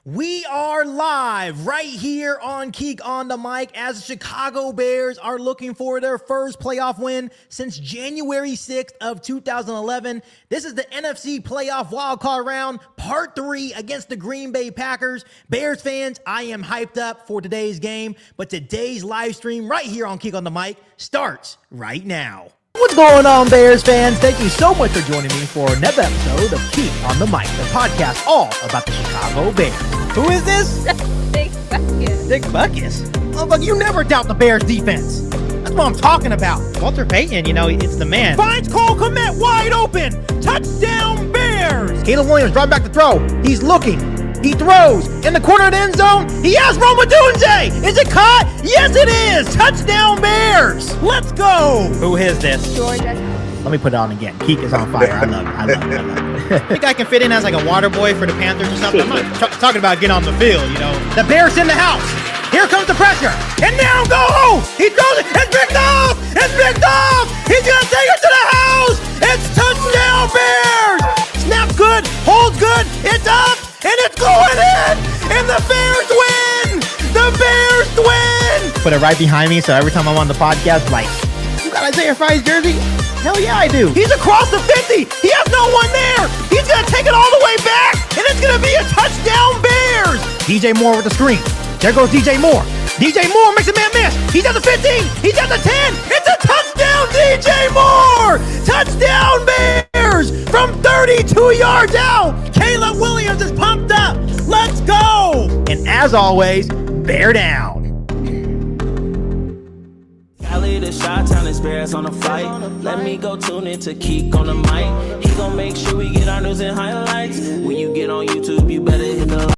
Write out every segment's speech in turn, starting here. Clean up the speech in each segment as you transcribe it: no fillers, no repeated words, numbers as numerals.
We are live right here on KIEQ on the Mic as the Chicago Bears are looking for their first playoff win since January 6th of 2011. This is the NFC playoff wildcard round, part 3 against the Green Bay Packers. Bears fans, I am hyped up for today's game, but today's live stream right here on KIEQ on the Mic starts right now. What's going on, Bears fans? Thank you so much for joining me for another episode of KIEQ on the Mic, the podcast all about the Chicago Bears. Who is this? Dick Buckus. Dick Buckus? Oh, look, you never doubt the Bears' defense. That's what I'm talking about. Walter Payton, it's the man. Finds Cole Kmet wide open. Touchdown, Bears! Caleb Williams driving back to throw. He's looking. He throws in the corner of the end zone. He has Roma Dunze. Is it caught? Yes, it is. Touchdown, Bears. Let's go. Who is this? Georgia. Let me put it on again. KIEQ is on fire. I love it. I think I can fit in as like a water boy for the Panthers or something. I'm not talking about getting on the field, The Bears in the house. Here comes the pressure. And now go. He throws it. It's picked off. It's picked off. He's going to take it to the house. It's touchdown, Bears. Snap good. Holds good. It's up. And it's going in. And the Bears win. The Bears win. Put it right behind me so every time I'm on the podcast, like, you got Isaiah Fry's jersey? Hell yeah, I do. He's across the 50. He has no one there. He's going to take it all the way back. And it's going to be a touchdown, Bears. DJ Moore with the screen. There goes DJ Moore. DJ Moore makes a man miss. He's at the 15. He's at the 10. It's a touchdown, DJ Moore. Touchdown, Bears. From 32 yards out. Caleb Williams is pumped up. Let's go. And as always, bear down. The shot town is Bears on the flight. Let me go tune in to KIEQ on the mic. He gon' make sure we get our news and highlights. When you get on YouTube, you better hit the.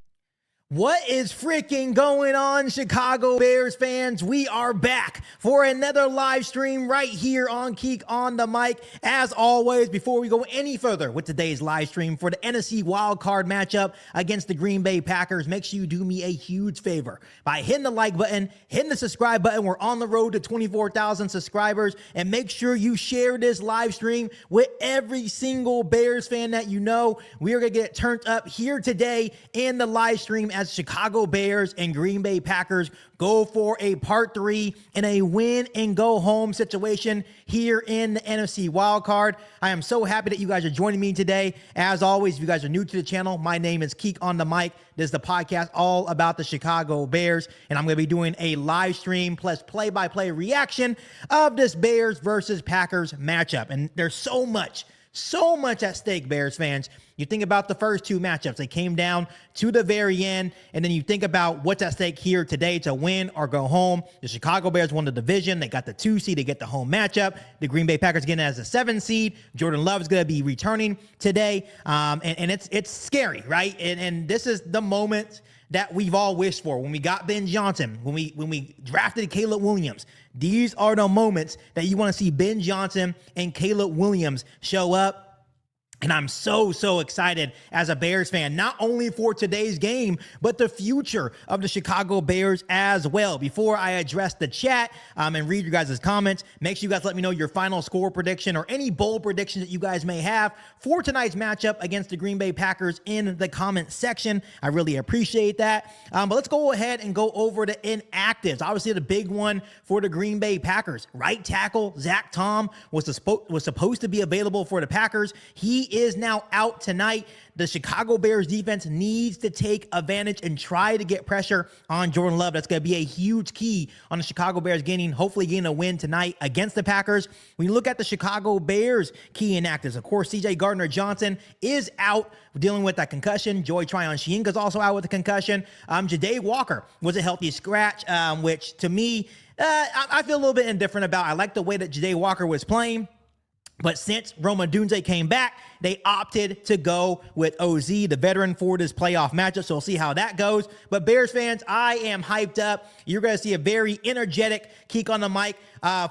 What is freaking going on, Chicago Bears fans? We are back for another live stream right here on KIEQ on the Mic. As always, before we go any further with today's live stream for the NFC wildcard matchup against the Green Bay Packers, make sure you do me a huge favor by hitting the like button, hitting the subscribe button. We're on the road to 24,000 subscribers, and make sure you share this live stream with every single Bears fan that you know. We are going to get turned up here today in the live stream as Chicago Bears and Green Bay Packers go for a part 3 in a win and go home situation here in the NFC wildcard. I am so happy that you guys are joining me today. As always, if you guys are new to the channel, my name is KIEQ on the Mic. This is the podcast all about the Chicago Bears, and I'm going to be doing a live stream plus play-by-play reaction of this Bears versus Packers matchup. And there's so much at stake, Bears fans. You think about the first 2 matchups. They came down to the very end, and then you think about what's at stake here today to win or go home. The Chicago Bears won the division. They got the 2 seed. They get the home matchup. The Green Bay Packers getting as a 7 seed. Jordan Love is going to be returning today, and it's scary, right? And this is the moment that we've all wished for when we got Ben Johnson, when we drafted Caleb Williams. These are the moments that you want to see Ben Johnson and Caleb Williams show up. And I'm so excited as a Bears fan, not only for today's game, but the future of the Chicago Bears as well. Before I address the chat and read your guys' comments, make sure you guys let me know your final score prediction or any bold predictions that you guys may have for tonight's matchup against the Green Bay Packers in the comment section. I really appreciate that. But let's go ahead and go over the inactives. Obviously, the big one for the Green Bay Packers. Right tackle Zach Tom was supposed to be available for the Packers. He is now out tonight. The Chicago Bears defense needs to take advantage and try to get pressure on Jordan Love. That's going to be a huge key on the Chicago Bears hopefully getting a win tonight against the Packers. When you look at the Chicago Bears key inactives, of course, CJ Gardner-Johnson is out dealing with that concussion. Joey Tryon-Shienga is also out with a concussion. Ja'Day Walker was a healthy scratch, which to me, I feel a little bit indifferent about. I like the way that Ja'Day Walker was playing. But since Roma Dunze came back, they opted to go with OZ, the veteran, for this playoff matchup. So we'll see how that goes. But Bears fans, I am hyped up. You're going to see a very energetic KIEQ on the Mic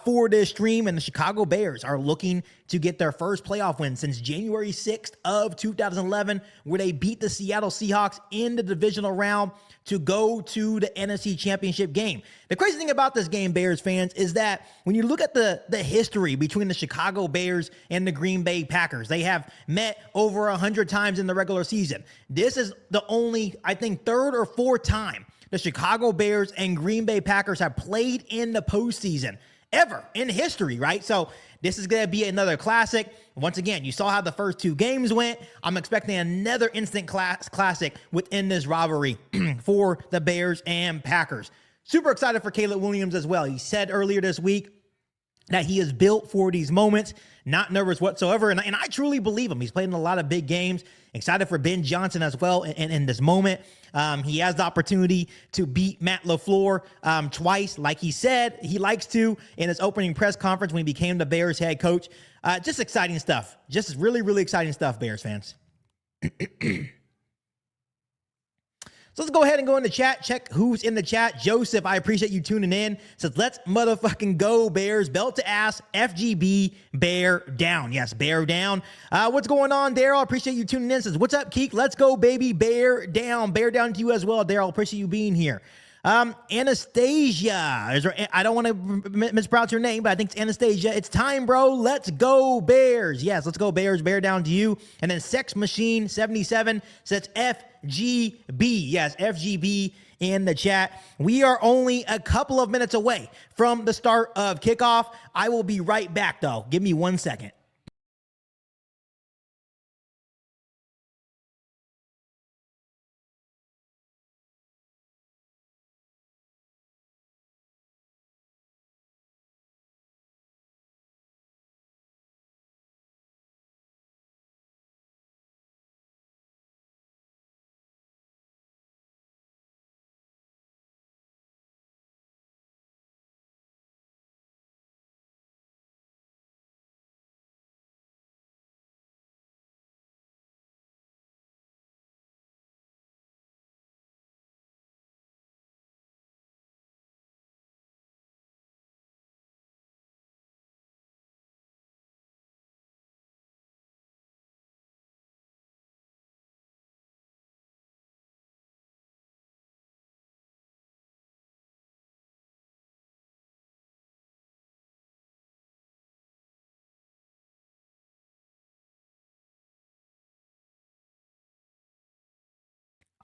for this stream. And the Chicago Bears are looking to get their first playoff win since January 6th of 2011, where they beat the Seattle Seahawks in the divisional round to go to the NFC Championship game. The crazy thing about this game, Bears fans, is that when you look at the history between the Chicago Bears Bears and the Green Bay Packers. They have met over 100 times in the regular season. This is the only, I think, third or fourth time the Chicago Bears and Green Bay Packers have played in the postseason ever in history, right? So this is going to be another classic. Once again, you saw how the first two games went. I'm expecting another instant classic within this rivalry for the Bears and Packers. Super excited for Caleb Williams as well. He said earlier this week that he is built for these moments, not nervous whatsoever. And I truly believe him. He's played in a lot of big games. Excited for Ben Johnson as well in this moment. He has the opportunity to beat Matt LaFleur twice, like he said he likes to in his opening press conference when he became the Bears head coach. Just exciting stuff. Just really, really exciting stuff, Bears fans. So let's go ahead and go in the chat. Check who's in the chat. Joseph, I appreciate you tuning in. Says, let's motherfucking go, Bears. Belt to ass, FGB, bear down. Yes, bear down. What's going on, Daryl? I appreciate you tuning in. Says, what's up, KIEQ? Let's go, baby. Bear down. Bear down to you as well, Daryl. Appreciate you being here. Anastasia. I don't want to mispronounce your name, but I think it's Anastasia. It's time, bro. Let's go, Bears. Yes, let's go, Bears. Bear down to you. And then Sex Machine 77 says FGB. Yes, FGB in the chat. We are only a couple of minutes away from the start of kickoff. I will be right back, though. Give me 1 second.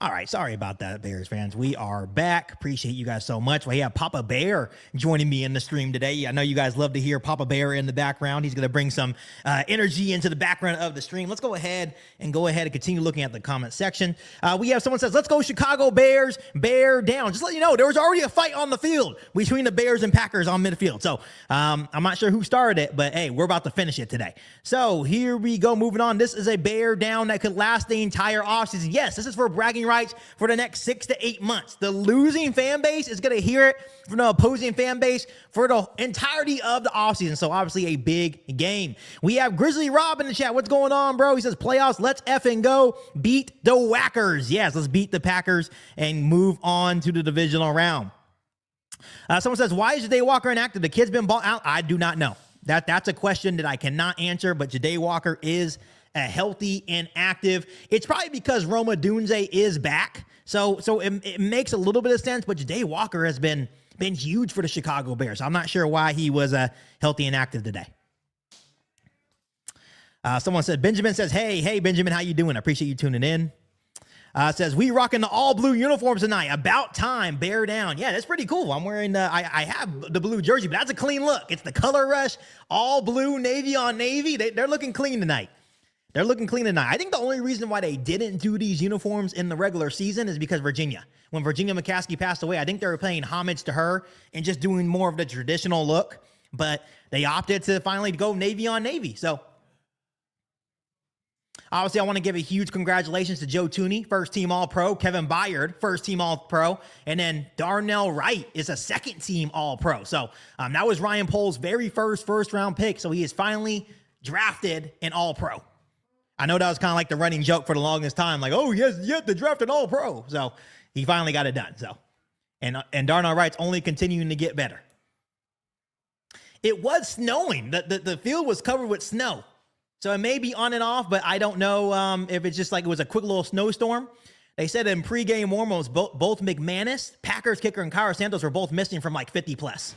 All right, sorry about that, Bears fans. We are back. Appreciate you guys so much. We have Papa Bear joining me in the stream today. I know you guys love to hear Papa Bear in the background. He's going to bring some energy into the background of the stream. Let's go ahead and continue looking at the comment section. We have someone says, let's go Chicago Bears, bear down. Just let you know, there was already a fight on the field between the Bears and Packers on midfield. So I'm not sure who started it, but hey, we're about to finish it today. So here we go, moving on. This is a bear down that could last the entire offseason. Yes, this is for bragging rights for the next 6 to 8 months. The losing fan base is going to hear it from the opposing fan base for the entirety of the offseason. So obviously a big game. We have Grizzly Rob in the chat. What's going on, bro? He says playoffs. Let's effing go beat the Whackers. Yes, let's beat the Packers and move on to the divisional round. Someone says, why is Ja'Day Walker inactive? The kid's been bought out. I do not know. That's a question that I cannot answer, but Ja'Day Walker is healthy and active. It's probably because Roma Dunze is back. So it makes a little bit of sense, but Ja'Day Walker has been huge for the Chicago Bears. I'm not sure why he was healthy and active today. Someone said, Benjamin says, hey, Benjamin, how you doing? I appreciate you tuning in. Says, we rocking the all blue uniforms tonight. About time, bear down. Yeah, that's pretty cool. I'm wearing, I have the blue jersey, but that's a clean look. It's the color rush, all blue, navy on navy. They're looking clean tonight. They're looking clean tonight. I think the only reason why they didn't do these uniforms in the regular season is because Virginia. When Virginia McCaskey passed away, I think they were paying homage to her and just doing more of the traditional look. But they opted to finally go navy on navy. So obviously, I want to give a huge congratulations to Joe Tooney, first team All-Pro, Kevin Byard, first team All-Pro, and then Darnell Wright is a second team All-Pro. So that was Ryan Pohl's very first round pick. So he is finally drafted an All-Pro. I know that was kind of like the running joke for the longest time, like, oh, yes, you have to draft an All-Pro. So he finally got it done. So, and Darnell Wright's only continuing to get better. It was snowing. The field was covered with snow. So it may be on and off, but I don't know if it's just like it was a quick little snowstorm. They said in pregame warm-ups, both McManus, Packers kicker, and Cairo Santos were both missing from like 50 plus.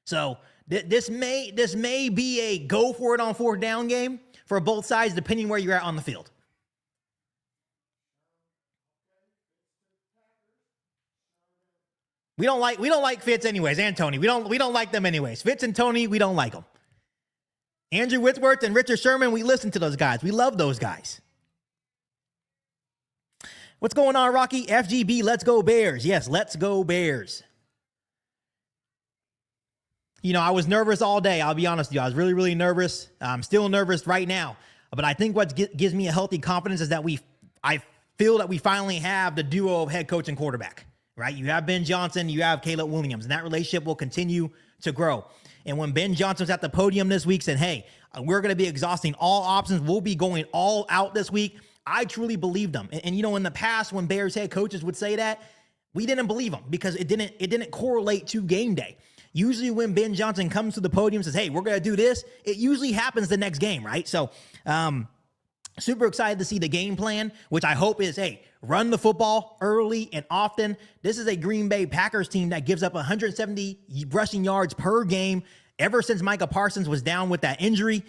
So This may be a go for it on fourth down game for both sides, depending where you're at on the field. We don't like Fitz anyways, and Tony. We don't like them anyways. Fitz and Tony, we don't like them. Andrew Whitworth and Richard Sherman, we listen to those guys. We love those guys. What's going on, Rocky? FGB, let's go Bears. Yes, let's go Bears. You know, I was nervous all day. I'll be honest with you. I was really, really nervous. I'm still nervous right now. But I think what gives me a healthy confidence is that I feel that we finally have the duo of head coach and quarterback, right? You have Ben Johnson, you have Caleb Williams, and that relationship will continue to grow. And when Ben Johnson was at the podium this week saying, hey, we're going to be exhausting all options, we'll be going all out this week, I truly believed him. And you know, in the past, when Bears head coaches would say that, we didn't believe him because it didn't correlate to game day. Usually when Ben Johnson comes to the podium and says, hey, we're going to do this, it usually happens the next game, right? So, super excited to see the game plan, which I hope is, hey, run the football early and often. This is a Green Bay Packers team that gives up 170 rushing yards per game ever since Micah Parsons was down with that injury.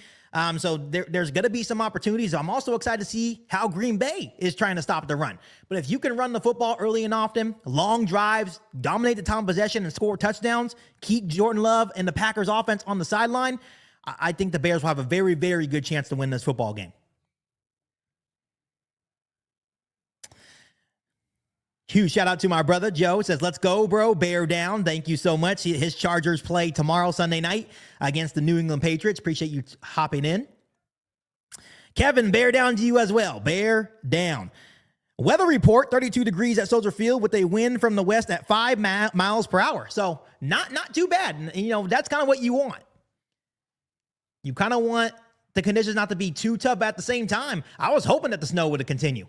So there's going to be some opportunities. I'm also excited to see how Green Bay is trying to stop the run. But if you can run the football early and often, long drives, dominate the time of possession, and score touchdowns, keep Jordan Love and the Packers offense on the sideline, I think the Bears will have a very, very good chance to win this football game. Huge shout out to my brother Joe. Says, let's go, bro. Bear down. Thank you so much. His Chargers play tomorrow, Sunday night, against the New England Patriots. Appreciate you hopping in. Kevin, bear down to you as well. Bear down. Weather report, 32 degrees at Soldier Field with a wind from the west at 5 miles per hour. So not too bad. And, you know, that's kind of what you want. You kind of want the conditions not to be too tough, but at the same time, I was hoping that the snow would continue.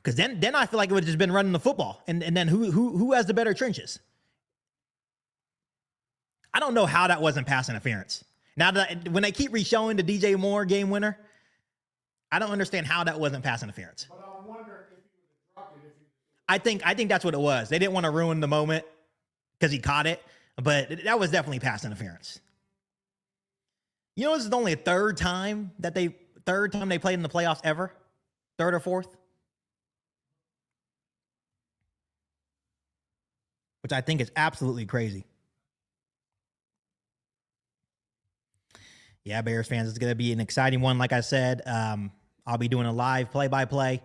Because then I feel like it would have just been running the football. And then who has the better trenches? I don't know how that wasn't pass interference. Now, when they keep re-showing the DJ Moore game winner, I don't understand how that wasn't pass interference. But I wonder if he would have dropped it. I think that's what it was. They didn't want to ruin the moment because he caught it. But that was definitely pass interference. You know, this is only the third time they played in the playoffs ever? Third or fourth? Which I think is absolutely crazy. Yeah, Bears fans, it's going to be an exciting one. Like I said, I'll be doing a live play-by-play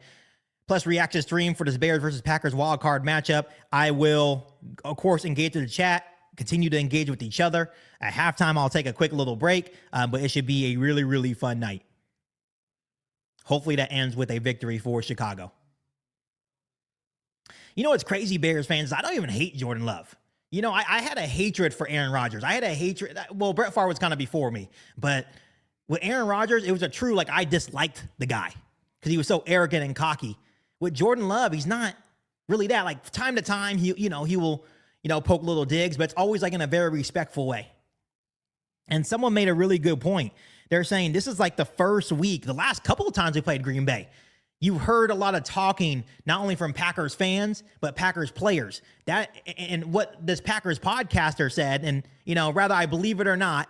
plus reaction stream for this Bears versus Packers wildcard matchup. I will, of course, engage with the chat, continue to engage with each other. At halftime, I'll take a quick little break, but it should be a really, really fun night. Hopefully that ends with a victory for Chicago. You know what's crazy, Bears fans? I don't even hate Jordan Love. You know, I had a hatred for Aaron Rodgers. I had a hatred. Well, Brett Favre was kind of before me. But with Aaron Rodgers, it was a true, I disliked the guy because he was so arrogant and cocky. With Jordan Love, he's not really that. Time to time, he will, poke little digs, but it's always in a very respectful way. And someone made a really good point. They're saying this is the first week, the last couple of times we played Green Bay. You heard a lot of talking, not only from Packers fans, but Packers players. And what this Packers podcaster said, and, whether I believe it or not,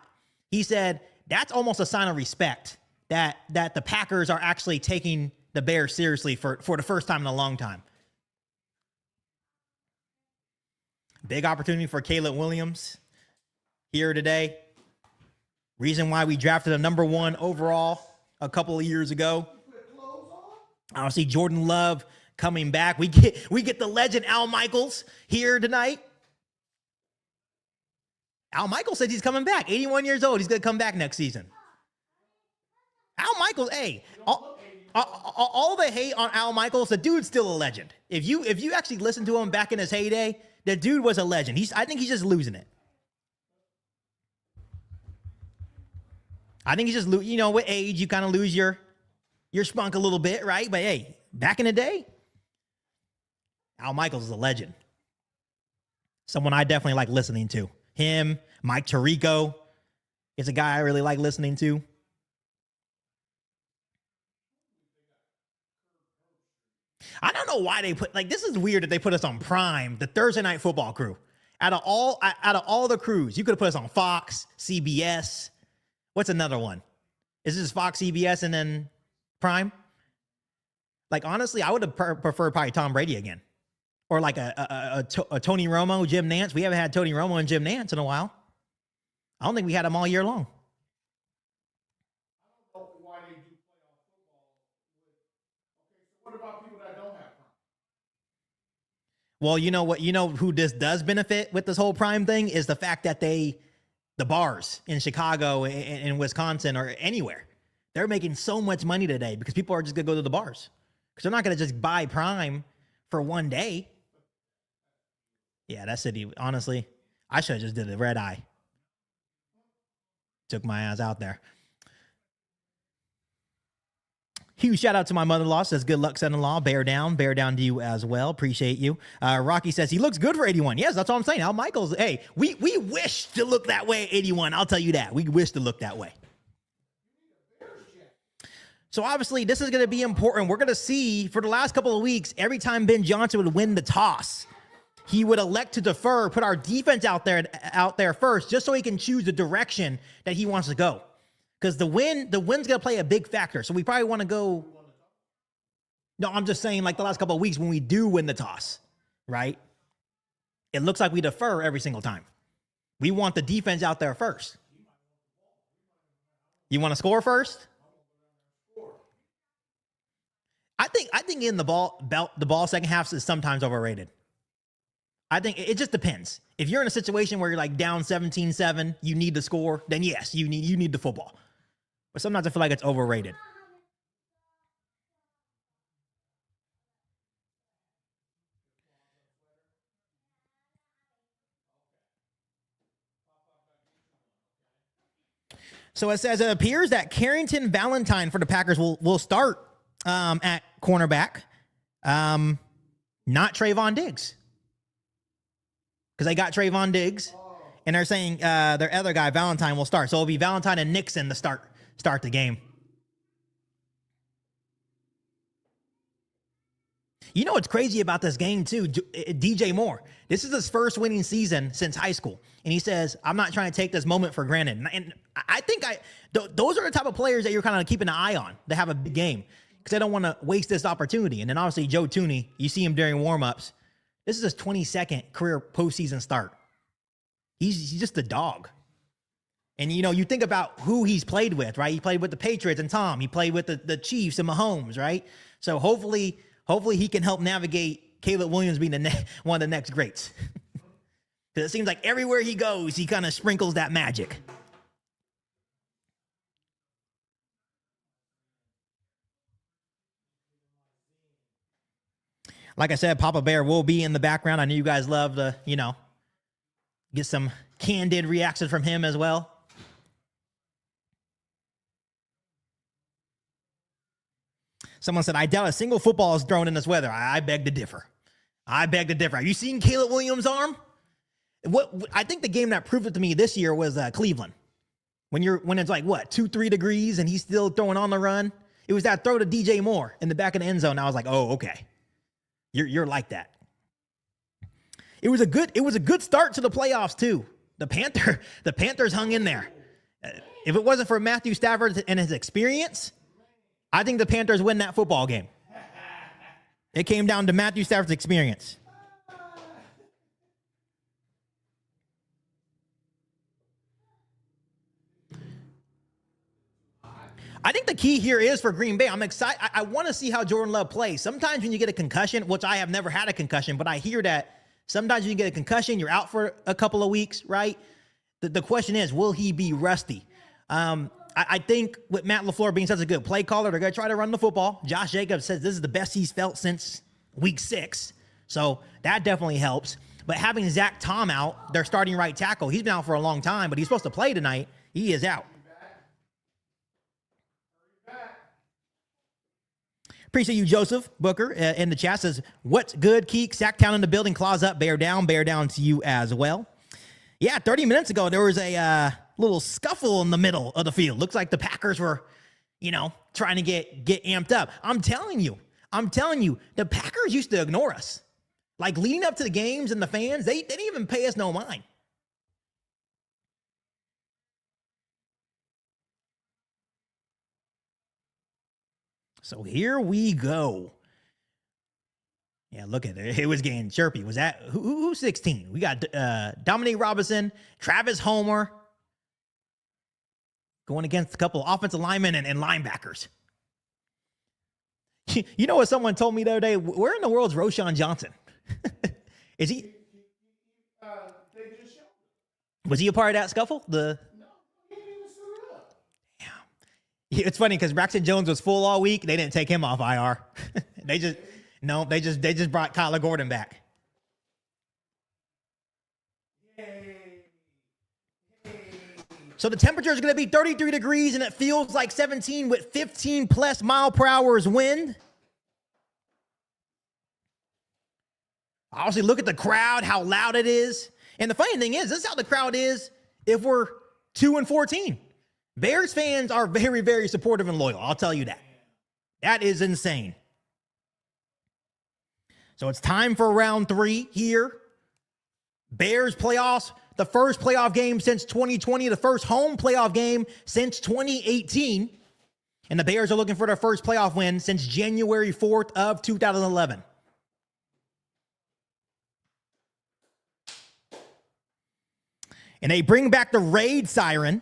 he said that's almost a sign of respect that the Packers are actually taking the Bears seriously for the first time in a long time. Big opportunity for Caleb Williams here today. Reason why we drafted a number 1 overall a couple of years ago. I'll see Jordan Love coming back. We get the legend Al Michaels here tonight. Al Michaels says he's coming back. 81 years old. He's going to come back next season. Al Michaels, hey, all the hate on Al Michaels, the dude's still a legend. If you actually listen to him back in his heyday, the dude was a legend. I think he's just losing it. I think he's just, with age, you kind of lose your spunk a little bit, right? But hey, back in the day, Al Michaels is a legend. Someone I definitely like listening to. Him, Mike Tirico is a guy I really like listening to. I don't know why they put, this is weird that they put us on Prime, the Thursday Night Football crew. Out of all the crews, you could have put us on Fox, CBS. What's another one? Is this Fox, CBS, and then Prime? Like, honestly, I would have preferred probably Tom Brady again. Or like a Tony Romo, Jim Nance. We haven't had Tony Romo and Jim Nance in a while. I don't think we had them all year long. I don't know why they do playoff football. Okay, so what about people that don't have Prime? Well, you know what? You know who this does benefit with this whole Prime thing is the fact that the bars in Chicago and Wisconsin or anywhere, they're making so much money today because people are just going to go to the bars. Because they're not going to just buy Prime for one day. Yeah, that city, honestly, I should have just did a red eye. Took my ass out there. Huge shout out to my mother-in-law. Says, good luck, son-in-law. Bear down to you as well. Appreciate you. Rocky says, he looks good for 81. Yes, that's all I'm saying. Al Michaels, hey, we wish to look that way at 81. I'll tell you that. We wish to look that way. So obviously, this is going to be important. We're going to see for the last couple of weeks, every time Ben Johnson would win the toss, he would elect to defer, put our defense out there first, just so he can choose the direction that he wants to go. Because the win's going to play a big factor. So we probably want to go. No, I'm just saying, like the last couple of weeks when we do win the toss, right? It looks like we defer every single time. We want the defense out there first. You want to score first? I think in the ball second half is sometimes overrated. I think it just depends. If you're in a situation where you're like down 17-7, you need to score, then yes, you need the football. But sometimes I feel like it's overrated. So it says it appears that Carrington Valentine for the Packers will start at cornerback, not Trayvon Diggs. Because they got Trayvon Diggs, and they're saying their other guy, Valentine, will start. So it'll be Valentine and Nixon to start the game. You know what's crazy about this game, too? DJ Moore. This is his first winning season since high school. And he says, I'm not trying to take this moment for granted. And I think those are the type of players that you're kind of keeping an eye on to have a big game because they don't want to waste this opportunity. And then obviously Joe Tooney, you see him during warmups. This is his 22nd career postseason start. He's just a dog. And, you know, you think about who he's played with, right? He played with the Patriots and Tom. He played with the Chiefs and Mahomes, right? So hopefully he can help navigate Caleb Williams being one of the next greats. Because it seems like everywhere he goes, he kind of sprinkles that magic. Like I said, Papa Bear will be in the background. I know you guys love to, get some candid reactions from him as well. Someone said, I doubt a single football is thrown in this weather. I beg to differ. Have you seen Caleb Williams' arm? I think the game that proved it to me this year was Cleveland. When it's like, 2-3 degrees and he's still throwing on the run. It was that throw to DJ Moore in the back of the end zone. I was like, oh, okay. You're like that. It was a good start to the playoffs too. The Panthers hung in there. If it wasn't for Matthew Stafford and his experience, I think the Panthers win that football game. It came down to Matthew Stafford's experience. I think the key here is for Green Bay. I'm excited. I want to see how Jordan Love plays. Sometimes when you get a concussion, which I have never had a concussion, but I hear that sometimes when you get a concussion, you're out for a couple of weeks, right? The question is, will he be rusty? I think with Matt LaFleur being such a good play caller, they're going to try to run the football. Josh Jacobs says this is the best he's felt since week 6. So that definitely helps. But having Zach Tom out, their starting right tackle, he's been out for a long time, but he's supposed to play tonight. He is out. Appreciate you, Joseph Booker, in the chat. Says, what's good, Keek? Sacktown in the building. Claws up, bear down to you as well. Yeah, 30 minutes ago, there was a little scuffle in the middle of the field. Looks like the Packers were, trying to get amped up. I'm telling you, the Packers used to ignore us. Like leading up to the games and the fans, they didn't even pay us no mind. So here we go. Yeah, look at it. It was getting chirpy. Was that who's 16? We got Dominique Robinson, Travis Homer going against a couple of offensive linemen and linebackers. You know what someone told me the other day? Where in the world is Roshan Johnson? Is he? They just showed. Was he a part of that scuffle? No, he didn't even suit it up. Yeah, it's funny because Braxton Jones was full all week. They didn't take him off IR. they just brought Kyler Gordon back. So the temperature is going to be 33 degrees and it feels like 17 with 15 plus mile per hour wind. Obviously, look at the crowd, how loud it is. And the funny thing is, this is how the crowd is if we're 2-14. Bears fans are very, very supportive and loyal. I'll tell you that. That is insane. So it's time for round 3 here. Bears playoffs, the first playoff game since 2020, the first home playoff game since 2018. And the Bears are looking for their first playoff win since January 4th of 2011. And they bring back the raid siren.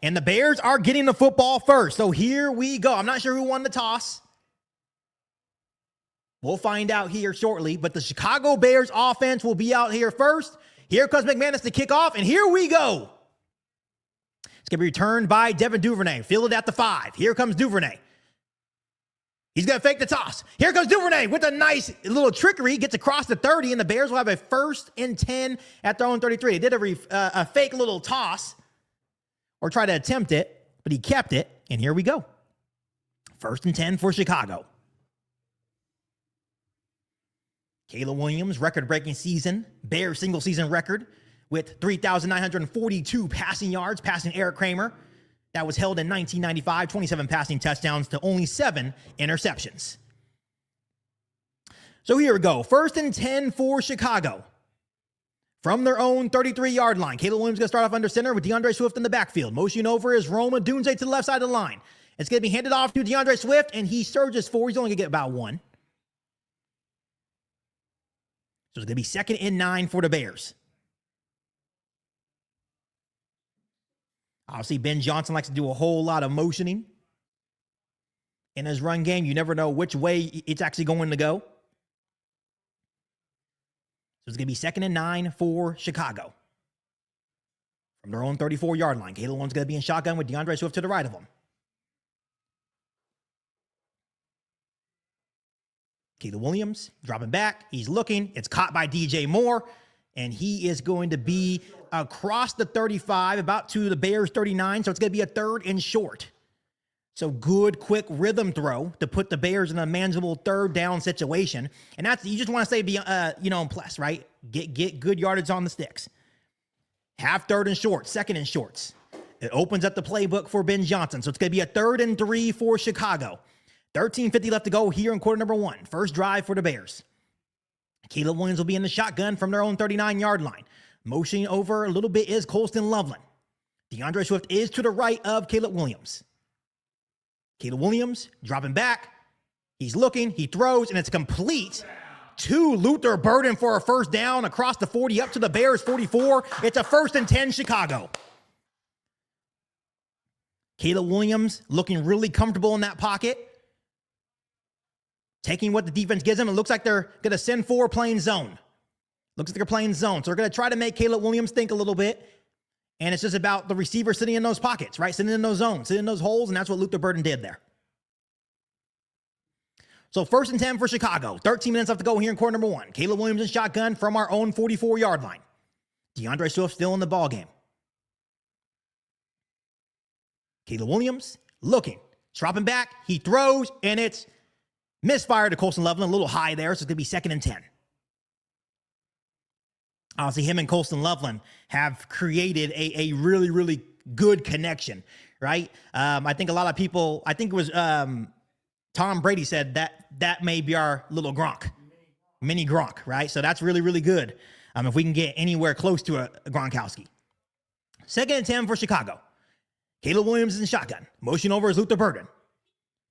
And the Bears are getting the football first. So here we go. I'm not sure who won the toss. We'll find out here shortly. But the Chicago Bears offense will be out here first. Here comes McManus to kick off. And here we go. It's going to be returned by Devin Duvernay. Fielded at the 5. Here comes Duvernay. He's going to fake the toss. Here comes Duvernay with a nice little trickery. Gets across the 30, and the Bears will have a 1st and 10 at their own 33. They did a fake little toss or try to attempt it, but he kept it, and here we go. 1st and 10 for Chicago. Caleb Williams, record-breaking season, Bears single-season record with 3,942 passing yards, passing Eric Kramer. That was held in 1995, 27 passing touchdowns to only 7 interceptions. So here we go. 1st and 10 for Chicago. From their own 33-yard line. Caleb Williams going to start off under center with DeAndre Swift in the backfield. Motion over is Roma Dunze to the left side of the line. It's going to be handed off to DeAndre Swift, and he surges forward. He's only going to get about 1. So it's going to be 2nd and 9 for the Bears. Obviously, Ben Johnson likes to do a whole lot of motioning in his run game. You never know which way it's actually going to go. So it's going to be 2nd and 9 for Chicago. From their own 34-yard line. Caleb Williams going to be in shotgun with DeAndre Swift to the right of him. Caleb Williams dropping back. He's looking. It's caught by DJ Moore. And he is going to be across the 35, about to the Bears 39. So it's going to be a 3rd and short. So good, quick rhythm throw to put the Bears in a manageable 3rd down situation. And that's, you just want to say, plus, right? Get good yardage on the sticks. Half 3rd and short, 2nd and shorts. It opens up the playbook for Ben Johnson. So it's going to be a 3rd and 3 for Chicago. 13:50 left to go here in quarter number 1. First drive for the Bears. Caleb Williams will be in the shotgun from their own 39-yard line. Motioning over a little bit is Colston Loveland. DeAndre Swift is to the right of Caleb Williams. Caleb Williams dropping back. He's looking. He throws, and it's complete to Luther Burden for a 1st down across the 40 up to the Bears 44. It's a 1st and 10 Chicago. Caleb Williams looking really comfortable in that pocket. Taking what the defense gives them. It looks like they're going to send 4 playing zone. Looks like they're playing zone. So they're going to try to make Caleb Williams think a little bit. And it's just about the receiver sitting in those pockets, right? Sitting in those zones, sitting in those holes. And that's what Luther Burden did there. So 1st and 10 for Chicago. 13 minutes left to go here in quarter number 1. Caleb Williams in shotgun from our own 44-yard line. DeAndre Swift still in the ball game. Caleb Williams looking. Dropping back. He throws, and it's misfire to Colston Loveland, a little high there, so it's going to be 2nd and 10. Obviously, him and Colston Loveland have created a really, really good connection, right? I think a lot of people, I think it was Tom Brady said that may be our little Gronk. Mini Gronk, right? So that's really, really good if we can get anywhere close to a Gronkowski. 2nd and 10 for Chicago. Caleb Williams is in shotgun. Motion over is Luther Burden.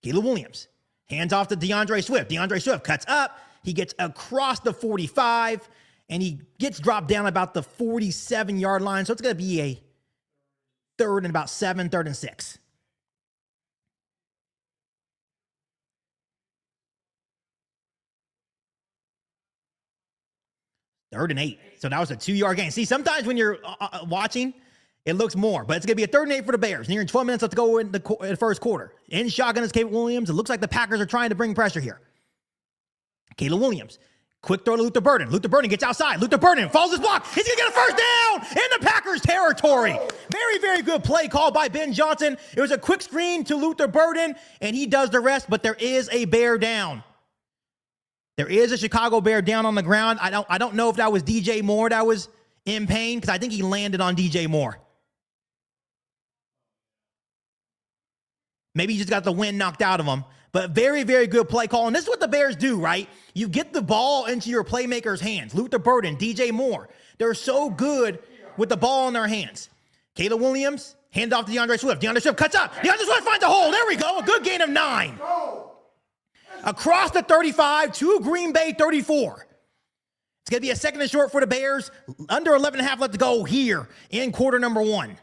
Caleb Williams hands off to DeAndre Swift. DeAndre Swift cuts up. He gets across the 45, and he gets dropped down about the 47-yard line. So it's going to be a 3rd and about 7, 3rd and 6. Third and 8. So that was a 2-yard gain. See, sometimes when you're watching, it looks more, but it's going to be a 3rd and 8 for the Bears. Nearing 12 minutes left to go in the first quarter. In shotgun is Caleb Williams. It looks like the Packers are trying to bring pressure here. Caleb Williams. Quick throw to Luther Burden. Luther Burden gets outside. Luther Burden follows his block. He's going to get a first down in the Packers territory. Very, very good play called by Ben Johnson. It was a quick screen to Luther Burden, and he does the rest, but there is a Bear down. There is a Chicago Bear down on the ground. I don't know if that was DJ Moore that was in pain, because I think he landed on DJ Moore. Maybe he just got the wind knocked out of him. But very, very good play call. And this is what the Bears do, right? You get the ball into your playmakers' hands. Luther Burden, DJ Moore. They're so good with the ball in their hands. Caleb Williams, hand off to DeAndre Swift. DeAndre Swift cuts up. DeAndre Swift finds a hole. There we go. A good gain of 9. Across the 35 to Green Bay 34. It's going to be a 2nd and short for the Bears. Under 11 and a half left to go here in quarter number 1.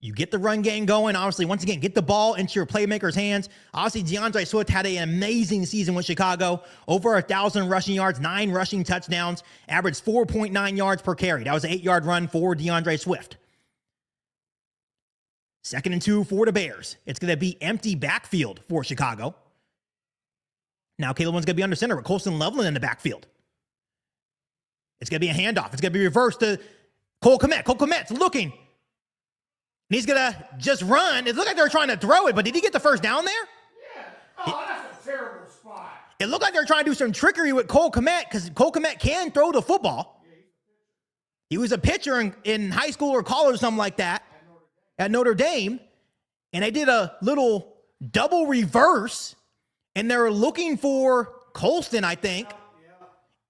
You get the run game going. Obviously, once again, get the ball into your playmakers' hands. Obviously, DeAndre Swift had an amazing season with Chicago. Over 1,000 rushing yards, 9 rushing touchdowns, averaged 4.9 yards per carry. That was an 8-yard run for DeAndre Swift. 2nd and 2 for the Bears. It's going to be empty backfield for Chicago. Now, Caleb Williams going to be under center with Colston Loveland in the backfield. It's going to be a handoff. It's going to be reversed to Cole Kmet. Cole Kmet's looking. And he's going to just run. It looked like they were trying to throw it, but did he get the first down there? Yeah. Oh, that's a terrible spot. It looked like they were trying to do some trickery with Cole Kmet, because Cole Kmet can throw the football. He was a pitcher in high school or college or something like that at Notre Dame. And they did a little double reverse, and they were looking for Colston, I think.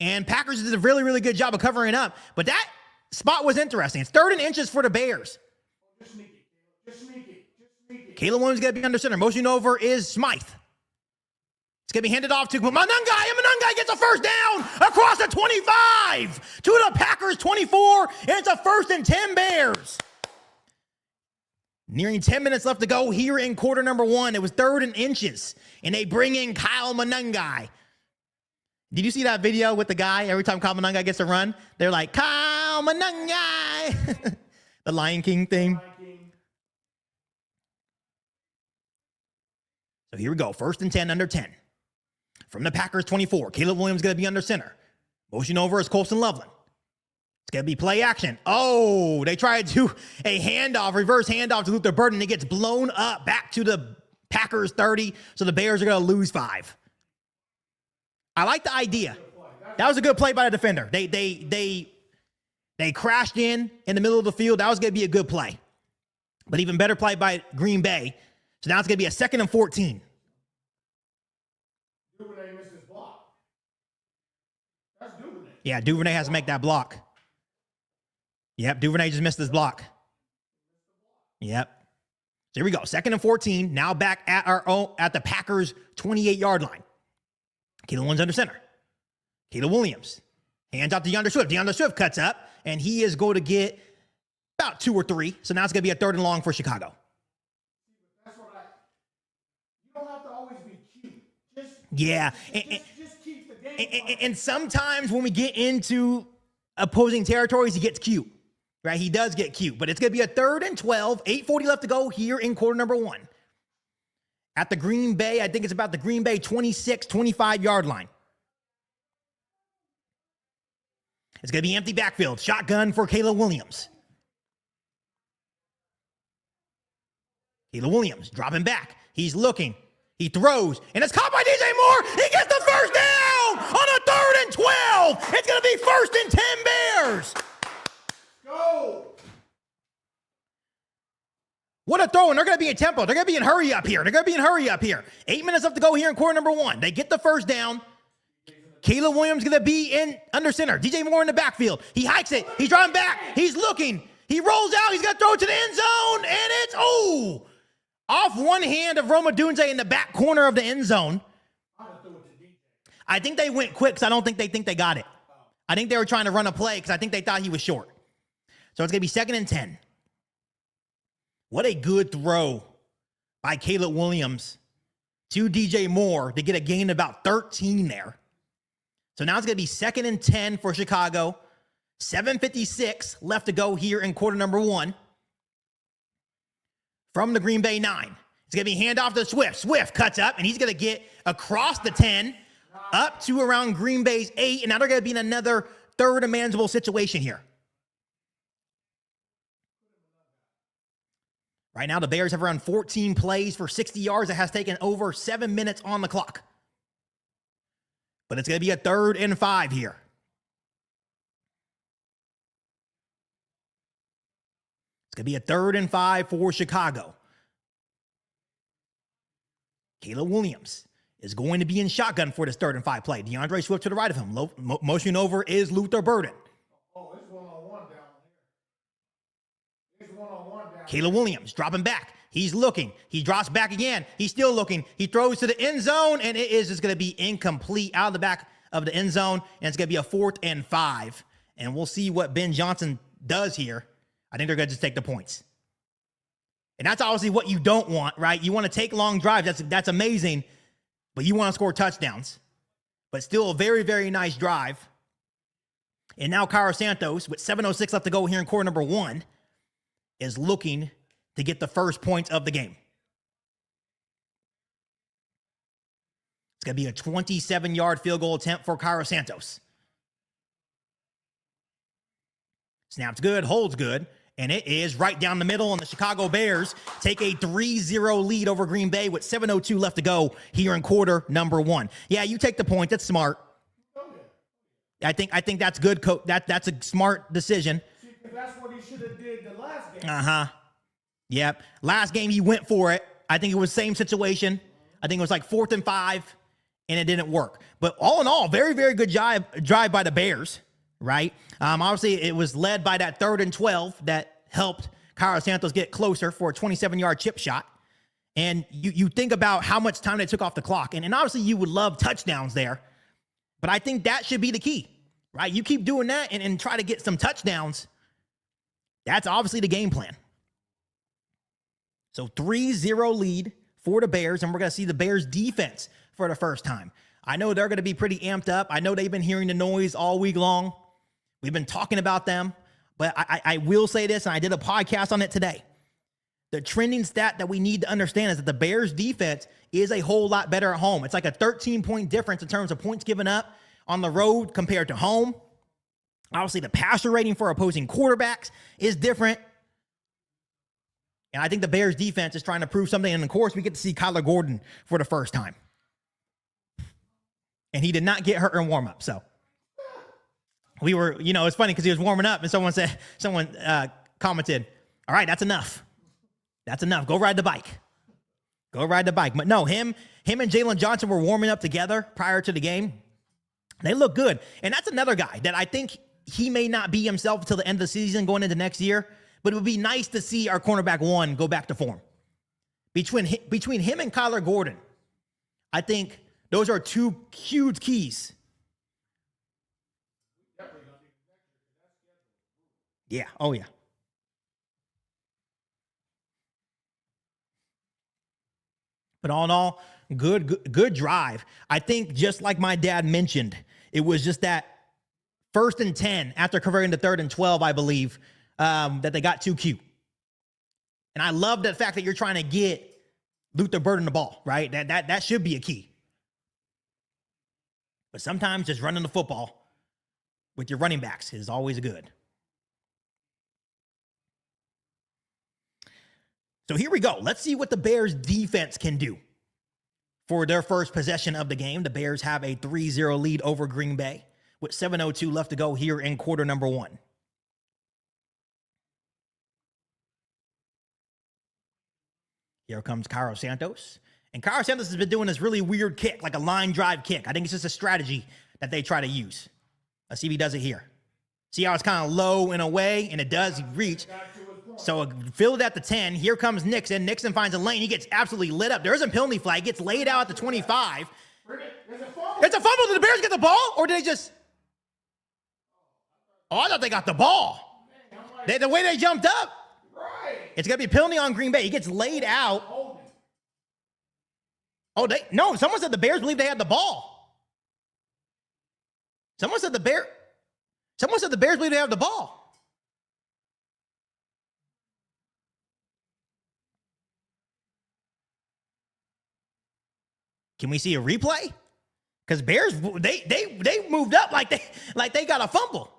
And Packers did a really, really good job of covering up. But that spot was interesting. It's 3rd and inches for the Bears. Just sneak it. Just sneak it. Just sneak it. Caleb Williams is going to be under center. Motion over is Smythe. It's going to be handed off to Manungai, and Manungai gets a first down across the 25 to the Packers 24, and it's a 1st and 10 Bears. Nearing 10 minutes left to go here in quarter number 1. It was 3rd and inches, and they bring in Kyle Manungai. Did you see that video with the guy? Every time Kyle Manungai gets a run, they're like, Kyle Manungai. The Lion King thing. So here we go. 1st and 10, under 10. From the Packers 24. Caleb Williams going to be under center. Motion over is Colston Loveland. It's going to be play action. Oh, they tried to do a handoff, reverse handoff to Luther Burden. It gets blown up back to the Packers 30. So the Bears are going to lose 5. I like the idea. That was a good play by the defender. They crashed in the middle of the field. That was going to be a good play. But even better play by Green Bay. So now it's going to be a 2nd and 14. Duvernay missed his block. That's Duvernay. Yeah, Duvernay has to make that block. Yep, Duvernay just missed his block. Yep. So here we go. 2nd and 14. Now back at the Packers 28-yard line. Caleb Williams under center. Caleb Williams hands out to DeAndre Swift. DeAndre Swift cuts up, and he is going to get about 2 or 3. So now it's going to be a 3rd and long for Chicago. That's what you don't have to always be cute. Just keep the game. And sometimes when we get into opposing territories, he gets cute, right? He does get cute, but it's going to be a 3rd and 12, 8:40 left to go here in quarter number 1. At the Green Bay, I think it's about the Green Bay 26, 25-yard line. It's going to be empty backfield. Shotgun for Caleb Williams. Caleb Williams dropping back. He's looking. He throws, and it's caught by DJ Moore. He gets the first down on a 3rd and 12. It's going to be 1st and 10 Bears. Go. What a throw, and they're going to be in tempo. They're going to be in hurry up here. 8 minutes left to go here in quarter number 1. They get the first down. Caleb Williams going to be in under center. DJ Moore in the backfield. He hikes it. He's driving back. He's looking. He rolls out. He's going to throw it to the end zone. And it's, off one hand of Roma Dunze in the back corner of the end zone. I think they went quick because I don't think they got it. I think they were trying to run a play because I think they thought he was short. So it's going to be 2nd and 10. What a good throw by Caleb Williams to DJ Moore to get a gain of about 13 there. So now it's going to be 2nd and 10 for Chicago. 7:56 left to go here in quarter number 1. From the Green Bay 9. It's going to be handoff to Swift. Swift cuts up, and he's going to get across the 10 up to around Green Bay's 8, and now they're going to be in another 3rd and manageable situation here. Right now, the Bears have run 14 plays for 60 yards. It has taken over 7 minutes on the clock. But it's going to be a 3rd and 5 here. It's going to be a 3rd and 5 for Chicago. Caleb Williams is going to be in shotgun for this 3rd and 5 play. DeAndre Swift to the right of him. Motion over is Luther Burden. It's one-on-one down here. It's one-on-one down here. Caleb Williams dropping back. He's looking. He drops back again. He's still looking. He throws to the end zone, and it is just going to be incomplete out of the back of the end zone, and it's going to be a 4th and 5. And we'll see what Ben Johnson does here. I think they're going to just take the points. And that's obviously what you don't want, right? You want to take long drives. That's amazing, but you want to score touchdowns. But still a very, very nice drive. And now Cairo Santos, with 7:06 left to go here in quarter number 1, is looking to get the first points of the game. It's going to be a 27-yard field goal attempt for Cairo Santos. Snaps good, holds good, and it is right down the middle, and the Chicago Bears take a 3-0 lead over Green Bay with 7:02 left to go here in quarter number 1. Yeah, you take the point. That's smart. I think that's good. That's a smart decision. See, that's what he should have did the last game. Yep. Last game he went for it. I think it was same situation. I think it was like 4th and 5, and it didn't work. But all in all, very, very good drive by the Bears, right? Obviously, it was led by that 3rd and 12 that helped Cairo Santos get closer for a 27-yard chip shot. And you think about how much time they took off the clock. And obviously, you would love touchdowns there. But I think that should be the key, right? You keep doing that and try to get some touchdowns. That's obviously the game plan. So 3-0 lead for the Bears, and we're going to see the Bears defense for the first time. I know they're going to be pretty amped up. I know they've been hearing the noise all week long. We've been talking about them, but I will say this, and I did a podcast on it today. The trending stat that we need to understand is that the Bears defense is a whole lot better at home. It's like a 13-point difference in terms of points given up on the road compared to home. Obviously, the passer rating for opposing quarterbacks is different. And I think the Bears defense is trying to prove something. And of course, we get to see Kyler Gordon for the first time. And he did not get hurt in warm-up. So we were, it's funny because he was warming up and someone commented, all right, that's enough. That's enough. Go ride the bike. But no, him and Jalen Johnson were warming up together prior to the game. They look good. And that's another guy that I think he may not be himself until the end of the season going into next year. But it would be nice to see our cornerback 1 go back to form. Between him and Kyler Gordon, I think those are 2 huge keys. Yeah. Oh, yeah. But all in all, good drive. I think just like my dad mentioned, it was just that 1st and 10 after converting to 3rd and 12, I believe, that they got too cute. And I love the fact that you're trying to get Luther Burden the ball, right? That should be a key. But sometimes just running the football with your running backs is always good. So here we go. Let's see what the Bears defense can do for their first possession of the game. The Bears have a 3-0 lead over Green Bay with 7:02 left to go here in quarter number 1. Here comes Cairo Santos. And Cairo Santos has been doing this really weird kick, like a line drive kick. I think it's just a strategy that they try to use. Let's see if he does it here. See how it's kind of low and away, and it does reach. So filled at the 10. Here comes Nixon. Nixon finds a lane. He gets absolutely lit up. There is a penalty flag. Gets laid out at the 25. It's a fumble. Did the Bears get the ball, or did they just? Oh, I thought they got the ball. The way they jumped up. It's going to be a penalty on Green Bay. He gets laid out. Oh, someone said the Bears believe they had the ball. Someone said the Bears believe they have the ball. Can we see a replay? Because Bears, they moved up like they got a fumble.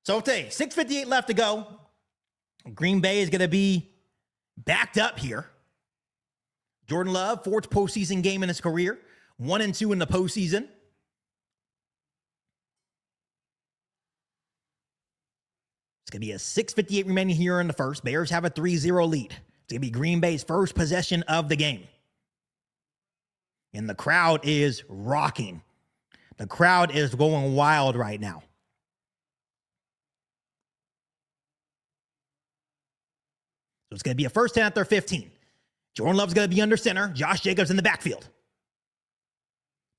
So I'll tell you, 6:58 left to go. Green Bay is going to be backed up here. Jordan Love, 4th postseason game in his career, 1-2 in the postseason. It's going to be a 6:58 remaining here in the first. Bears have a 3-0 lead. It's going to be Green Bay's first possession of the game. And the crowd is rocking. The crowd is going wild right now. So it's going to be a first 10 at their 15. Jordan Love's going to be under center. Josh Jacobs in the backfield.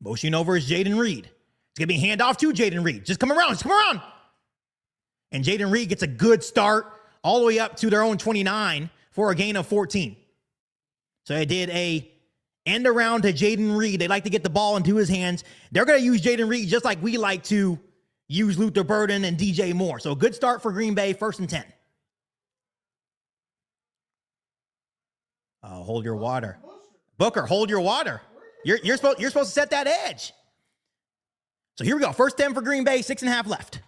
Motion over is Jaden Reed. It's going to be a handoff to Jaden Reed. Just come around. And Jaden Reed gets a good start all the way up to their own 29 for a gain of 14. So they did a end around to Jaden Reed. They like to get the ball into his hands. They're going to use Jaden Reed just like we like to use Luther Burden and DJ Moore. So a good start for Green Bay, 1st and 10. Hold your water. Booker, hold your water. You're supposed to set that edge. So here we go. 1st 10 for Green Bay, 6.5 left.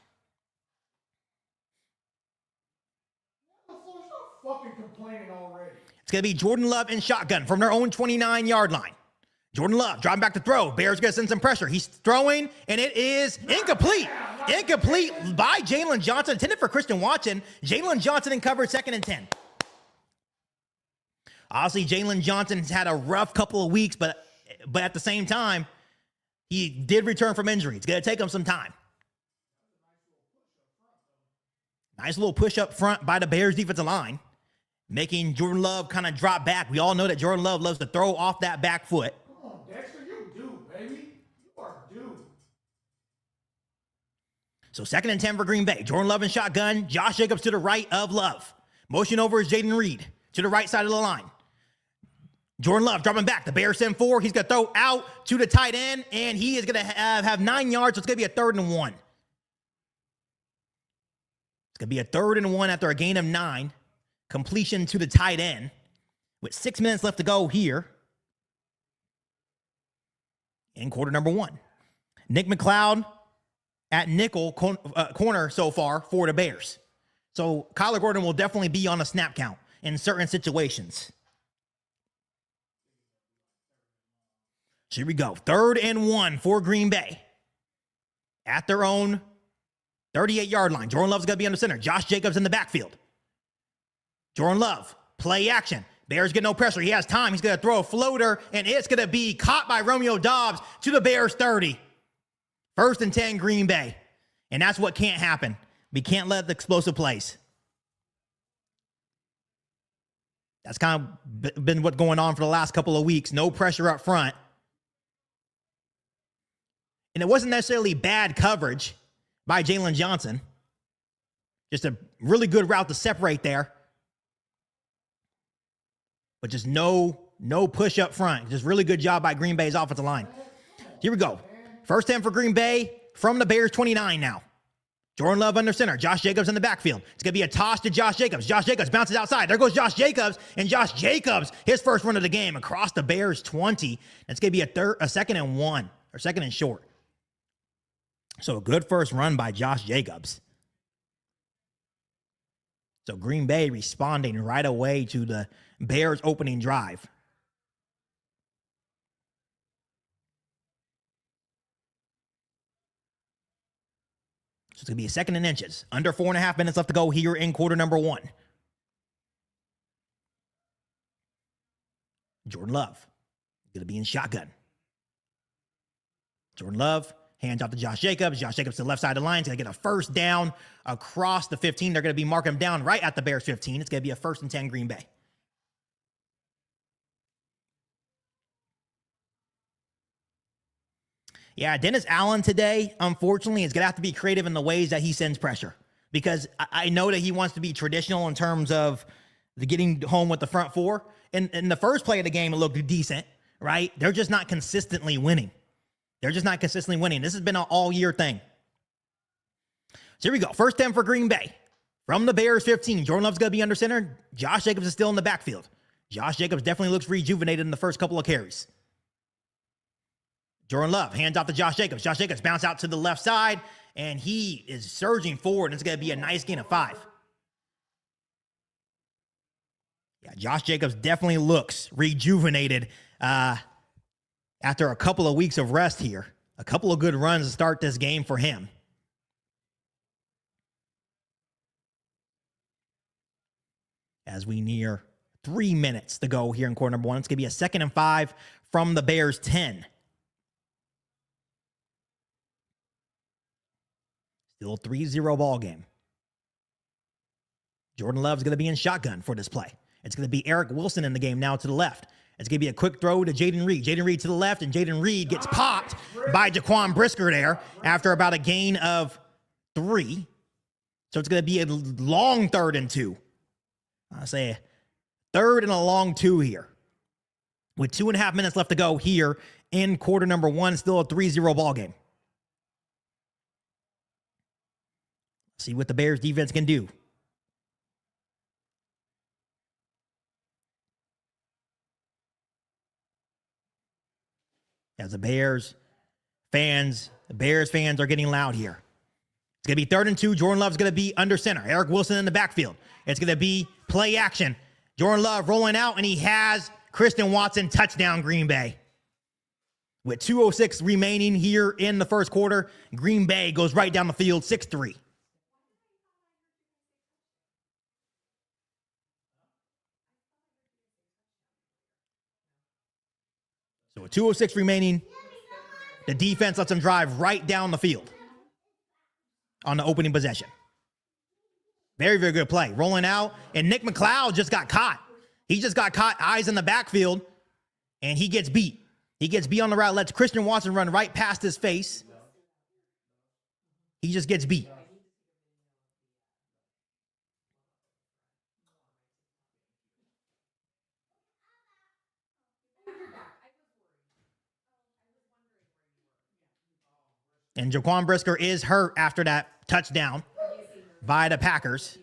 Fucking complaining already. It's going to be Jordan Love in shotgun from their own 29-yard line. Jordan Love driving back to throw. Bears going to send some pressure. He's throwing, and it is incomplete. Incomplete by Jalen Johnson. Intended for Christian Watson. Jalen Johnson in cover, 2nd and 10. Obviously, Jalen Johnson's had a rough couple of weeks, but at the same time, he did return from injury. It's going to take him some time. Nice little push up front by the Bears defensive line, making Jordan Love kind of drop back. We all know that Jordan Love loves to throw off that back foot. Come on, Dexter, you do, baby. You are due. So 2nd and 10 for Green Bay. Jordan Love in shotgun. Josh Jacobs to the right of Love. Motion over is Jaden Reed to the right side of the line. Jordan Love dropping back. The Bears send 4. He's going to throw out to the tight end, and he is going to have 9 yards, so it's going to be a 3rd and 1. It's going to be a 3rd and 1 after a gain of 9. Completion to the tight end with 6 minutes left to go here in quarter number 1. Nick McLeod at nickel corner so far for the Bears. So Kyler Gordon will definitely be on a snap count in certain situations. So here we go. 3rd and 1 for Green Bay at their own 38-yard line. Jordan Love's going to be under center. Josh Jacobs in the backfield. Jordan Love, play action. Bears get no pressure. He has time. He's going to throw a floater, and it's going to be caught by Romeo Doubs to the Bears 30. 1st and 10, Green Bay. And that's what can't happen. We can't let the explosive plays. That's kind of been what's going on for the last couple of weeks. No pressure up front. And it wasn't necessarily bad coverage by Jalen Johnson. Just a really good route to separate there. But just no push up front. Just really good job by Green Bay's offensive line. Here we go. 1st 10 for Green Bay from the Bears 29 now. Jordan Love under center. Josh Jacobs in the backfield. It's going to be a toss to Josh Jacobs. Josh Jacobs bounces outside. There goes Josh Jacobs. And Josh Jacobs, his first run of the game across the Bears 20. It's going to be a 2nd and 1 or 2nd and short. So a good first run by Josh Jacobs. So Green Bay responding right away to the Bears opening drive. So it's going to be a 2nd and inches. Under 4.5 minutes left to go here in quarter number 1. Jordan Love going to be in shotgun. Jordan Love Hands off to Josh Jacobs. Josh Jacobs to the left side of the line. He's going to get a first down across the 15. They're going to be marking him down right at the Bears 15. It's going to be a 1st and 10 Green Bay. Yeah, Dennis Allen today, unfortunately, is going to have to be creative in the ways that he sends pressure. Because I know that he wants to be traditional in terms of the getting home with the front four. And in the first play of the game, it looked decent, right? They're just not consistently winning. This has been an all-year thing. So here we go. 1st 10 for Green Bay. From the Bears 15. Jordan Love's going to be under center. Josh Jacobs is still in the backfield. Josh Jacobs definitely looks rejuvenated in the first couple of carries. Jordan Love hands off to Josh Jacobs. Josh Jacobs bounce out to the left side, and he is surging forward, and it's going to be a nice gain of 5. Yeah, Josh Jacobs definitely looks rejuvenated after a couple of weeks of rest here. A couple of good runs to start this game for him. As we near 3 minutes to go here in quarter number 1, it's going to be a 2nd and 5 from the Bears 10. Still a 3-0 ball game. Jordan Love's going to be in shotgun for this play. It's going to be Eric Wilson in the game now to the left. It's going to be a quick throw to Jaden Reed. Jaden Reed to the left, and Jaden Reed gets popped by Jaquan Brisker there after about a gain of 3. So it's going to be a long 3rd and 2. I say a 3rd and a long 2 here. With 2.5 minutes left to go here in quarter number 1, still a 3-0 ball game. See what the Bears defense can do. As the Bears fans are getting loud here. It's going to be 3rd and 2. Jordan Love's going to be under center. Eric Wilson in the backfield. It's going to be play action. Jordan Love rolling out, and he has Christian Watson, touchdown Green Bay. With 2:06 remaining here in the first quarter, Green Bay goes right down the field, 6-3. So with 2:06 remaining, the defense lets them drive right down the field on the opening possession. Very, very good play. Rolling out, and Nick McLeod just got caught. He just got caught, eyes in the backfield, and he gets beat. He gets beat on the route, lets Christian Watson run right past his face. He just gets beat. And Jaquan Brisker is hurt after that touchdown by the Packers.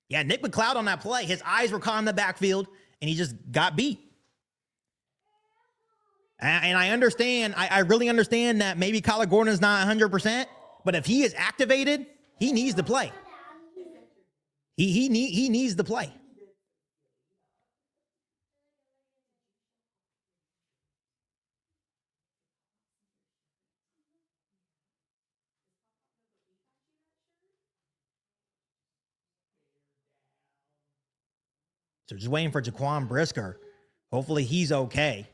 Yeah, Nick McLeod on that play, his eyes were caught in the backfield, and he just got beat. And I understand, I really understand that maybe Kyler Gordon is not 100%, but if he is activated, he needs to play. He needs to play. So just waiting for Jaquan Brisker. Hopefully he's okay.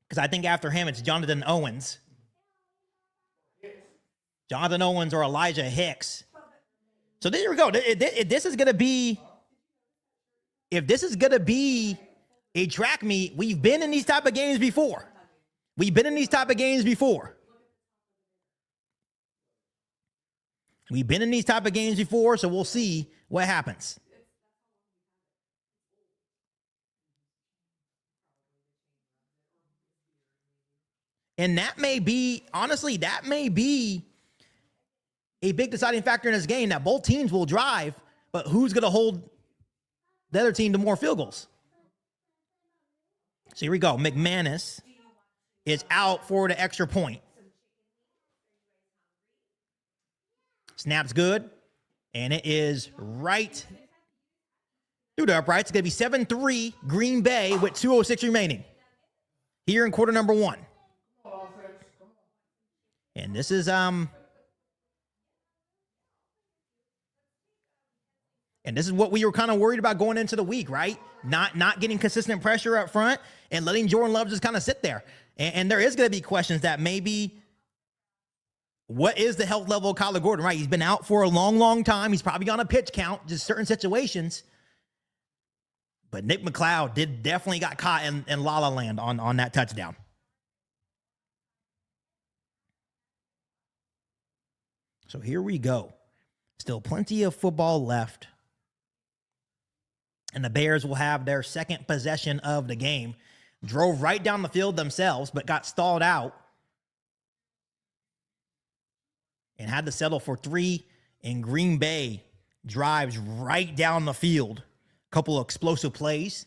Because I think after him, it's Jonathan Owens. Jonathan Owens or Elijah Hicks. So there we go. If this is going to be a track meet, we've been in these type of games before. So we'll see what happens. And that may be a big deciding factor in this game, that both teams will drive, but who's going to hold the other team to more field goals? So here we go. McManus is out for the extra point. Snap's good, and it is right through the uprights. It's going to be 7-3 Green Bay with 2:06 remaining here in quarter number 1. And this is And this is what we were kind of worried about going into the week, right? Not getting consistent pressure up front and letting Jordan Love just kind of sit there. And there is going to be questions that maybe, what is the health level of Kyler Gordon, right? He's been out for a long, long time. He's probably on a pitch count, just certain situations. But Nick McLeod definitely got caught in La La Land on that touchdown. So here we go. Still plenty of football left. And the Bears will have their second possession of the game. Drove right down the field themselves, but got stalled out. And had to settle for 3. And Green Bay drives right down the field. A couple of explosive plays.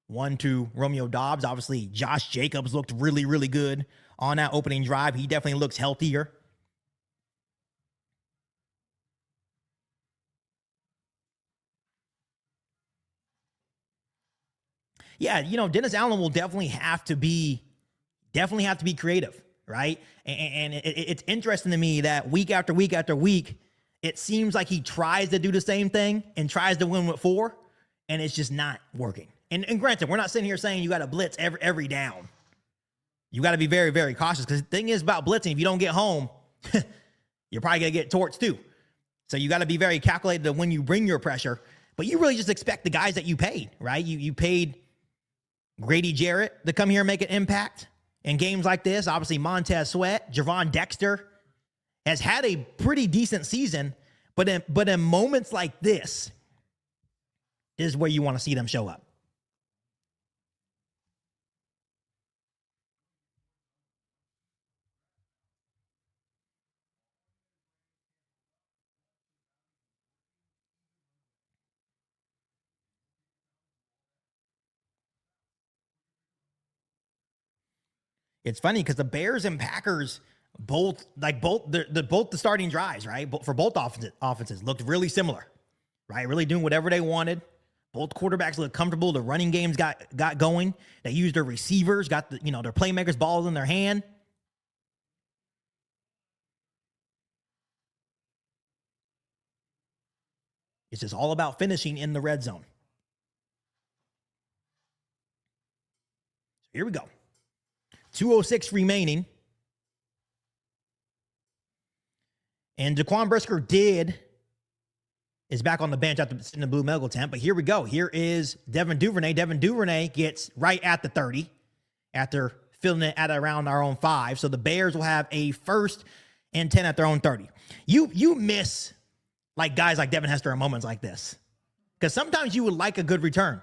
One to Romeo Doubs. Obviously, Josh Jacobs looked really, really good on that opening drive. He definitely looks healthier. Yeah, Dennis Allen will definitely have to be creative, right? And it's interesting to me that week after week after week, it seems like he tries to do the same thing and tries to win with 4, and it's just not working. And granted, we're not sitting here saying you got to blitz every down. You got to be very, very cautious, because the thing is about blitzing, if you don't get home, you're probably going to get torched too. So you got to be very calculated when you bring your pressure, but you really just expect the guys that you paid, right? You paid Grady Jarrett to come here and make an impact in games like this. Obviously, Montez Sweat, Javon Dexter has had a pretty decent season, but in moments like this is where you want to see them show up. It's funny because the Bears and Packers both the starting drives, right? For both offenses looked really similar, right? Really doing whatever they wanted. Both quarterbacks looked comfortable. The running games got going. They used their receivers, got their playmakers balls in their hand. It's just all about finishing in the red zone. So here we go. 2:06 remaining. And Jaquan Brisker is back on the bench after sitting in the blue medical tent. But here we go. Here is Devin Duvernay. Devin Duvernay gets right at the 30 after filling it at around our own 5. So the Bears will have a 1st and 10 at their own 30. You miss like guys like Devin Hester in moments like this, because sometimes you would like a good return.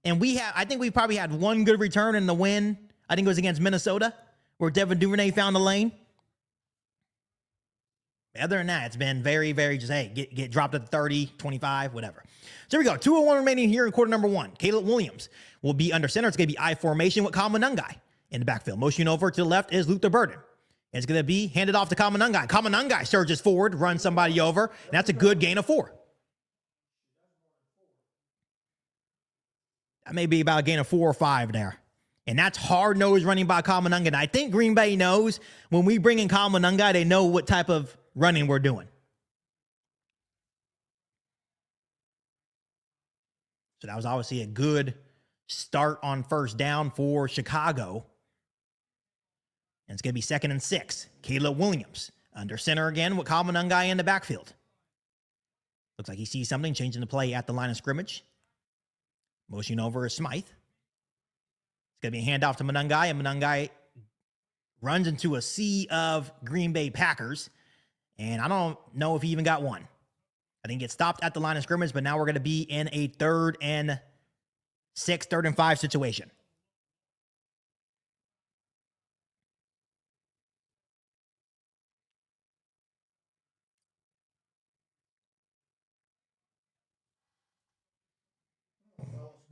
And I think we probably had one good return in the win. I think it was against Minnesota, where Devin Duvernay found the lane. Other than that, it's been very, very just, hey, get dropped at the 30, 25, whatever. So here we go. 2:01 remaining here in quarter number 1. Caleb Williams will be under center. It's going to be I formation with Kamanungai in the backfield. Motion over to the left is Luther Burden. It's going to be handed off to Kamanungai. Kamanungai surges forward, runs somebody over, and that's a good gain of 4. That may be about a gain of 4 or 5 there. And that's hard-nosed running by Kamanungai. And I think Green Bay knows when we bring in Kamanungai, they know what type of running we're doing. So that was obviously a good start on first down for Chicago. And it's going to be 2nd and 6. Caleb Williams under center again with Kamanungai in the backfield. Looks like he sees something, changing the play at the line of scrimmage. Motion over is Smythe. It's going to be a handoff to Manungai, and Manungai runs into a sea of Green Bay Packers. And I don't know if he even got one. I think he gets stopped at the line of scrimmage, but now we're going to be in a 3rd and 6, 3rd and 5 situation.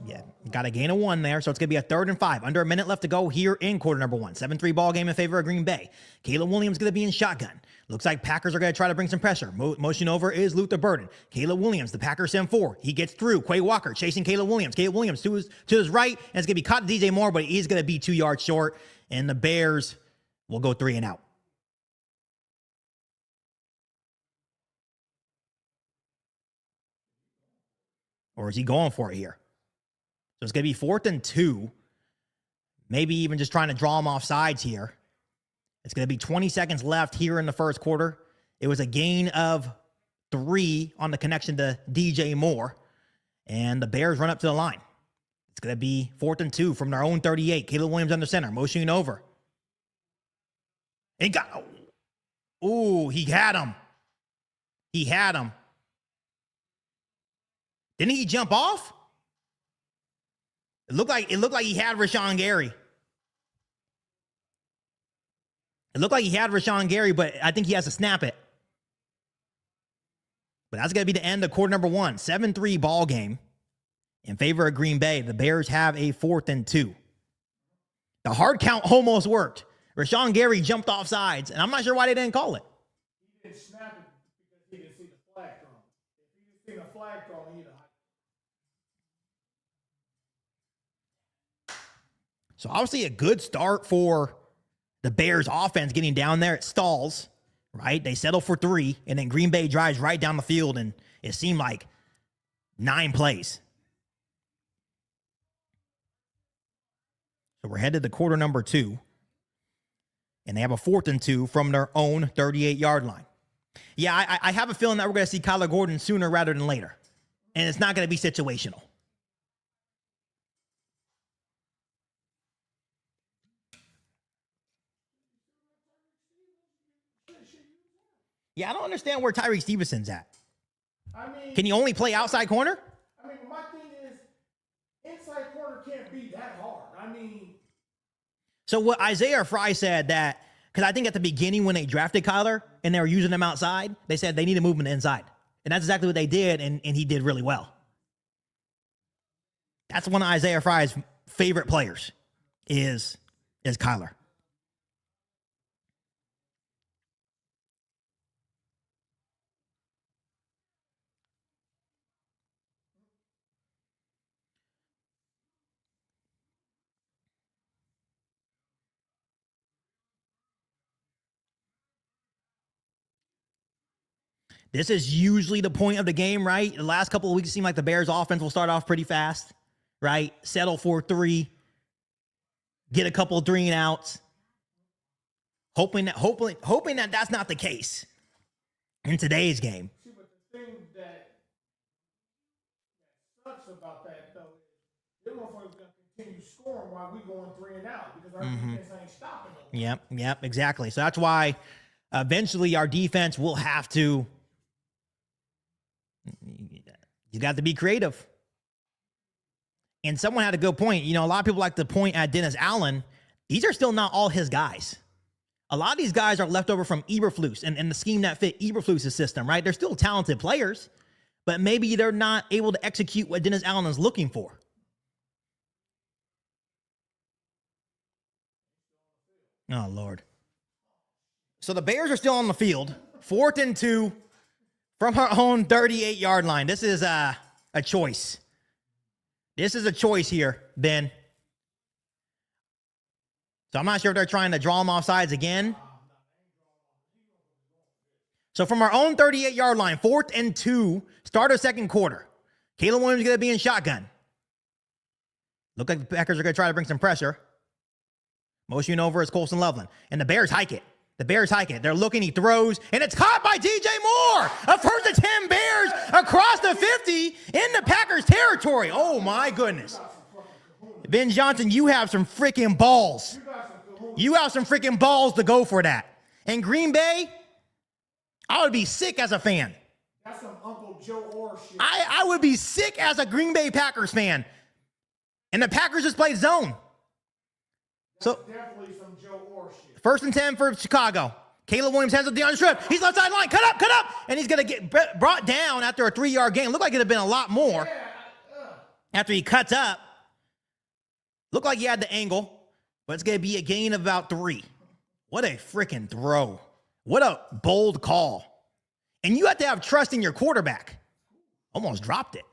Yeah, got a gain of 1 there, so it's going to be a 3rd and 5. Under a minute left to go here in quarter number 1. 7-3 ball game in favor of Green Bay. Caleb Williams going to be in shotgun. Looks like Packers are going to try to bring some pressure. Motion over is Luther Burden. Caleb Williams, the Packers send 4. He gets through. Quay Walker chasing Caleb Williams. Caleb Williams to his right, and it's going to be caught to DJ Moore, but he's going to be 2 yards short, and the Bears will go 3 and out. Or is he going for it here? So it's going to be 4th and 2. Maybe even just trying to draw him off sides here. It's going to be 20 seconds left here in the first quarter. It was a gain of 3 on the connection to DJ Moore. And the Bears run up to the line. It's going to be 4th and 2 from their own 38. Caleb Williams under center, motioning over. He got, ooh, he had him. He had him. Didn't he jump off? It looked like he had Rashawn Gary. It looked like he had Rashawn Gary, but I think he has to snap it. But that's going to be the end of quarter number 1. 7-3 ball game in favor of Green Bay. The Bears have a 4th and 2. The hard count almost worked. Rashawn Gary jumped off sides, and I'm not sure why they didn't call it. He didn't snap it because he didn't see the flag thrown. If he didn't see the flag thrown, he'd have. So obviously a good start for the Bears offense getting down there. It stalls, right? They settle for 3, and then Green Bay drives right down the field, and it seemed like 9 plays. So we're headed to quarter number 2, and they have a 4th and 2 from their own 38-yard line. Yeah, I have a feeling that we're going to see Kyler Gordon sooner rather than later, and it's not going to be situational. Yeah, I don't understand where Tyreek Stevenson's at. I mean, can he only play outside corner? I mean, my thing is, inside corner can't be that hard. I mean, so what Isaiah Fry said that, because I think at the beginning when they drafted Kyler and they were using him outside, they said they need to move him to inside. And that's exactly what they did, and he did really well. That's one of Isaiah Fry's favorite players is Kyler. This is usually the point of the game, right? The last couple of weeks, it seemed like the Bears offense will start off pretty fast, right? Settle for 3, get a couple of 3 and outs, hoping that that's not the case in today's game. see, but the thing that sucks about that, though, is them motherfuckers going to continue scoring while we going 3 and out because our defense ain't stopping them. Yep, exactly. So that's why eventually our defense will have to, you got to be creative. And someone had a good point. You know, a lot of people like to point at Dennis Allen. These are still not all his guys. A lot of these guys are left over from Eberflus and the scheme that fit Eberflus' system, right? They're still talented players, but maybe they're not able to execute what Dennis Allen is looking for. Oh, Lord. So the Bears are still on the field. 4th and 2 from our own 38-yard line. This is a choice. This is a choice here, Ben. So I'm not sure if they're trying to draw him off sides again. So from our own 38-yard line, 4th and 2, start of second quarter. Caleb Williams is going to be in shotgun. Look like the Packers are going to try to bring some pressure. Motion over is Colson Loveland. And the Bears hike it. They're looking, he throws, and it's caught by DJ Moore. A 1st and 10 Bears across the 50 in the Packers territory. Oh, my goodness. Ben Johnson, you have some freaking balls. You have some freaking balls to go for that. And Green Bay, I would be sick as a fan. That's some Uncle Joe Orr shit. I would be sick as a Green Bay Packers fan. And the Packers just played zone. That's definitely some Joe Orr shit. 1st and 10 for Chicago. Caleb Williams hands up DeAndre Swift. He's left side line. Cut up. And he's going to get brought down after a 3-yard gain. Looked like it'd have been a lot more after he cuts up. Looked like he had the angle, but it's going to be a gain of about 3. What a freaking throw. What a bold call. And you have to have trust in your quarterback. Almost dropped it.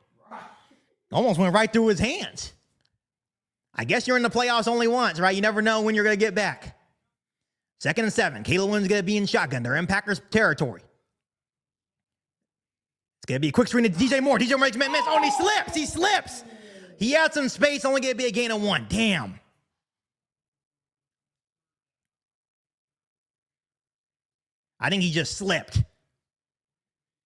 Almost went right through his hands. I guess you're in the playoffs only once, right? You never know when you're going to get back. 2nd and 7. Caleb Williams is going to be in shotgun. They're in Packers territory. going to be a quick screen to DJ Moore. DJ Moore makes a miss. Oh, and he slips. He slips. He had some space. Only going to be a gain of 1. Damn. I think he just slipped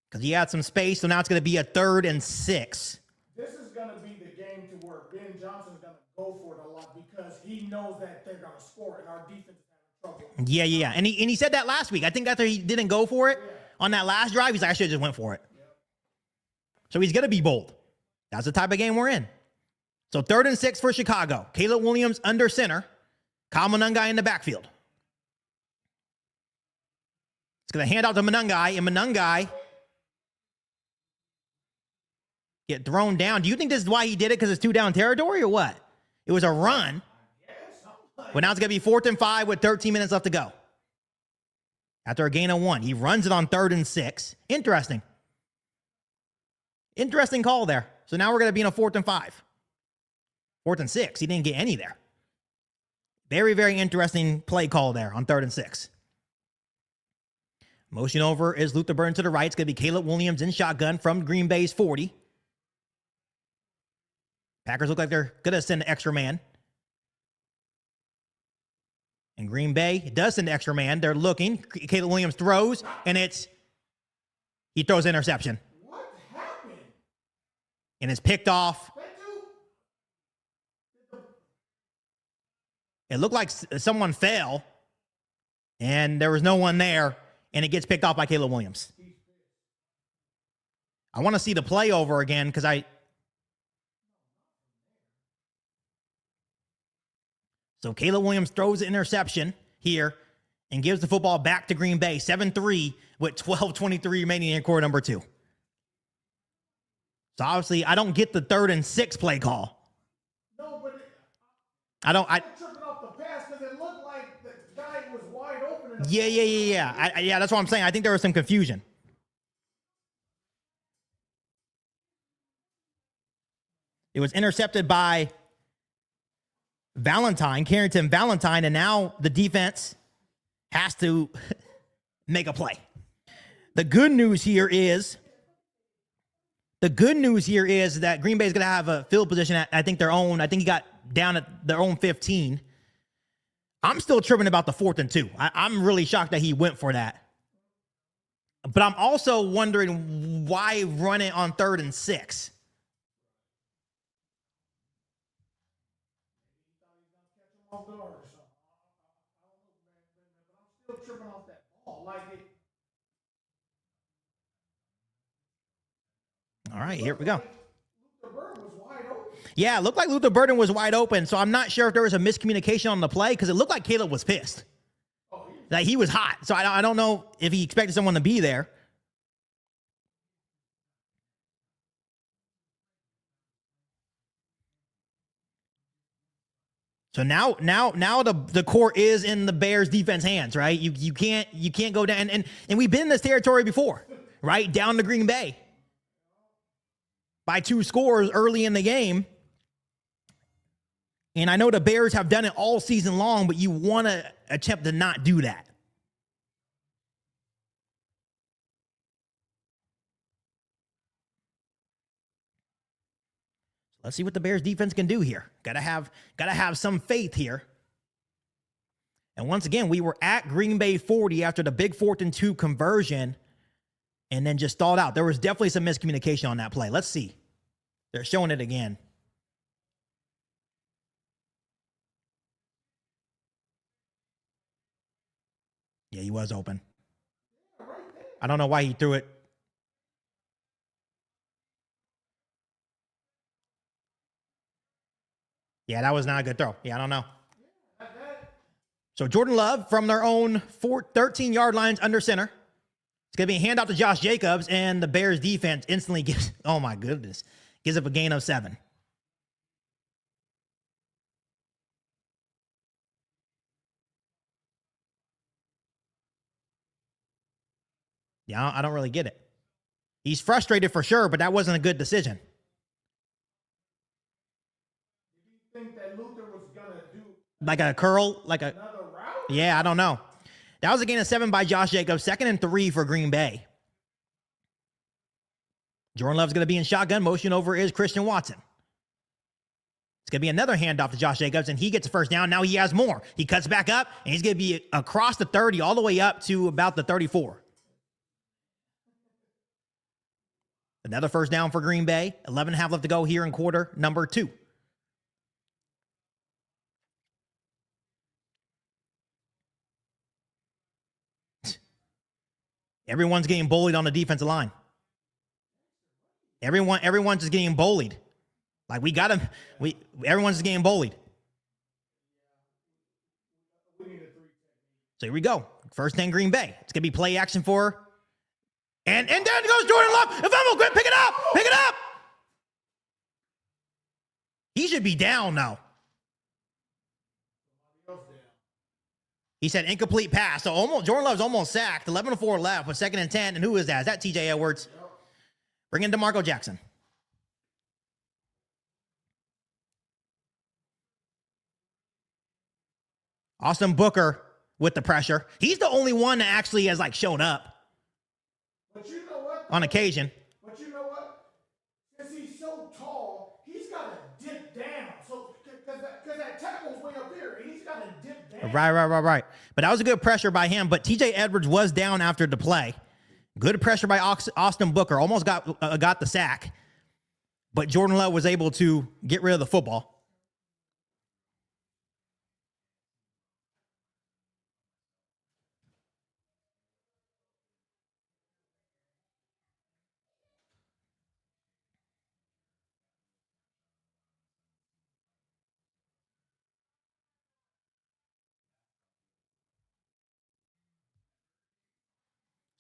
because he had some space. So now it's going to be a 3rd and 6. This is going to be the game to where Ben Johnson's going to go for it a lot because he knows that they're going to score and our defense is having trouble. Yeah. And he said that last week. I think after he didn't go for it on that last drive, he's like, I should have just went for it. Yep. So he's going to be bold. That's the type of game we're in. So 3rd and 6 for Chicago. Caleb Williams under center. Kyle Monangai in the backfield. It's going to hand out to Monangai, and Monangai get thrown down. Do you think this is why he did it, because it's 2-down territory, or what? It was a run. But now it's going to be 4th and 5 with 13 minutes left to go. After a gain of 1. He runs it on 3rd and 6. Interesting. Interesting call there. So now we're going to be in a 4th and 5. 4th and 6. He didn't get any there. Very, very interesting play call there on 3rd and 6. Motion over is Luther Burden to the right. It's going to be Caleb Williams in shotgun from Green Bay's 40. Packers look like they're going to send an extra man. And Green Bay does send an extra man. They're looking. Caleb Williams throws, and he throws an interception. What happened? And it's picked off. It looked like someone fell, and there was no one there, and it gets picked off by Caleb Williams. I want to see the play over again because So Caleb Williams throws an interception here and gives the football back to Green Bay, 7-3 with 12:23 remaining in quarter number 2. So obviously, I don't get the 3rd and 6 play call. No, but I don't. tripping off the pass because it looked like the guy was wide open. Yeah. Yeah, that's what I'm saying. I think there was some confusion. It was intercepted by Carrington Valentine, and now the defense has to make a play. The good news here is that Green Bay is going to have a field position at, I think he got down at their own 15. I'm still tripping about the 4th and 2. I'm really shocked that he went for that. But I'm also wondering why run it on 3rd and 6. Off guard or something. I don't know, but I'm still tripping off that ball. All right, here we go. Luther Burden was wide open. Yeah, it looked like Luther Burden was wide open, so I'm not sure if there was a miscommunication on the play because it looked like Caleb was pissed. Like he was hot, so I don't know if he expected someone to be there. So now the court is in the Bears defense hands, right? You can't go down and we've been in this territory before, right? Down to Green Bay by 2 scores early in the game. And I know the Bears have done it all season long, but you want to attempt to not do that. Let's see what the Bears defense can do here. Gotta have some faith here. And once again, we were at Green Bay 40 after the big 4th and 2 conversion and then just stalled out. There was definitely some miscommunication on that play. Let's see. They're showing it again. Yeah, he was open. I don't know why he threw it. Yeah, that was not a good throw. Yeah, I don't know. So Jordan Love from their own 13-yard lines under center. It's going to be a handout to Josh Jacobs, and the Bears defense instantly gives, oh my goodness, gives up a gain of 7. Yeah, I don't really get it. He's frustrated for sure, but that wasn't a good decision. Think that Luther was gonna do like a curl, another route? Yeah, I don't know. That was a gain of 7 by Josh Jacobs. 2nd and 3 for Green Bay. Jordan Love's going to be in shotgun. Motion over is Christian Watson. It's going to be another handoff to Josh Jacobs, and he gets a first down. Now he has more. He cuts back up, and he's going to be across the 30 all the way up to about the 34. Another first down for Green Bay. 11.5 left to go here in quarter number 2. Everyone's getting bullied on the defensive line. Everyone's just getting bullied. Like, we got him. Everyone's just getting bullied. So here we go. First 10 Green Bay. It's going to be play action for. And there goes Jordan Love. If I'm going to pick it up. Pick it up. He should be down now. He said incomplete pass. So Jordan Love's almost sacked. 11-4 left with 2nd and 10. And who is that? Is that TJ Edwards? Bring in DeMarco Jackson. Austin Booker with the pressure. He's the only one that actually has shown up. But you know what? On occasion. But you know what? Because he's so tall, he's got to dip down. So, because that tackle's way up there, and he's got to dip down. Right. But that was a good pressure by him. But TJ Edwards was down after the play. Good pressure by Austin Booker. Almost got the sack. But Jordan Love was able to get rid of the football.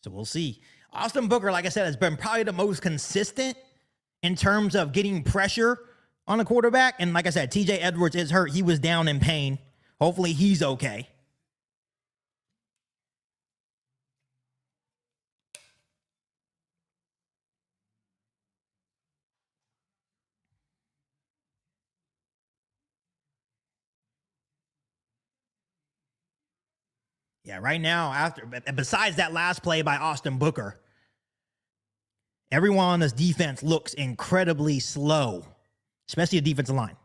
So we'll see. Austin Booker, like I said, has been probably the most consistent in terms of getting pressure on a quarterback. And like I said, TJ Edwards is hurt. He was down in pain. Hopefully he's okay. Yeah, right now, besides that last play by Austin Booker, everyone on this defense looks incredibly slow, especially the defensive line.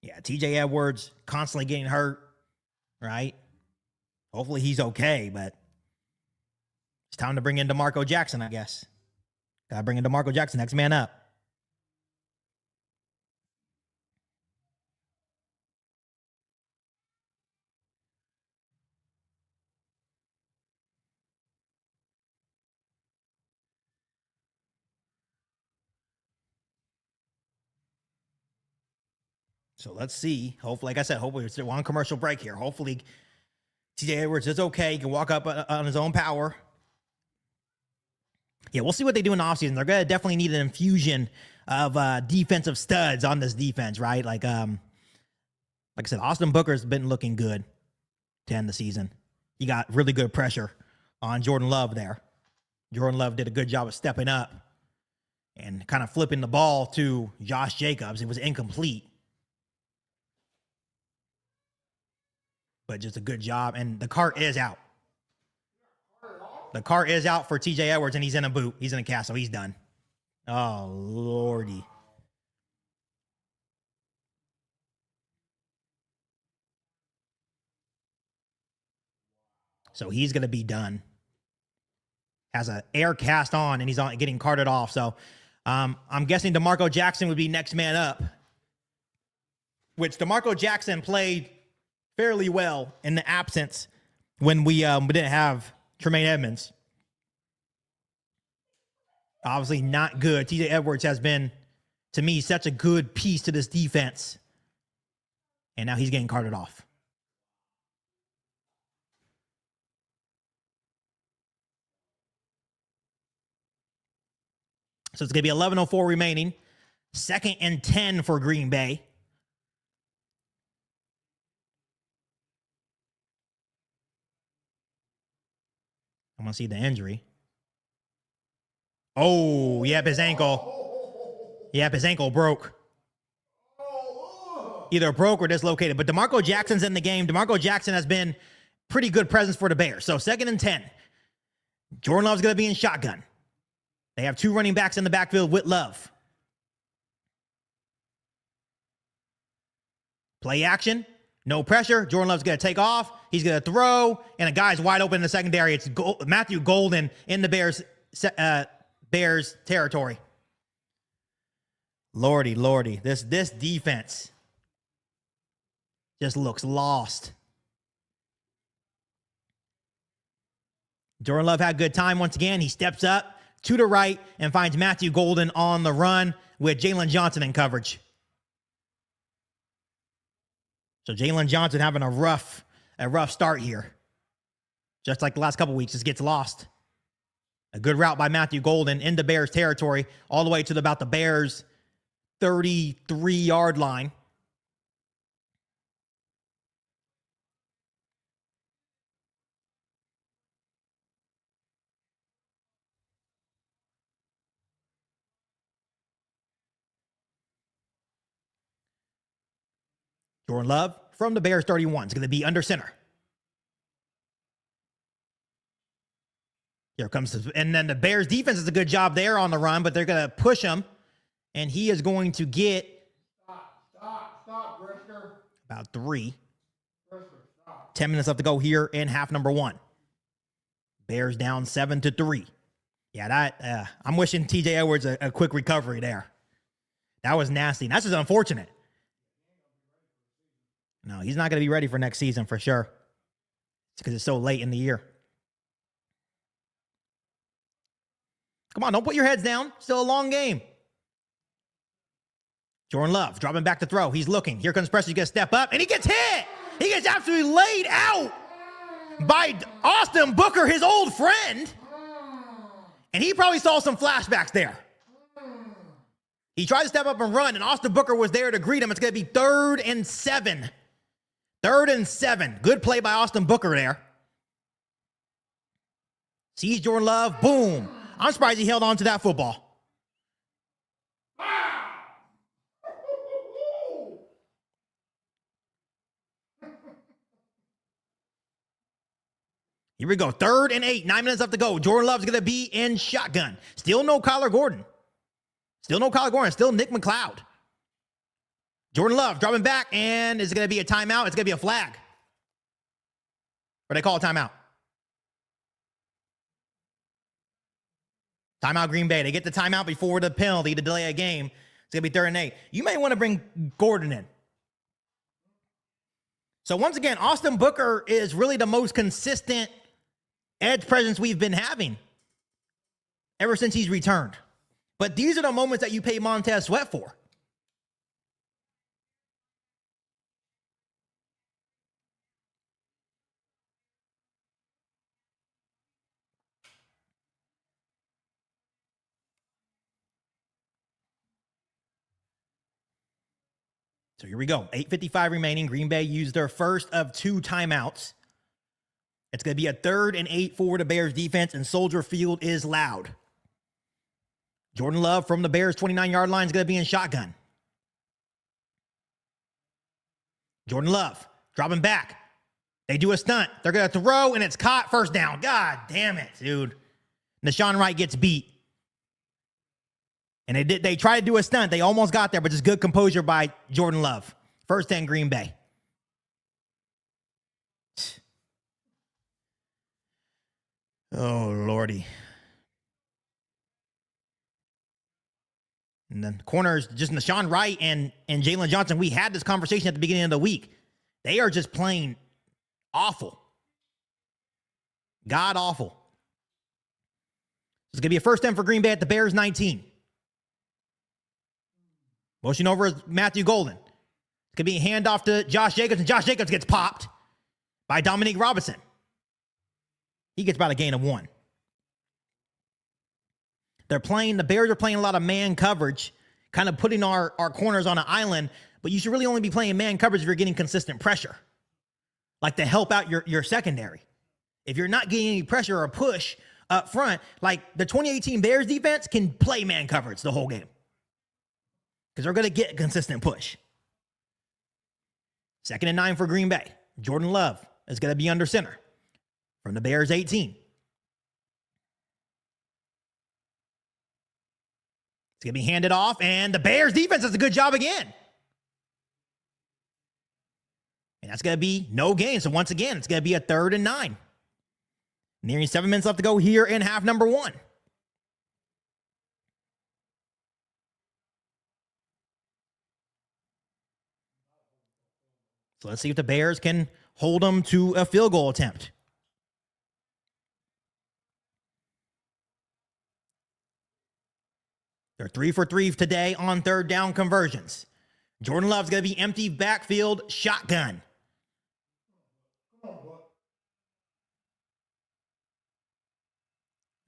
Yeah, TJ Edwards constantly getting hurt, right? Hopefully he's okay, but it's time to bring in DeMarco Jackson, I guess. Got to bring in DeMarco Jackson, next man up. So let's see. Hopefully, like I said, hopefully it's one commercial break here. Hopefully TJ Edwards is okay. He can walk up on his own power. Yeah, we'll see what they do in the offseason. They're going to definitely need an infusion of defensive studs on this defense, right? Like I said, Austin Booker's been looking good to end the season. He got really good pressure on Jordan Love there. Jordan Love did a good job of stepping up and kind of flipping the ball to Josh Jacobs. It was incomplete. But just a good job. And the cart is out. The cart is out for TJ Edwards, and he's in a boot. He's in a cast, so he's done. Oh, Lordy. So he's going to be done. Has an air cast on, and he's getting carted off. So I'm guessing DeMarco Jackson would be next man up, which DeMarco Jackson played fairly well in the absence when we didn't have Tremaine Edmonds. Obviously not good. TJ Edwards has been, to me, such a good piece to this defense. And now he's getting carted off. So it's going to be 11:04 remaining. 2nd and 10 for Green Bay. I want to see the injury. Oh, yep, his ankle. Yep, his ankle broke. Either broke or dislocated. But DeMarco Jackson's in the game. DeMarco Jackson has been pretty good presence for the Bears. So 2nd and 10. Jordan Love's going to be in shotgun. They have 2 running backs in the backfield with Love. Play action. No pressure. Jordan Love's going to take off. He's going to throw, and a guy's wide open in the secondary. It's Matthew Golden in the Bears territory. Lordy. This defense just looks lost. Jordan Love had good time once again. He steps up to the right and finds Matthew Golden on the run with Jalen Johnson in coverage. So Jalen Johnson having a rough start here. Just like the last couple weeks, just gets lost. A good route by Matthew Golden into Bears territory, all the way to about the Bears 33-yard line. Jordan Love from the Bears 31 is going to be under center. Here comes, and then the Bears defense does a good job there on the run, but they're going to push him, and he is going to get Stop, Brisker. about 3. Brisker, stop. 10 minutes left to go here in half number 1. Bears down 7-3. Yeah, that I'm wishing TJ Edwards a quick recovery there. That was nasty. And that's just unfortunate. No, he's not going to be ready for next season for sure. It's because it's so late in the year. Come on, don't put your heads down. Still a long game. Jordan Love dropping back to throw. He's looking. Here comes pressure. He's going to step up, and he gets hit. He gets absolutely laid out by Austin Booker, his old friend. And he probably saw some flashbacks there. He tried to step up and run, and Austin Booker was there to greet him. It's going to be 3rd and 7. 3rd and 7. Good play by Austin Booker there. Sees Jordan Love. Boom. I'm surprised he held on to that football. Here we go. 3rd and 8. 9 minutes left to go. Jordan Love's going to be in shotgun. Still no Kyler Gordon. Still Nick McLeod. Jordan Love dropping back, and is it going to be a timeout? It's going to be a flag. Or they call a timeout. Timeout Green Bay. They get the timeout before the penalty to delay a game. It's going to be 3rd and 8. You may want to bring Gordon in. So once again, Austin Booker is really the most consistent edge presence we've been having ever since he's returned. But these are the moments that you pay Montez Sweat for. So here we go. 8:55 remaining. Green Bay used their first of 2 timeouts. It's going to be a 3rd and 8 for the Bears defense, and Soldier Field is loud. Jordan Love from the Bears 29-yard line is going to be in shotgun. Jordan Love dropping back. They do a stunt. They're going to throw, and it's caught. First down. God damn it, dude. Nashawn Wright gets beat. And they tried to do a stunt. They almost got there, but just good composure by Jordan Love. 1st and Green Bay. Oh, Lordy. And then corners, just Nashawn Wright and Jalen Johnson. We had this conversation at the beginning of the week. They are just playing awful. God awful. It's going to be a 1st down for Green Bay at the Bears 19. Motion over is Matthew Golden. It's going to be a handoff to Josh Jacobs, and Josh Jacobs gets popped by Dominique Robinson. He gets about a gain of 1. The Bears are playing a lot of man coverage, kind of putting our corners on an island, but you should really only be playing man coverage if you're getting consistent pressure, like to help out your secondary. If you're not getting any pressure or push up front, like the 2018 Bears defense can play man coverage the whole game, because they're going to get a consistent push. 2nd and 9 for Green Bay. Jordan Love is going to be under center from the Bears 18. It's going to be handed off, and the Bears defense does a good job again. And that's going to be no gain. So once again, it's going to be a 3rd and 9. Nearing 7 minutes left to go here in half number 1. So let's see if the Bears can hold them to a field goal attempt. They're 3 for 3 today on 3rd down conversions. Jordan Love's going to be empty backfield shotgun.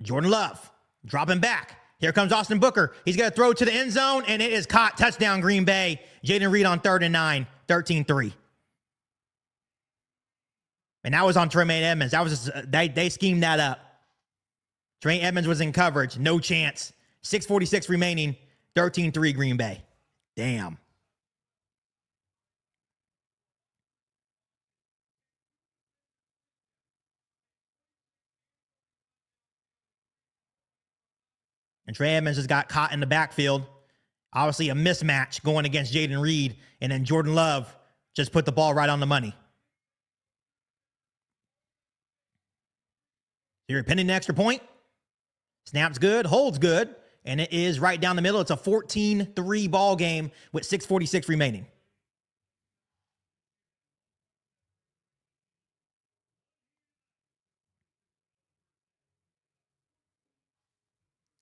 Jordan Love dropping back. Here comes Austin Booker. He's going to throw to the end zone, and it is caught. Touchdown, Green Bay. Jaden Reed on 3rd and 9, 13-3. And that was on Tremaine Edmonds. That was just, they schemed that up. Tremaine Edmonds was in coverage. No chance. 6:46 remaining. 13-3 Green Bay. Damn. And Trey Edmonds just got caught in the backfield. Obviously a mismatch going against Jaden Reed. And then Jordan Love just put the ball right on the money. So you're pinning an extra point. Snaps good, holds good. And it is right down the middle. It's a 14-3 ball game with 6:46 remaining.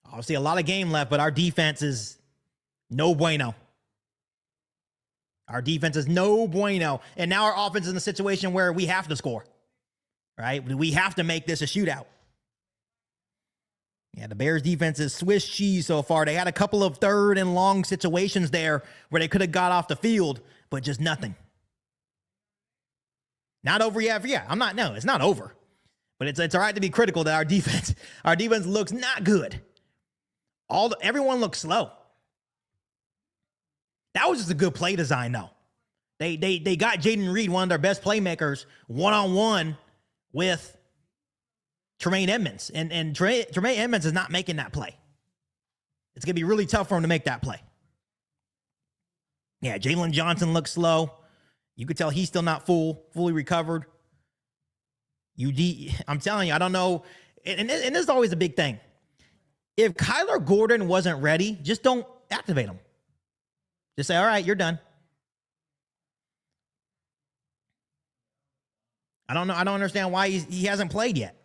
Obviously, a lot of game left, but our defense is no bueno. Our defense is no bueno. And now our offense is in a situation where we have to score, right? We have to make this a shootout. Yeah, the Bears defense is Swiss cheese so far. They had a couple of 3rd and long situations there where they could have got off the field, but just nothing. Not over yet. Yeah, no, it's not over. But it's all right to be critical that our defense looks not good. Everyone looks slow. That was just a good play design, though. They got Jaden Reed, one of their best playmakers, one-on-one with Tremaine Edmonds. And Tremaine Edmonds is not making that play. It's going to be really tough for him to make that play. Yeah, Jalen Johnson looks slow. You could tell he's still not fully recovered. I'm telling you, I don't know. And this is always a big thing. If Kyler Gordon wasn't ready, just don't activate him. Just say, all right, you're done. I don't know. I don't understand why he hasn't played yet.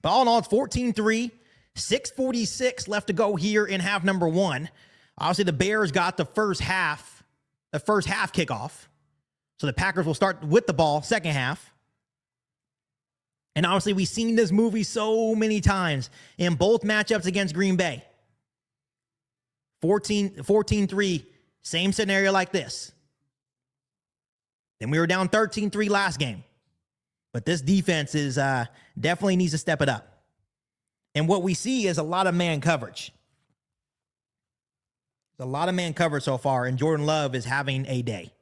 But all in all, it's 14-3, 6:46 left to go here in half number 1. Obviously, the Bears got the first half kickoff. So the Packers will start with the ball second half. And obviously, we've seen this movie so many times in both matchups against Green Bay. 14-3, same scenario like this. Then we were down 13-3 last game. But this defense is definitely needs to step it up. And what we see is a lot of man coverage. There's a lot of man coverage so far, and Jordan Love is having a day.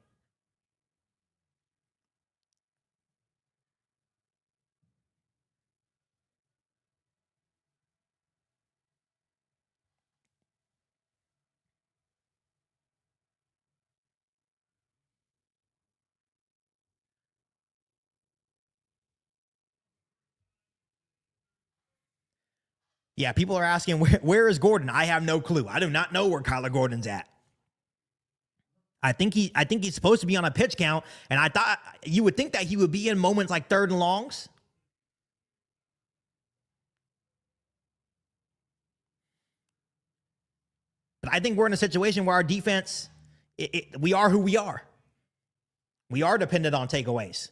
Yeah, people are asking, where is Gordon? I have no clue. I do not know where Kyler Gordon's at. I think he's supposed to be on a pitch count, and I thought you would think that he would be in moments like 3rd and longs. But I think we're in a situation where our defense, we are who we are. We are dependent on takeaways.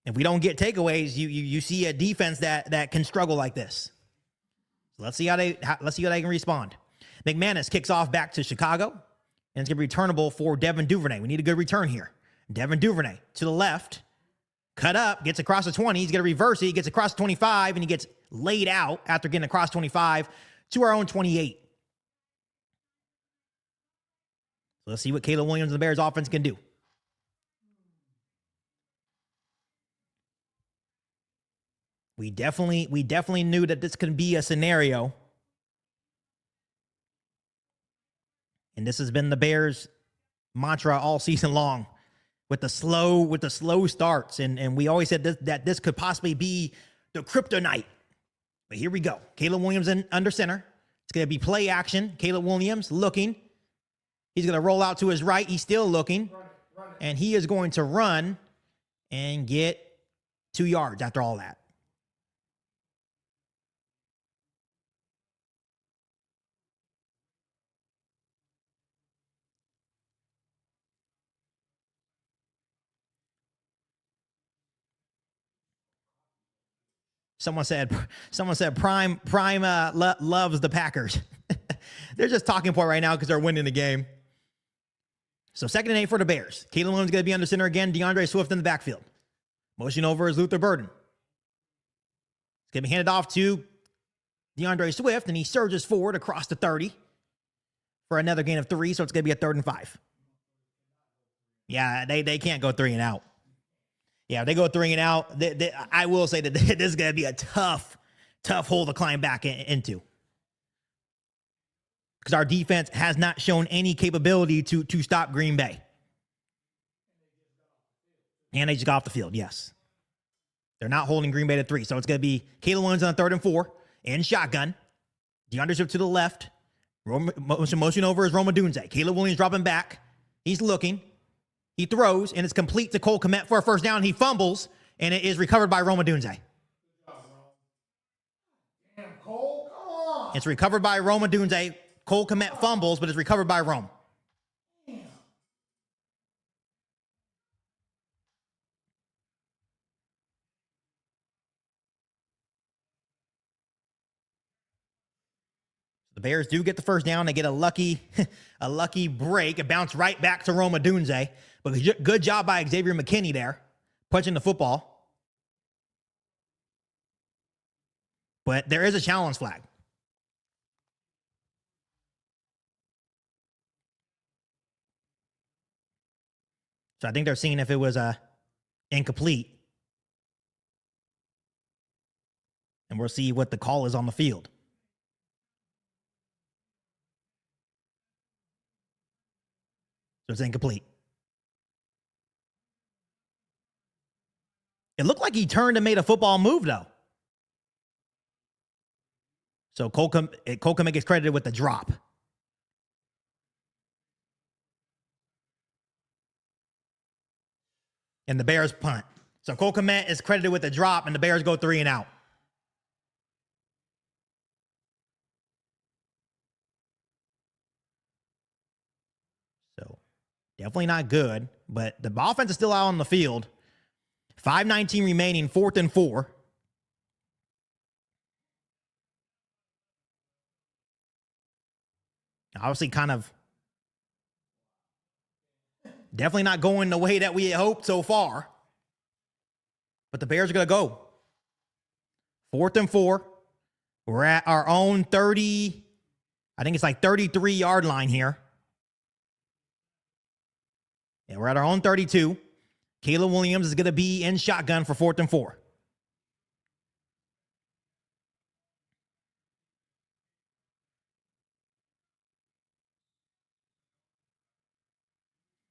If we don't get takeaways, you see a defense that can struggle like this. So let's see how they can respond. McManus kicks off back to Chicago, and it's going to be returnable for Devin Duvernay. We need a good return here. Devin Duvernay to the left, cut up, gets across the 20. He's going to reverse it. He gets across the 25, and he gets laid out after getting across 25 to our own 28. So let's see what Caleb Williams and the Bears offense can do. We definitely knew that this could be a scenario. And this has been the Bears' mantra all season long with the slow starts. And we always said that this could possibly be the kryptonite. But here we go. Caleb Williams under center. It's going to be play action. Caleb Williams looking. He's going to roll out to his right. He's still looking. Run it. And he is going to run and get 2 yards after all that. Someone said Prime loves the Packers. They're just talking point right now because they're winning the game. So 2nd and 8 for the Bears. Caleb Williams going to be under center again. DeAndre Swift in the backfield. Motion over is Luther Burden. It's going to be handed off to DeAndre Swift, and he surges forward across the 30 for another gain of 3, so it's going to be a 3rd and 5. Yeah, they can't go 3 and out. Yeah, if they go 3 and out, I will say that this is going to be a tough hole to climb back into. Because our defense has not shown any capability to stop Green Bay. And they just got off the field, yes. They're not holding Green Bay to 3. So it's going to be Caleb Williams on 3rd and 4 in shotgun. DeAndre Swift to the left. Motion over is Rome Odunze. Caleb Williams dropping back. He's looking. He throws, and it's complete to Cole Kmet for a first down. He fumbles, and it is recovered by Rome Odunze. Damn, Cole, come on. It's recovered by Rome Odunze. Cole Kmet fumbles, but it's recovered by Rome. Damn. The Bears do get the first down. They get a lucky break. It bounced right back to Rome Odunze. But good job by Xavier McKinney there, punching the football. But there is a challenge flag. So I think they're seeing if it was incomplete. And we'll see what the call is on the field. So it's incomplete. It looked like he turned and made a football move, though. So Cole Kmet gets credited with the drop. And the Bears punt. So Cole Kmet is credited with the drop, and the Bears go 3 and out. So definitely not good, but the offense is still out on the field. 5:19 remaining, 4th and 4. Obviously kind of definitely not going the way that we had hoped so far. But the Bears are going to go. 4th and 4. We're at our own 30, I think it's like 33-yard line here. Yeah, we're at our own 32. Caleb Williams is going to be in shotgun for 4th and 4.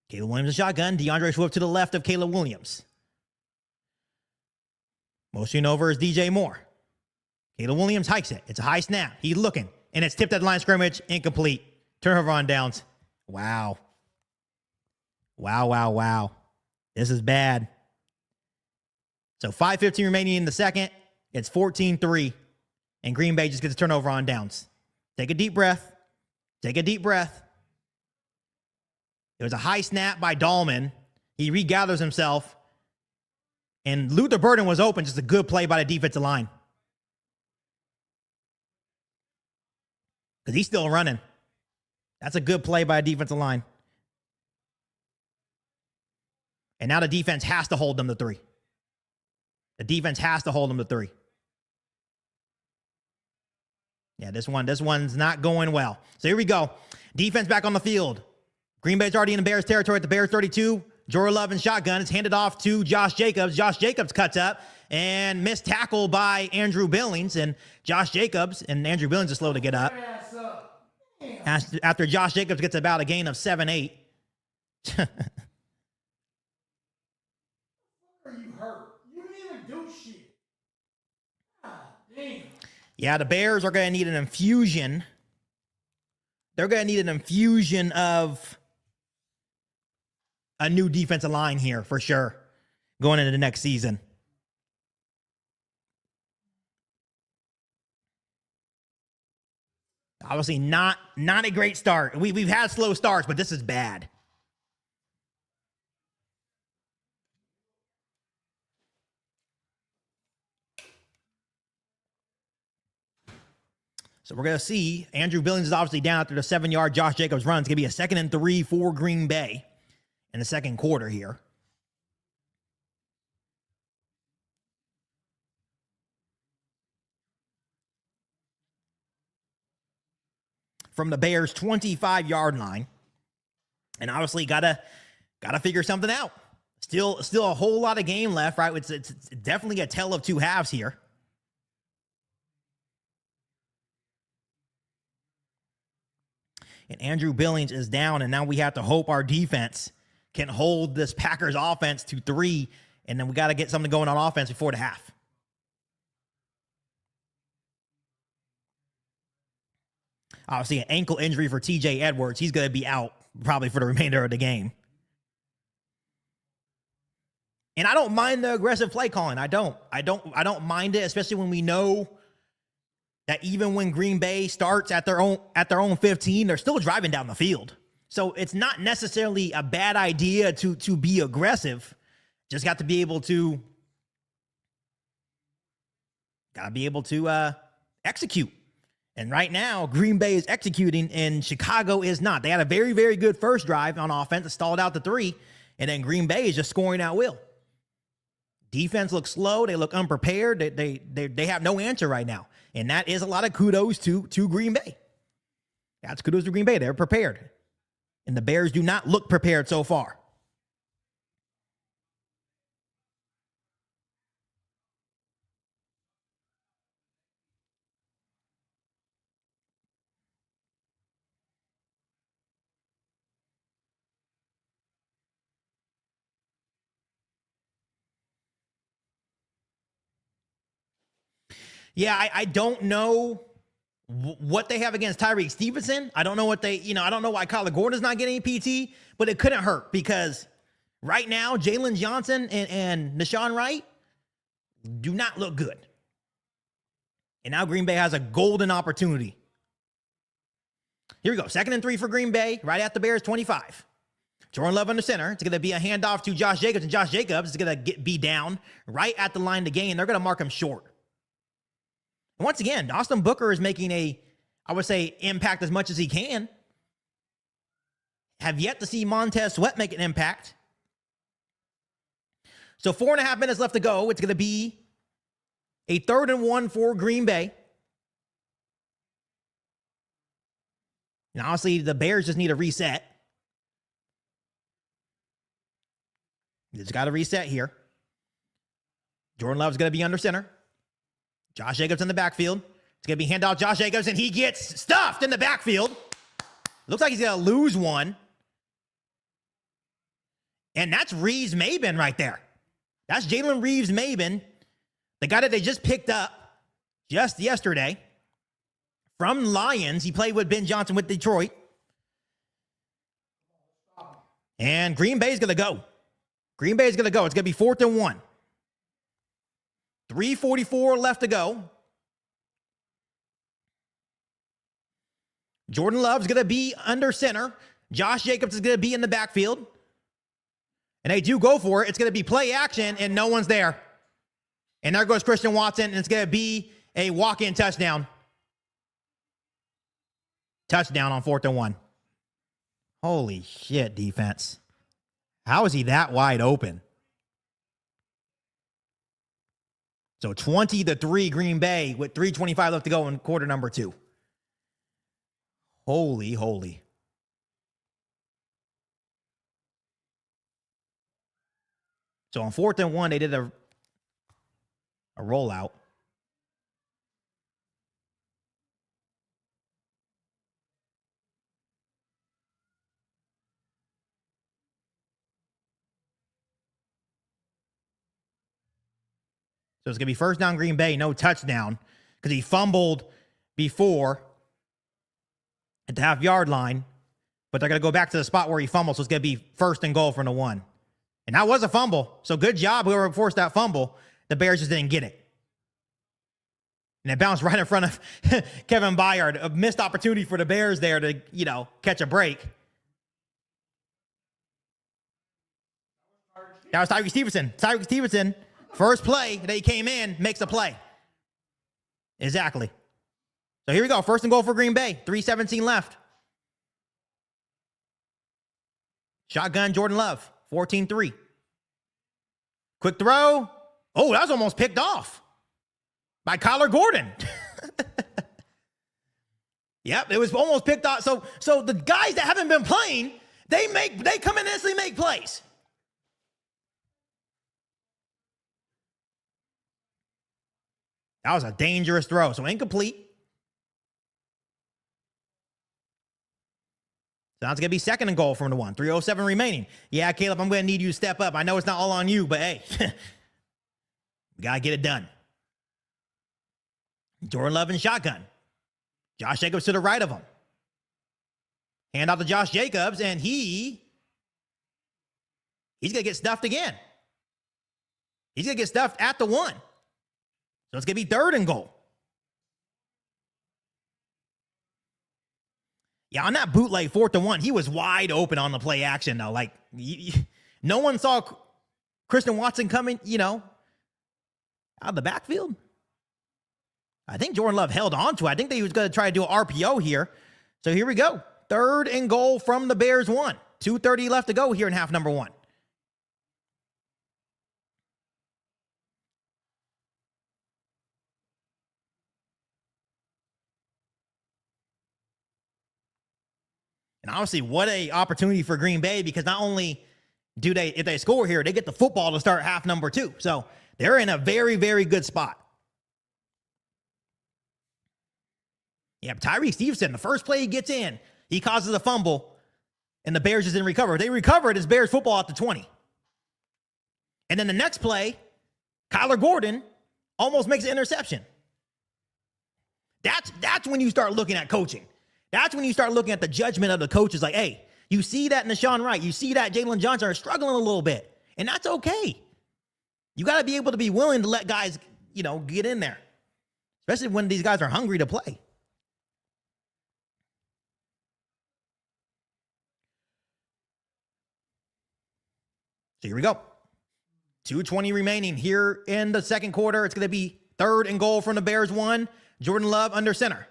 Caleb Williams in shotgun. DeAndre Swift to the left of Caleb Williams. Motion over is DJ Moore. Caleb Williams hikes it. It's a high snap. He's looking. And it's tipped at the line of scrimmage. Incomplete. Turnover on downs. Wow. Wow. This is bad. So 5:15 remaining in the second. It's 14-3. And Green Bay just gets a turnover on downs. Take a deep breath. Take a deep breath. It was a high snap by Dahlman. He regathers himself. And Luther Burden was open. Just a good play by the defensive line. Because he's still running. That's a good play by a defensive line. And now the defense has to hold them to 3. The defense has to hold them to 3. Yeah, this one's not going well. So here we go. Defense back on the field. Green Bay's already in the Bears territory at the Bears 32. Jordan Love in shotgun. It's handed off to Josh Jacobs. Josh Jacobs cuts up and missed tackle by Andrew Billings and Josh Jacobs. And Andrew Billings is slow to get up. Ass up. Damn. After Josh Jacobs gets about a gain of 7-8. Are you hurt? You didn't even do shit. God damn. Yeah, the Bears are going to need an infusion. They're going to need an infusion of a new defensive line here for sure going into the next season. Obviously not a great start. We've had slow starts, but this is bad. So we're going to see Andrew Billings is obviously down after the 7-yard Josh Jacobs run. It's going to be a 2nd and 3 for Green Bay in the second quarter here. From the Bears' 25-yard line. And obviously gotta figure something out. Still a whole lot of game left, right? It's definitely a tale of two halves here. And Andrew Billings is down, and now we have to hope our defense can hold this Packers offense to 3, and then we got to get something going on offense before the half. Obviously, an ankle injury for TJ Edwards. He's going to be out probably for the remainder of the game. And I don't mind the aggressive play calling. I don't mind it, especially when we know that even when Green Bay starts at their own 15, they're still driving down the field. So it's not necessarily a bad idea to be aggressive. Just got to be able to execute. And right now, Green Bay is executing and Chicago is not. They had a very, very good first drive on offense that stalled out to 3, and then Green Bay is just scoring at will. Defense looks slow. They look unprepared. They have no answer right now. And that is a lot of kudos to Green Bay. That's kudos to Green Bay. They're prepared. And the Bears do not look prepared so far. Yeah, I don't know what they have against Tyreek Stevenson. I don't know what I don't know why Kyler Gordon's not getting any PT, but it couldn't hurt because right now, Jalen Johnson and Nashawn Wright do not look good. And now Green Bay has a golden opportunity. Here we go. 2nd and 3 for Green Bay, right at the Bears 25. Jordan Love under center. It's going to be a handoff to Josh Jacobs, and Josh Jacobs is going to be down right at the line to gain. They're going to mark him short. And once again, Austin Booker is making I would say, impact as much as he can. Have yet to see Montez Sweat make an impact. So 4.5 minutes left to go. It's going to be a 3rd and 1 for Green Bay. And honestly, the Bears just need a reset. It's got to reset here. Jordan Love's going to be under center. Josh Jacobs in the backfield. It's going to be handoff Josh Jacobs, and he gets stuffed in the backfield. Looks like he's going to lose one. And that's Reeves-Maben right there. That's Jalen Reeves-Maben, the guy that they just picked up just yesterday from Lions. He played with Ben Johnson with Detroit. And Green Bay's going to go. Green Bay's going to go. It's going to be 4th and 1. 3:44 left to go. Jordan Love's going to be under center. Josh Jacobs is going to be in the backfield. And they do go for it. It's going to be play action, and no one's there. And there goes Christian Watson, and it's going to be a walk-in touchdown. Touchdown on 4th and 1. Holy shit, defense. How is he that wide open? So 20-3 Green Bay with 3:25 left to go in quarter number 2. Holy. So on 4th and 1, they did a A rollout. So it's going to be first down Green Bay, no touchdown, because he fumbled before at the half-yard line, but they're going to go back to the spot where he fumbled, so it's going to be first and goal from the 1. And that was a fumble, so good job whoever forced that fumble. The Bears just didn't get it. And it bounced right in front of Kevin Byard. A missed opportunity for the Bears there to, catch a break. That was Tyreek Stevenson. Tyreek Stevenson, first play that he came in, makes a play. Exactly. So here we go. First and goal for Green Bay. 3:17 left. Shotgun Jordan Love. 14-3. Quick throw. Oh, that was almost picked off by Kyler Gordon. Yep, it was almost picked off. So the guys that haven't been playing, they come in and instantly make plays. That was a dangerous throw. So incomplete. So now it's going to be second and goal from the 1. 3:07 remaining. Yeah, Caleb, I'm going to need you to step up. I know it's not all on you, but hey, we got to get it done. Jordan Love in shotgun. Josh Jacobs to the right of him. Hand off to Josh Jacobs, and he's going to get stuffed again. He's going to get stuffed at the 1. So it's going to be third and goal. Yeah, on that bootleg 4th and 1, he was wide open on the play action, though. Like, no one saw Christian Watson coming, out of the backfield. I think Jordan Love held on to it. I think that he was going to try to do an RPO here. So here we go. Third and goal from the Bears 1. 2:30 left to go here in half number 1. And obviously, what a opportunity for Green Bay, because not only do they, if they score here, they get the football to start half number 2. So they're in a very, very good spot. Yeah, Tyreek Stevenson, the first play he gets in, he causes a fumble, and the Bears just didn't recover. If they recovered, it's Bears football at the 20. And then the next play, Kyler Gordon almost makes an interception. That's when you start looking at coaching. That's when you start looking at the judgment of the coaches. Like, hey, you see that Nashawn Wright, you see that Jalen Johnson are struggling a little bit, and that's okay. You got to be able to be willing to let guys, get in there, especially when these guys are hungry to play. So here we go. 2:20 remaining here in the second quarter. It's going to be third and goal from the Bears 1. Jordan Love under center.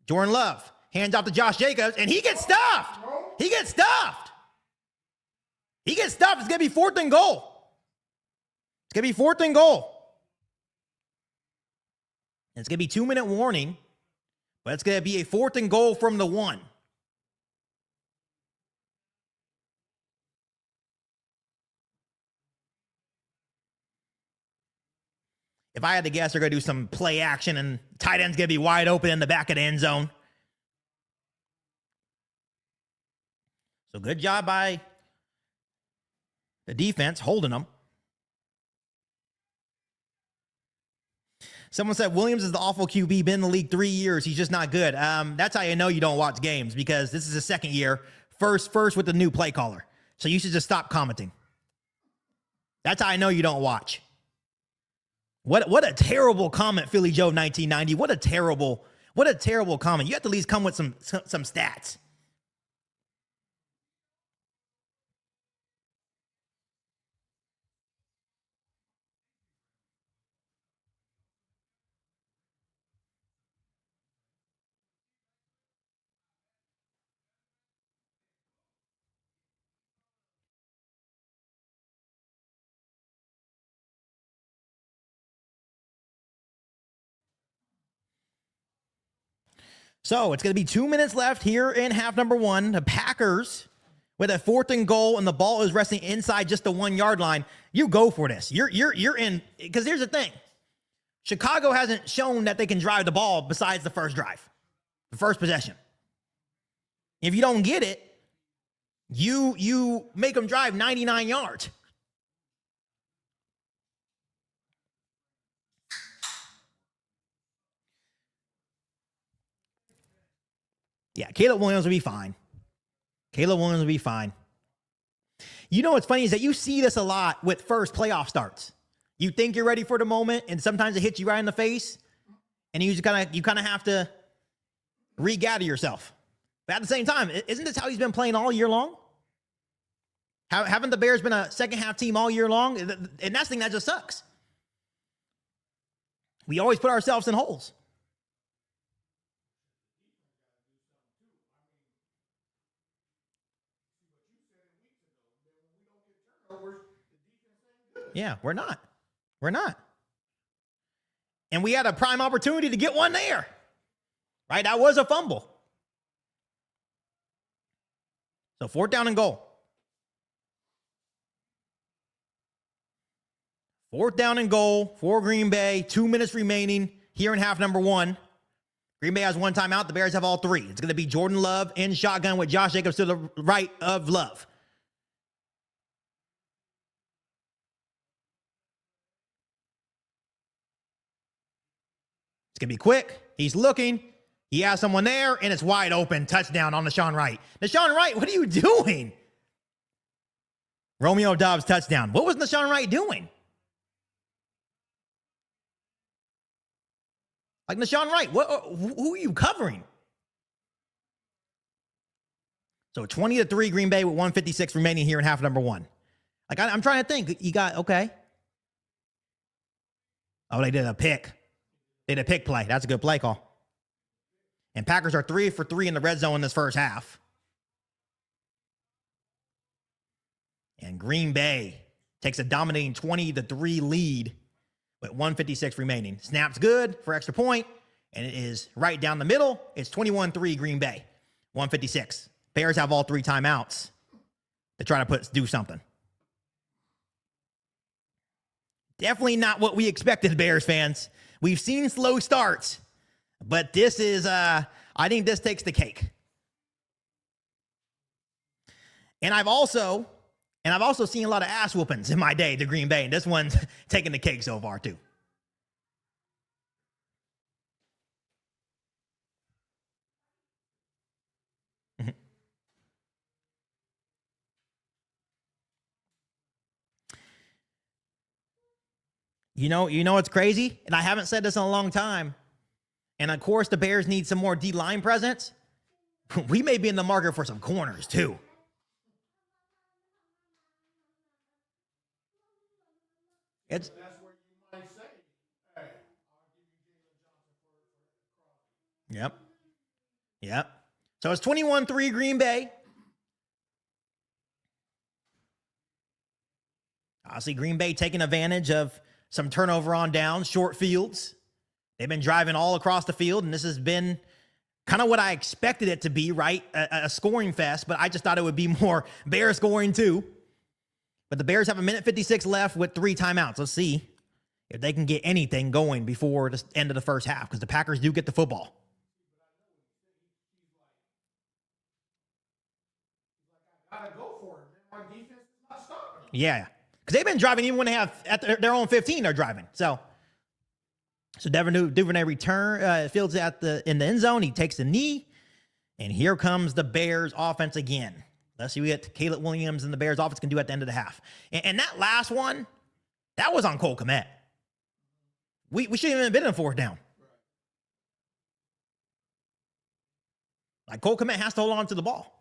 Jordan Love hands off to Josh Jacobs, and he gets stuffed. He gets stuffed. He gets stuffed. It's going to be 4th and goal. It's going to be 4th and goal. And it's going to be 2-minute warning, but it's going to be a 4th and goal from the 1. If I had to guess, they're going to do some play action, and tight end's going to be wide open in the back of the end zone. So good job by the defense holding them. Someone said Williams is the awful QB, been in the league 3 years. He's just not good. That's how you know you don't watch games, because this is his second year, first with the new play caller. So you should just stop commenting. That's how I know you don't watch. What a terrible comment, Philly Joe 1990. What a terrible comment. You have to at least come with some stats. So it's going to be 2 minutes left here in half number 1. The Packers with a 4th and goal and the ball is resting inside just the 1 yard line, you go for this. You're in, because here's the thing. Chicago hasn't shown that they can drive the ball besides the first drive, the first possession. If you don't get it, you make them drive 99 yards. Yeah, Caleb Williams will be fine. Caleb Williams will be fine. You know what's funny is that you see this a lot with first playoff starts. You think you're ready for the moment, and sometimes it hits you right in the face, and you kind of have to regather yourself. But at the same time, isn't this how he's been playing all year long? Haven't the Bears been a second half team all year long? And that's the thing that just sucks. We always put ourselves in holes. Yeah, we're not. We're not. And we had a prime opportunity to get one there. Right? That was a fumble. So 4th down and goal. 4th down and goal for Green Bay. 2 minutes remaining here in half number 1. Green Bay has 1 timeout. The Bears have all 3. It's going to be Jordan Love in shotgun with Josh Jacobs to the right of Love. It's going to be quick. He's looking. He has someone there, and it's wide open. Touchdown on Deshaun Wright. Deshaun Wright, what are you doing? Romeo Doubs touchdown. What was Deshaun Wright doing? Like Deshaun Wright, who are you covering? So 20-3 Green Bay with 1:56 remaining here in half number 1. Like I'm trying to think. You got, okay. Oh, they did a pick. They did a pick play. That's a good play call. And Packers are 3 for 3 in the red zone in this first half. And Green Bay takes a dominating 20-3 lead with 1:56 remaining. Snaps good for extra point, and it is right down the middle. It's 21-3 Green Bay, 1:56. Bears have all 3 timeouts to try to do something. Definitely not what we expected, Bears fans. We've seen slow starts, but this is, I think this takes the cake. And I've also seen a lot of ass whoopings in my day to Green Bay, and this one's taking the cake so far too. You know what's crazy? And I haven't said this in a long time. And of course, the Bears need some more D-line presence. We may be in the market for some corners too. That's where you might say, hey, I'll give you Jalen Johnson for Yep. So it's 21-3 Green Bay. Obviously, Green Bay taking advantage of some turnover on downs, short fields. They've been driving all across the field, and this has been kind of what I expected it to be, right? A scoring fest, but I just thought it would be more Bear scoring too. But the Bears have 1:56 left with 3 timeouts. Let's see if they can get anything going before the end of the first half, because the Packers do get the football. gotta go for it. Our defense is not stopping. Yeah, because they've been driving even when they have at their own 15. They're driving. So Devin Duvernay fields in the end zone. He takes the knee, and here comes the Bears offense again. Let's see what Caleb Williams and the Bears offense can do at the end of the half. And that last one, that was on Cole Kmet. We shouldn't even have been in 4th down. Like, Cole Kmet has to hold on to the ball.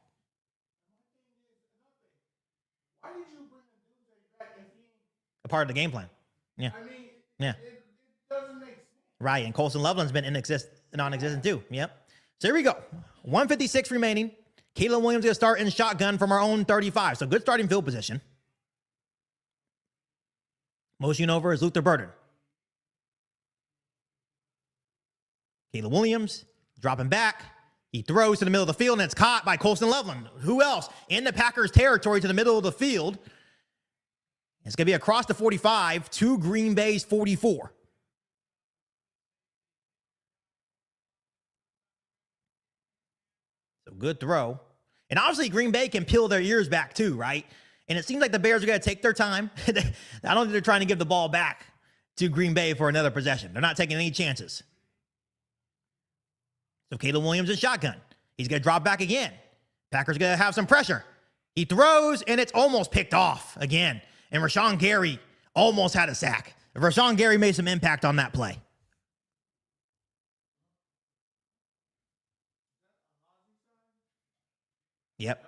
Why did you bring the back if he A part of the game plan. Yeah. I mean, Yeah. it doesn't make sense. Right, and Colson Loveland's been non-existent too. Yep. So here we go. 1:56 remaining. Caleb Williams going to start in shotgun from our own 35. So good starting field position. Motion over is Luther Burden. Caleb Williams dropping back. He throws to the middle of the field, and it's caught by Colston Loveland. Who else? In the Packers' territory to the middle of the field. It's going to be across the 45 to Green Bay's 44. So good throw. And obviously, Green Bay can peel their ears back too, right? And it seems like the Bears are going to take their time. I don't think they're trying to give the ball back to Green Bay for another possession. They're not taking any chances. So Caleb Williams is shotgun. He's going to drop back again. Packers going to have some pressure. He throws, and it's almost picked off again. And Rashawn Gary almost had a sack. Rashawn Gary made some impact on that play. Yep.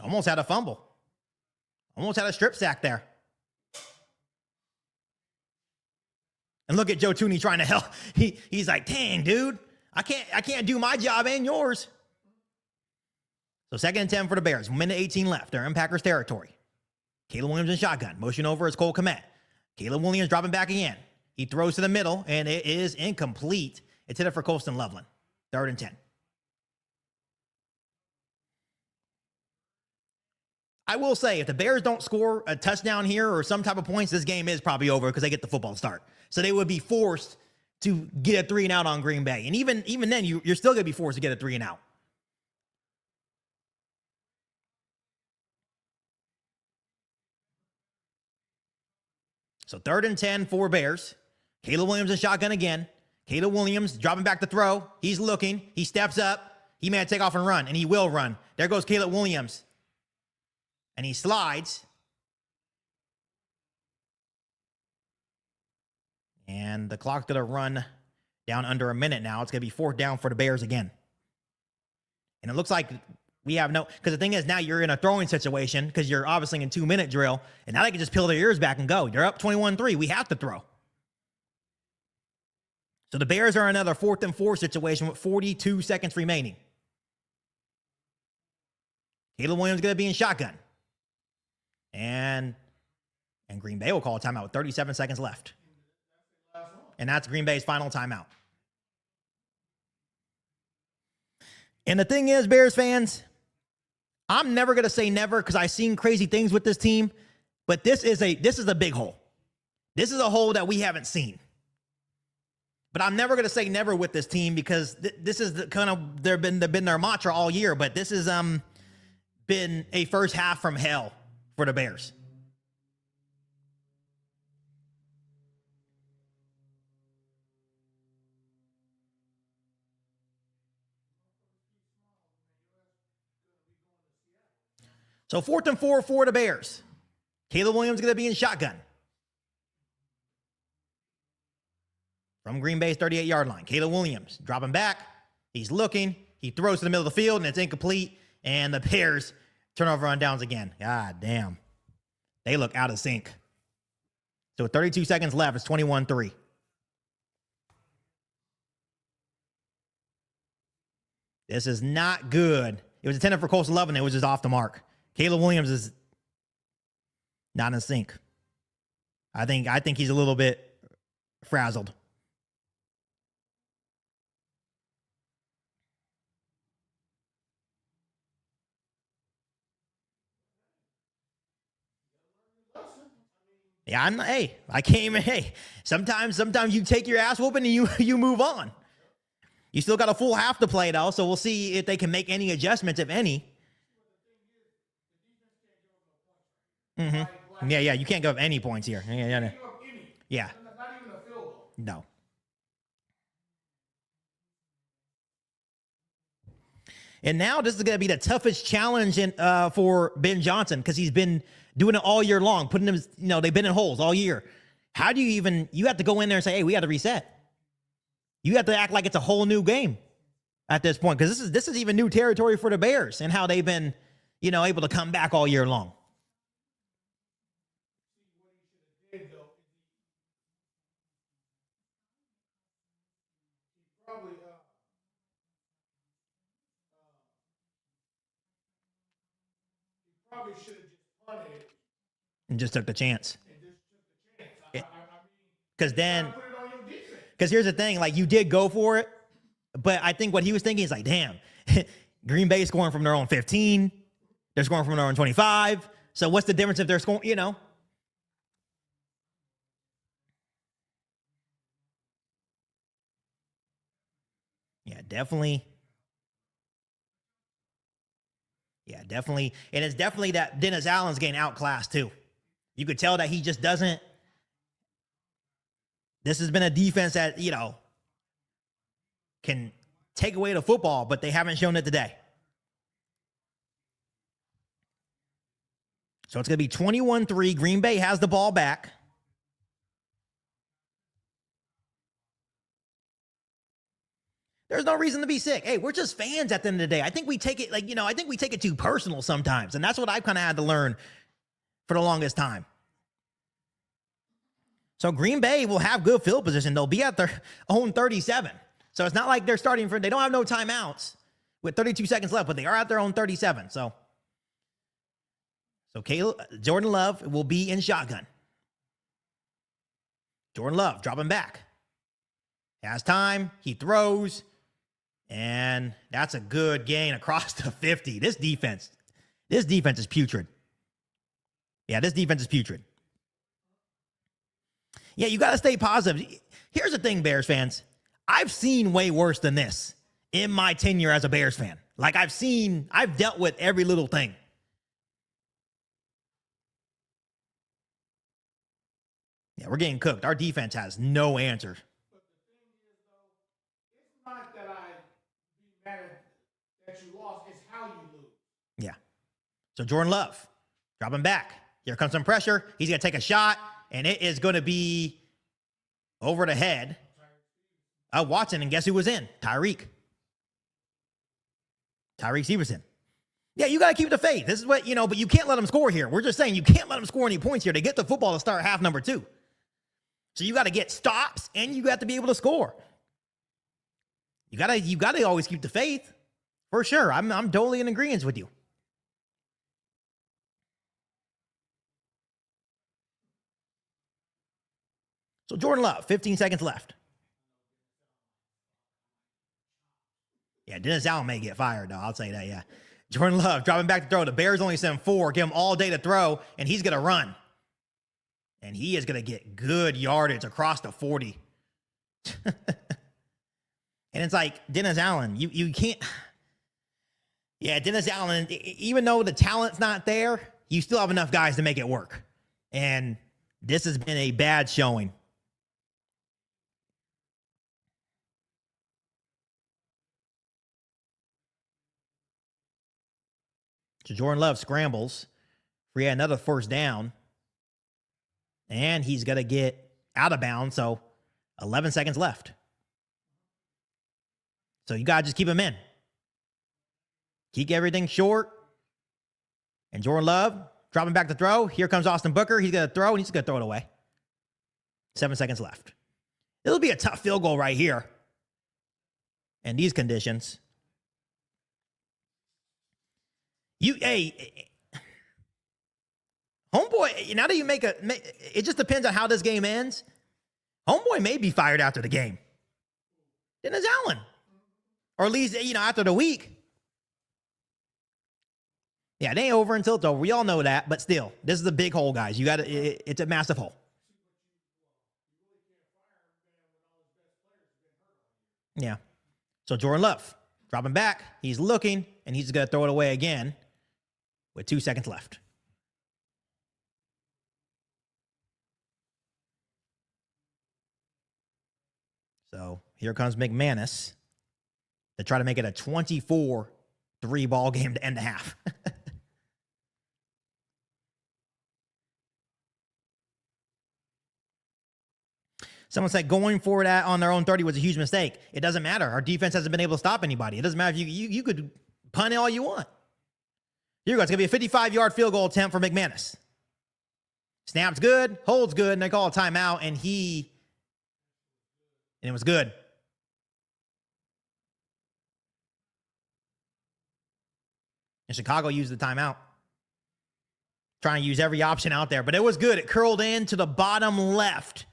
Almost had a fumble. Almost had a strip sack there. And look at Joe Tooney trying to help. He's like, dang, dude, I can't do my job and yours. So 2nd and 10 for the Bears. 1:18 left. They're in Packers territory. Caleb Williams in shotgun. Motion over is Cole Kmet. Caleb Williams dropping back again. He throws to the middle, and it is incomplete. It's hit it for Colston Loveland. 3rd and 10. I will say, if the Bears don't score a touchdown here or some type of points, this game is probably over because they get the football start. So they would be forced to get a 3-and-out on Green Bay. And even then, you're still going to be forced to get a 3-and-out. So 3rd and 10 for Bears. Caleb Williams in shotgun again. Caleb Williams dropping back to throw. He's looking. He steps up. He may take off and run, and he will run. There goes Caleb Williams. And he slides. And the clock's going to run down under a minute now. It's going to be 4th down for the Bears again. And it looks like we have no, because the thing is now you're in a throwing situation because you're obviously in 2-minute drill. And now they can just peel their ears back and go. They're up 21-3. We have to throw. So the Bears are in another 4th and 4 situation with 42 seconds remaining. Caleb Williams going to be in shotgun. And Green Bay will call a timeout with 37 seconds left. And that's Green Bay's final timeout. And the thing is, Bears fans, I'm never going to say never because I've seen crazy things with this team, but this is a big hole. This is a hole that we haven't seen. But I'm never going to say never with this team because this is the kind of they've been their mantra all year, but this has been a first half from hell for the Bears. So 4th and 4 for the Bears. Caleb Williams going to be in shotgun. From Green Bay's 38-yard line. Caleb Williams dropping back. He's looking. He throws to the middle of the field, and it's incomplete. And the Bears turnover on downs again. God damn. They look out of sync. So with 32 seconds left, it's 21-3. This is not good. It was intended for Colston Loveland. It was just off the mark. Caleb Williams is not in sync. I think he's a little bit frazzled. Yeah, sometimes you take your ass whooping and you move on. You still got a full half to play though, so we'll see if they can make any adjustments, if any. Mm-hmm. Yeah, you can't give up any points here. Yeah. Not even a field goal. No. And now this is going to be the toughest challenge for Ben Johnson because he's been doing it all year long, putting them, they've been in holes all year. How do you have to go in there and say, hey, we got to reset. You have to act like it's a whole new game at this point because this is even new territory for the Bears and how they've been, able to come back all year long. Probably should have just punted And just took the chance. Because Because then, put it on your Because here's the thing, like, you did go for it, but I think what he was thinking is like, damn, Green Bay is scoring from their own 15. They're scoring from their own 25. So what's the difference if they're scoring, you know? Yeah, definitely. Yeah, definitely. And it's definitely that Dennis Allen's getting outclassed too. You could tell that he just doesn't. This has been a defense that, you know, can take away the football, but they haven't shown it today. So it's going to be 21-3. Green Bay has the ball back. There's no reason to be sick. Hey, we're just fans at the end of the day. I think we take it like, you know, I think we take it too personal sometimes. And that's what I've kind of had to learn for the longest time. So Green Bay will have good field position. They'll be at their own 37. So it's not like they're starting for, they don't have no timeouts with 32 seconds left, but they are at their own 37. So Jordan Love will be in shotgun. Jordan Love dropping back. Has time. He throws. And that's a good gain across the 50. This defense is putrid. Yeah, this defense is putrid. Yeah, you got to stay positive. Here's the thing, Bears fans. I've seen way worse than this in my tenure as a Bears fan. Like, I've dealt with every little thing. Yeah, we're getting cooked. Our defense has no answer. But the thing is, though, it's not that I be mad that you lost. It's how you lose. Yeah. So Jordan Love, dropping back. Here comes some pressure. He's going to take a shot, and it is going to be over the head of Watson. And guess who was in? Tyreek Stevenson. Yeah, you got to keep the faith. This is what, you know, but you can't let them score here. We're just saying you can't let them score any points here. They get the football to start half number 2. So you got to get stops, and you got to be able to score. You got to always keep the faith. For sure. I'm totally in agreement with you. So Jordan Love, 15 seconds left. Yeah, Dennis Allen may get fired, though. I'll say that, yeah. Jordan Love dropping back to throw. The Bears only send 4. Give him all day to throw, and he's going to run. And he is going to get good yardage across the 40. And it's like, Dennis Allen, you can't. Yeah, Dennis Allen, even though the talent's not there, you still have enough guys to make it work. And this has been a bad showing. So Jordan Love scrambles. We had another first down. And he's going to get out of bounds. So 11 seconds left. So you got to just keep him in. Keep everything short. And Jordan Love dropping back to throw. Here comes Austin Booker. He's going to throw, and he's going to throw it away. 7 seconds left. It'll be a tough field goal right here in these conditions. Homeboy, now that you it just depends on how this game ends. Homeboy may be fired after the game. Dennis Allen. Or at least, after the week. Yeah, it ain't over until it's over. We all know that, but still, this is a big hole, guys. It's a massive hole. Yeah. So Jordan Love, dropping back. He's looking, and he's going to throw it away again with 2 seconds left. So here comes McManus to try to make it a 24-3 ball game to end the half. Someone said going for that on their own 30 was a huge mistake. It doesn't matter. Our defense hasn't been able to stop anybody. It doesn't matter if you could punt it all you want. Here you go. It's going to be a 55-yard field goal attempt for McManus. Snap's good, holds good, and they call a timeout, and it was good. And Chicago used the timeout. Trying to use every option out there, but it was good. It curled in to the bottom left.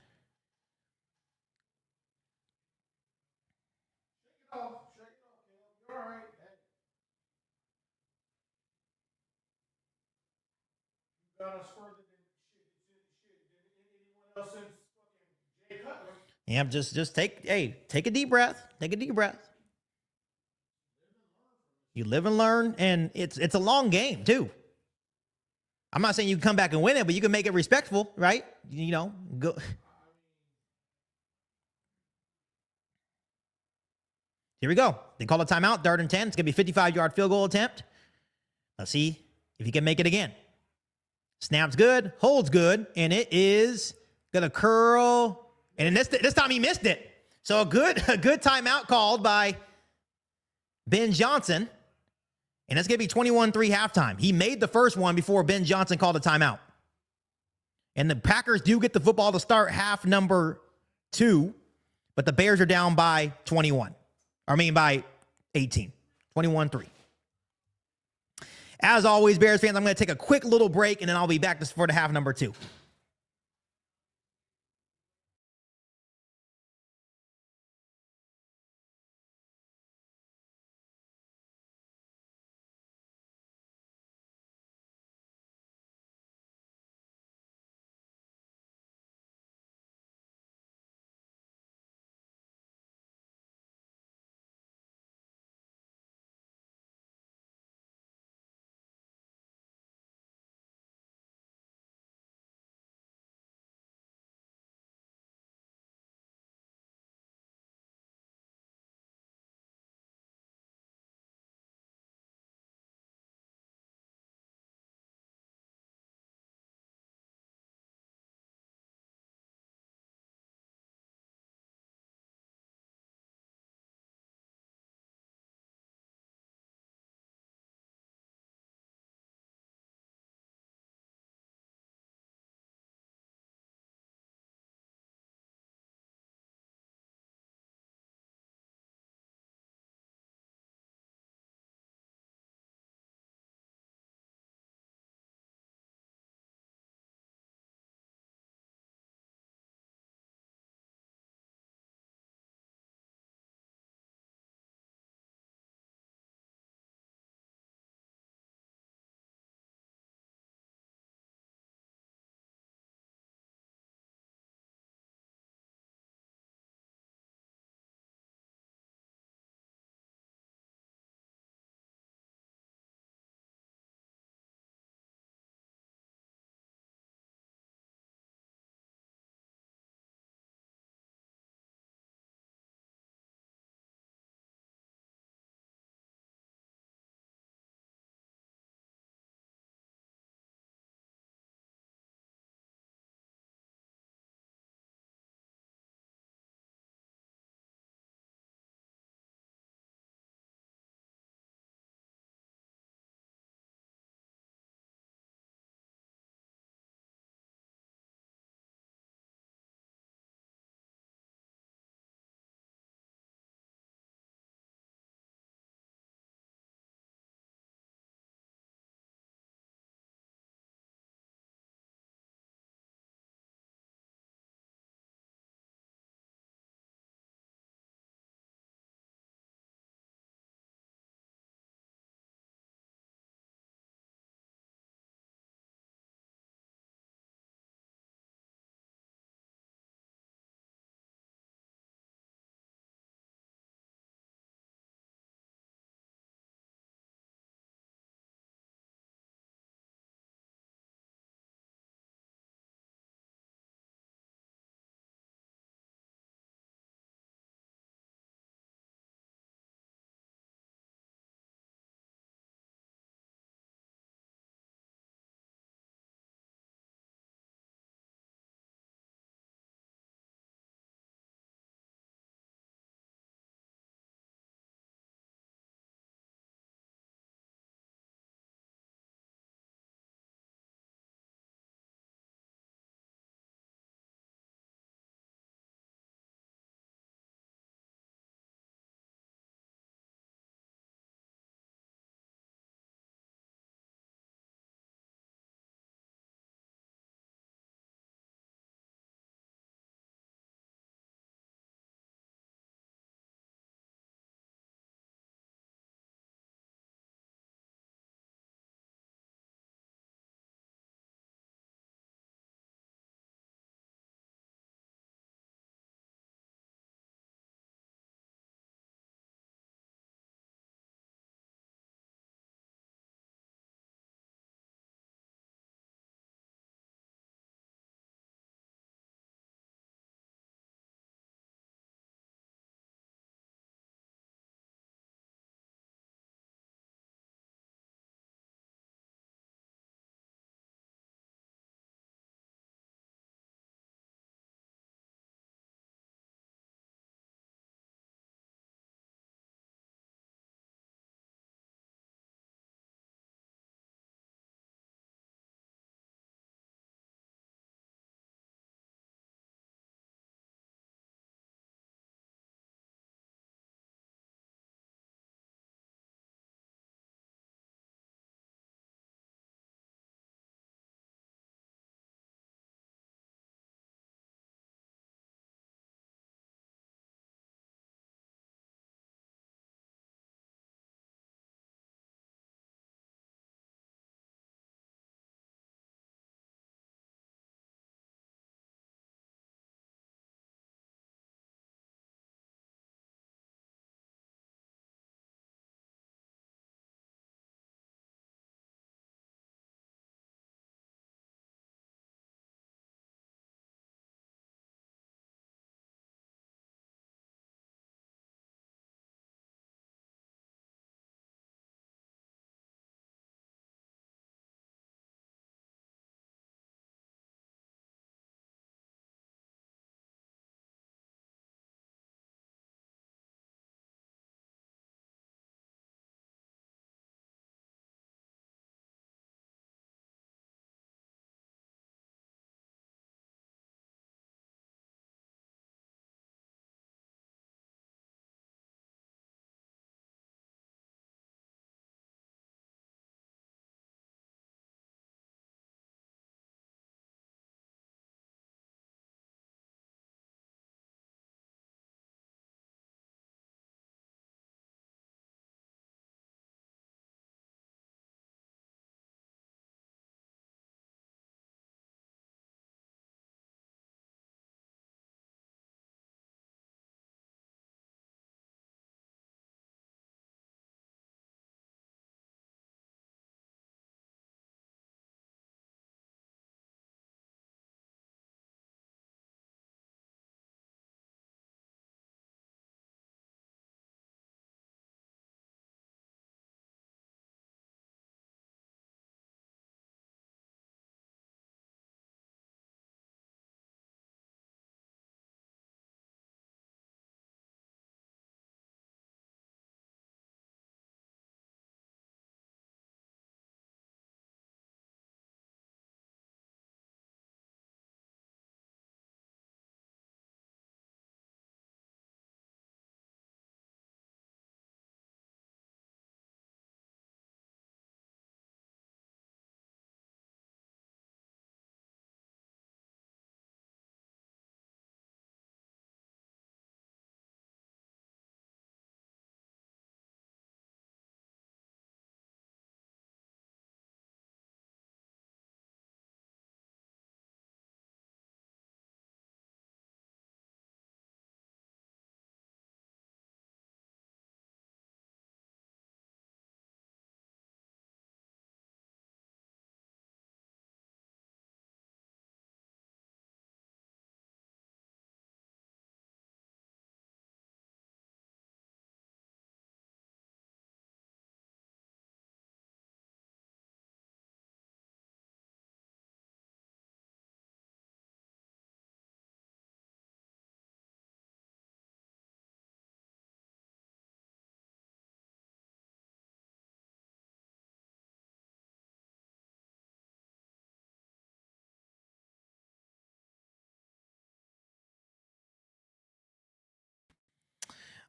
Shake it off, Cam. You're all right. Hey. You got us further than anyone else since fucking Jay Cutler. Yeah, just take a deep breath. Take a deep breath. You live and learn, and it's a long game too. I'm not saying you can come back and win it, but you can make it respectful, right? You know, go. Here we go. They call a timeout, 3rd and 10. It's going to be a 55-yard field goal attempt. Let's see if he can make it again. Snaps good, holds good, and it is going to curl. And this time he missed it. So a good timeout called by Ben Johnson. And it's going to be 21-3 halftime. He made the first one before Ben Johnson called a timeout. And the Packers do get the football to start half number 2, but the Bears are down by 21. By 18. 21-3. As always, Bears fans, I'm going to take a quick little break, and then I'll be back for the half number 2.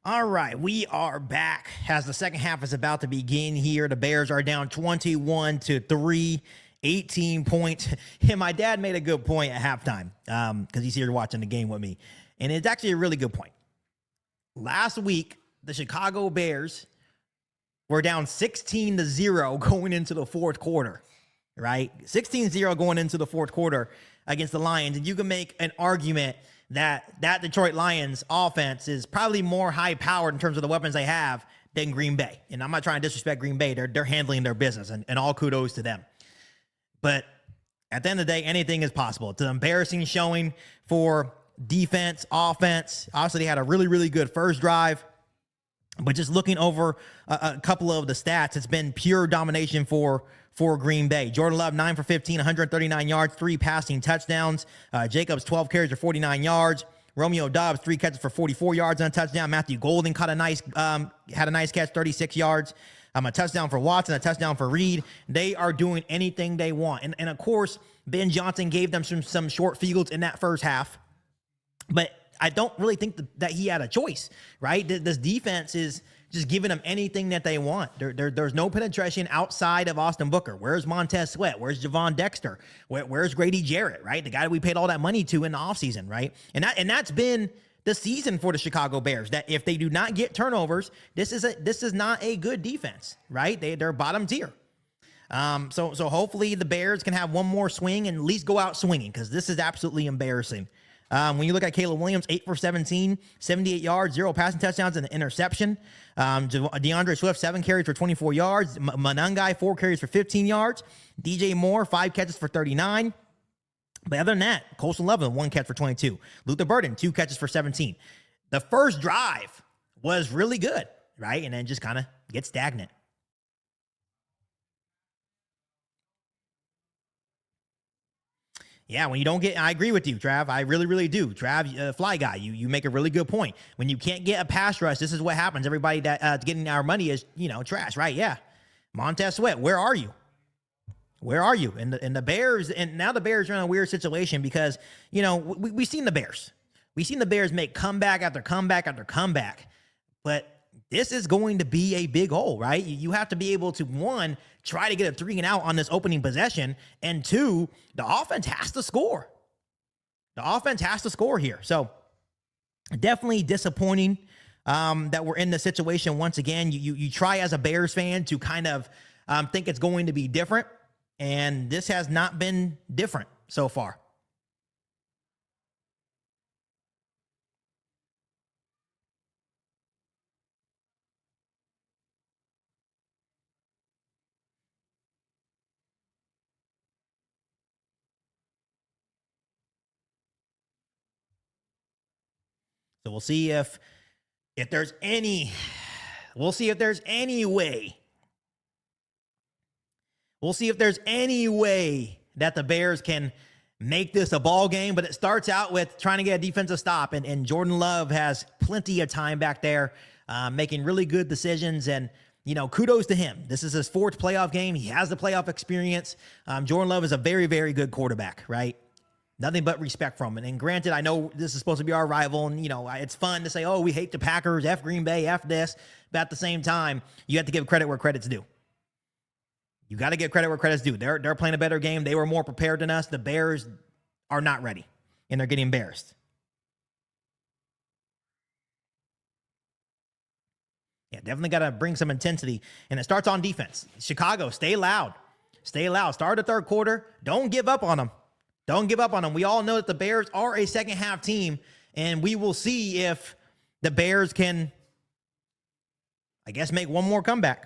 All right, we are back as the second half is about to begin here. The Bears are down 21-3, 18 points. And my dad made a good point at halftime because he's here watching the game with me. And it's actually a really good point. Last week, the Chicago Bears were down 16-0 going into the fourth quarter, right? 16-0 going into the fourth quarter against the Lions. And you can make an argument that Detroit Lions offense is probably more high-powered in terms of the weapons they have than Green Bay. And I'm not trying to disrespect Green Bay. They're handling their business, and all kudos to them. But at the end of the day, anything is possible. It's an embarrassing showing for defense, offense. Obviously, they had a really, really good first drive. But just looking over a couple of the stats, it's been pure domination for Green Bay. Jordan Love, 9 for 15, 139 yards, 3 passing touchdowns. Jacobs, 12 carries for 49 yards. Romeo Doubs, 3 catches for 44 yards and a touchdown. Matthew Golden had a nice catch, 36 yards. A touchdown for Watson, a touchdown for Reed. They are doing anything they want. And of course, Ben Johnson gave them some short fields in that first half. But I don't really think that he had a choice, right? This defense is just giving them anything that they want. There's no penetration outside of Austin Booker. Where's Montez Sweat? Where's Javon Dexter? Where's Grady Jarrett, right? The guy that we paid all that money to in the offseason, right? And that's been the season for the Chicago Bears, that if they do not get turnovers, this is not a good defense, right? They're bottom tier. So hopefully the Bears can have one more swing and at least go out swinging, because this is absolutely embarrassing. When you look at Caleb Williams, 8 for 17, 78 yards, 0 passing touchdowns and an interception. DeAndre Swift, 7 carries for 24 yards. Manungai, 4 carries for 15 yards. DJ Moore, 5 catches for 39. But other than that, Colson Love, 1 catch for 22. Luther Burden, 2 catches for 17. The first drive was really good, right? And then just kind of get stagnant. Yeah, when you don't get, I agree with you, Trav. I really, really do. Trav, fly guy, you make a really good point. When you can't get a pass rush, this is what happens. Everybody that's getting our money is, trash, right? Yeah. Montez Sweat, where are you? Where are you? And the Bears, and now the Bears are in a weird situation because, we've seen the Bears. We've seen the Bears make comeback after comeback after comeback. But this is going to be a big hole, right? You have to be able to, 1, try to get a 3 and out on this opening possession, and 2, the offense has to score. The offense has to score here. So definitely disappointing that we're in this situation once again. You try as a Bears fan to kind of think it's going to be different, and this has not been different so far. So we'll see if there's any way. We'll see if there's any way that the Bears can make this a ball game, but it starts out with trying to get a defensive stop, and Jordan Love has plenty of time back there, making really good decisions, and kudos to him. This is his 4th playoff game. He has the playoff experience. Jordan Love is a very, very good quarterback, right? Nothing but respect from him. And granted, I know this is supposed to be our rival, and, it's fun to say, oh, we hate the Packers, F Green Bay, F this. But at the same time, you have to give credit where credit's due. You got to give credit where credit's due. They're playing a better game. They were more prepared than us. The Bears are not ready, and they're getting embarrassed. Yeah, definitely got to bring some intensity, and it starts on defense. Chicago, stay loud. Stay loud. Start the third quarter. Don't give up on them. Don't give up on them. We all know that the Bears are a second-half team, and we will see if the Bears can, I guess, make one more comeback.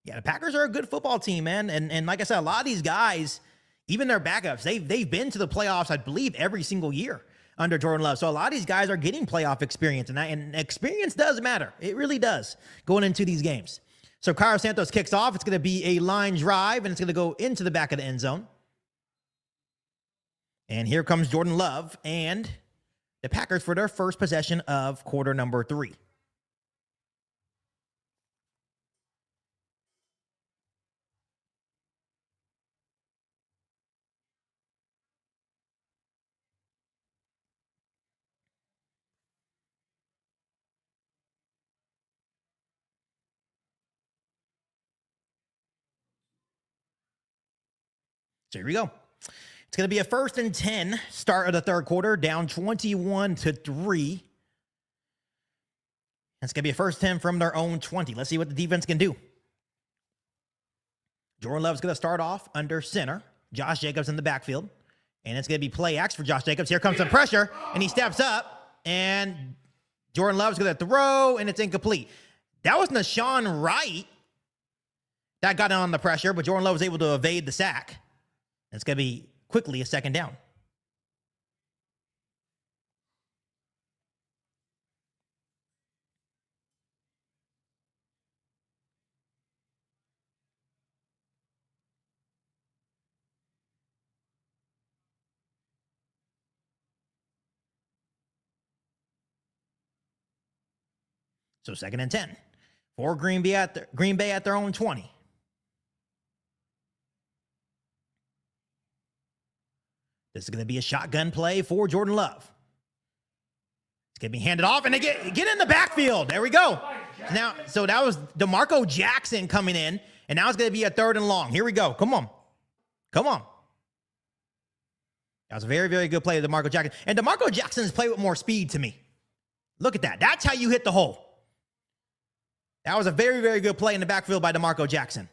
Yeah, the Packers are a good football team, man. And like I said, a lot of these guys, even their backups, they've been to the playoffs, I believe, every single year under Jordan Love. So a lot of these guys are getting playoff experience, and experience does matter. It really does going into these games. So Cairo Santos kicks off. It's going to be a line drive, and it's going to go into the back of the end zone. And here comes Jordan Love and the Packers for their first possession of quarter number 3. So here we go. It's going to be a 1st and 10, start of the third quarter, down 21-3. It's going to be a 1st 10 from their own 20. Let's see what the defense can do. Jordan Love's going to start off under center. Josh Jacobs in the backfield. And it's going to be play action for Josh Jacobs. Here comes some pressure, and he steps up, and Jordan Love's going to throw, and it's incomplete. That was Nashawn Wright that got on the pressure, but Jordan Love was able to evade the sack. It's going to be quickly a 2nd down. So 2nd and 10 for Green Bay at their own 20. This is going to be a shotgun play for Jordan Love. It's going to be handed off, and they get in the backfield. There we go. Now, so that was DeMarco Jackson coming in, and now it's going to be a 3rd and long. Here we go. Come on. Come on. That was a very, very good play of DeMarco Jackson. And DeMarco Jackson's played with more speed to me. Look at that. That's how you hit the hole. That was a very, very good play in the backfield by DeMarco Jackson.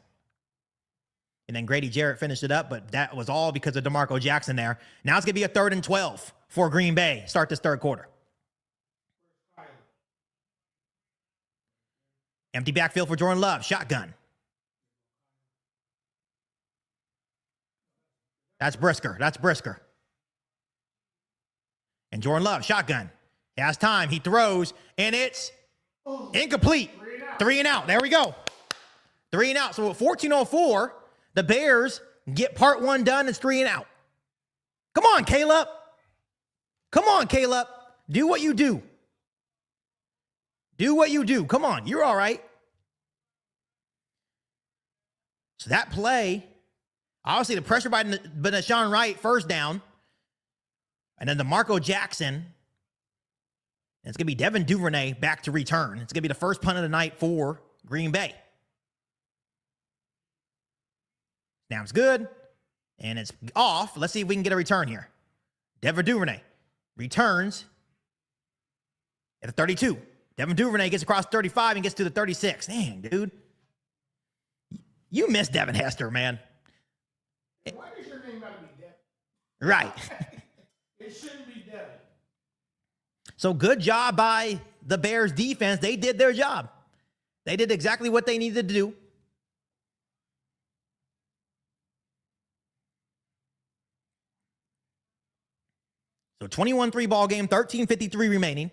And then Grady Jarrett finished it up, but that was all because of DeMarco Jackson there. Now it's going to be a 3rd and 12 for Green Bay. Start this third quarter. Empty backfield for Jordan Love. Shotgun. That's Brisker. That's Brisker. And Jordan Love, shotgun. He has time. He throws, and it's incomplete. 3 and out. There we go. 3 and out. So at 14:04, the Bears get part 1 done. It's 3 and out. Come on, Caleb. Come on, Caleb. Do what you do. Do what you do. Come on. You're all right. So that play, obviously the pressure by Nashawn Wright, 1st down. And then DeMarco Jackson. And it's going to be Devin Duvernay back to return. It's going to be the first punt of the night for Green Bay. Snap's good, and it's off. Let's see if we can get a return here. Devin Duvernay returns at the 32. Devin Duvernay gets across 35 and gets to the 36. Dang, dude. You miss Devin Hester, man. Why does your name gotta be Devin? Right. It shouldn't be Devin. So good job by the Bears defense. They did their job. They did exactly what they needed to do. So 21-3 ball game, 13:53 remaining,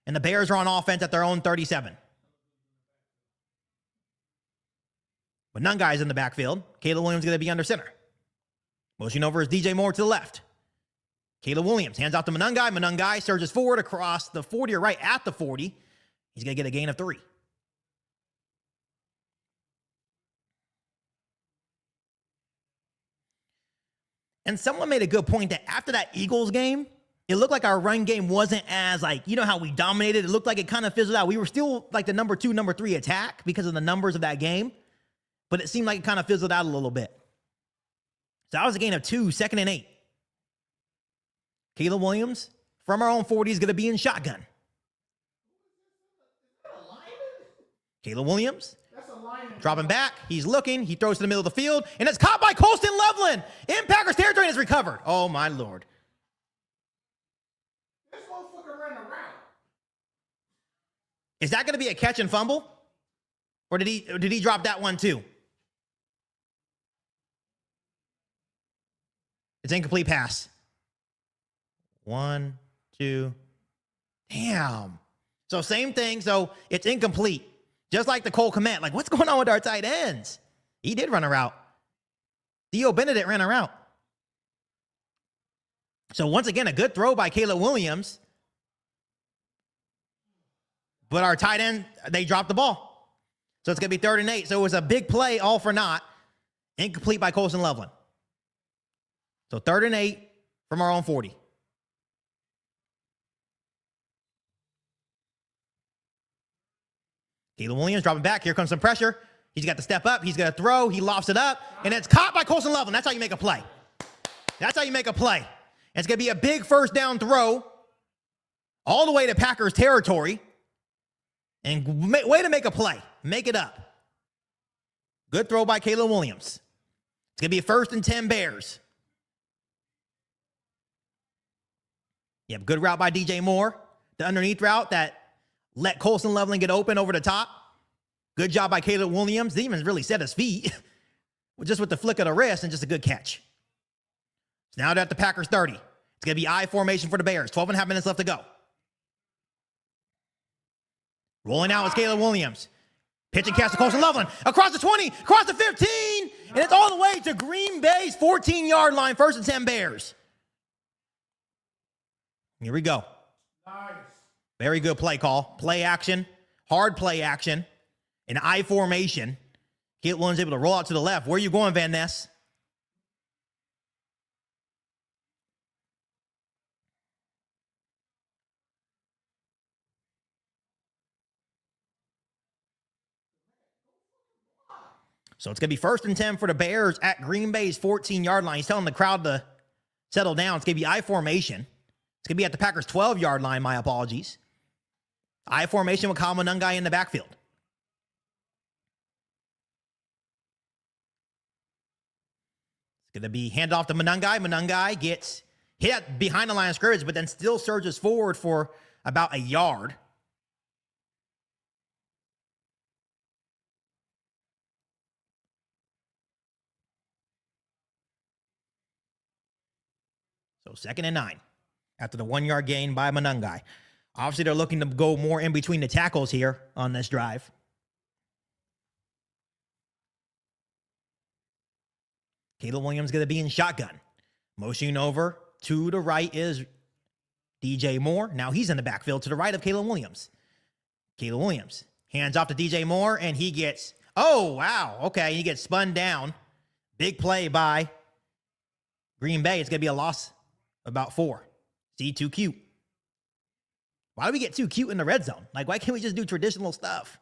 and the Bears are on offense at their own 37. But none guys in the backfield. Caleb Williams going to be under center. Motion over is DJ Moore to the left. Caleb Williams hands out to Manungai. Manungai surges forward across the 40 or right at the 40. He's going to get a gain of 3. And someone made a good point that after that Eagles game, it looked like our run game wasn't as, like, you know how we dominated? It looked like it kind of fizzled out. We were still like the number 2, number 3 attack because of the numbers of that game, but it seemed like it kind of fizzled out a little bit. So that was a gain of 2, 2nd and 8. Caleb Williams from our own 40 is going to be in shotgun. Caleb Williams. Dropping back. He's looking. He throws to the middle of the field, and it's caught by Colston Loveland in Packers territory and is recovered. Oh, my Lord. This motherfucker ran around. Is that going to be a catch and fumble? Or did he drop that one too? It's incomplete pass. 1, 2. Damn. So same thing. So it's incomplete. Just like the Cole Kmet. Like, what's going on with our tight ends? He did run a route. Theo Benedict ran a route. So once again, a good throw by Caleb Williams. But our tight end, they dropped the ball. So it's going to be 3rd and 8. So it was a big play, all for naught. Incomplete by Colson Loveland. So 3rd and 8 from our own 40. Caleb Williams dropping back. Here comes some pressure. He's got to step up. He's going to throw. He lofts it up. And it's caught by Colson Loveland. That's how you make a play. That's how you make a play. And it's going to be a big 1st down throw all the way to Packers territory. And way to make a play. Make it up. Good throw by Caleb Williams. It's going to be a 1st and 10 Bears. Yep, good route by DJ Moore. The underneath route that let Colson Loveland get open over the top. Good job by Caleb Williams. Didn't even really set his feet. Just with the flick of the wrist and just a good catch. So now they're at the Packers 30. It's going to be I formation for the Bears. 12 and a half minutes left to go. Rolling out is Caleb Williams. Pitch and catch to Colson Loveland. Across the 20, across the 15, and it's all the way to Green Bay's 14-yard line. 1st and 10 Bears. Here we go. Nice. Very good play call. Play action. Hard play action. An I formation. Caleb Williams able to roll out to the left. Where are you going, Van Ness? So it's going to be 1st and 10 for the Bears at Green Bay's 14-yard line. He's telling the crowd to settle down. It's going to be I formation. It's going to be at the Packers' 12-yard line. My apologies. I formation with Kyle Monungai in the backfield. It's going to be handoff to Monungai. Monungai gets hit behind the line of scrimmage, but then still surges forward for about a yard. So 2nd and 9 after the 1-yard gain by Monungai. Obviously, they're looking to go more in between the tackles here on this drive. Caleb Williams going to be in shotgun. Motioning over to the right is DJ Moore. Now he's in the backfield to the right of Caleb Williams. Caleb Williams hands off to DJ Moore, and he gets, oh, wow, okay, he gets spun down. Big play by Green Bay. It's going to be a loss about 4. See, too cute. Why do we get too cute in the red zone? Like, why can't we just do traditional stuff?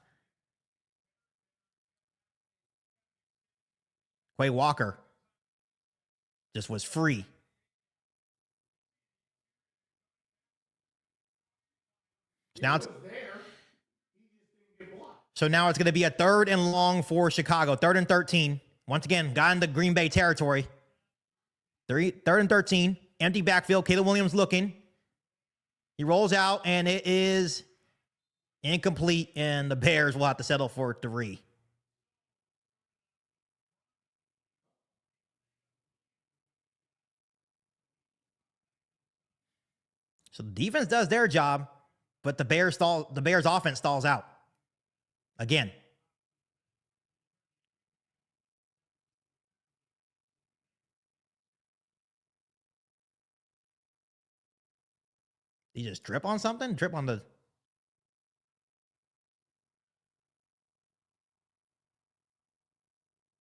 Quay Walker just was free. Now it's, so now it's going to be a 3rd and long for Chicago. 3rd and 13. Once again, got into Green Bay territory. 3rd and 13. Empty backfield. Caleb Williams looking. He rolls out, and it is incomplete, and the Bears will have to settle for 3. So the defense does their job, but the Bears offense stalls out. Again. Did he just trip on something? Trip on the...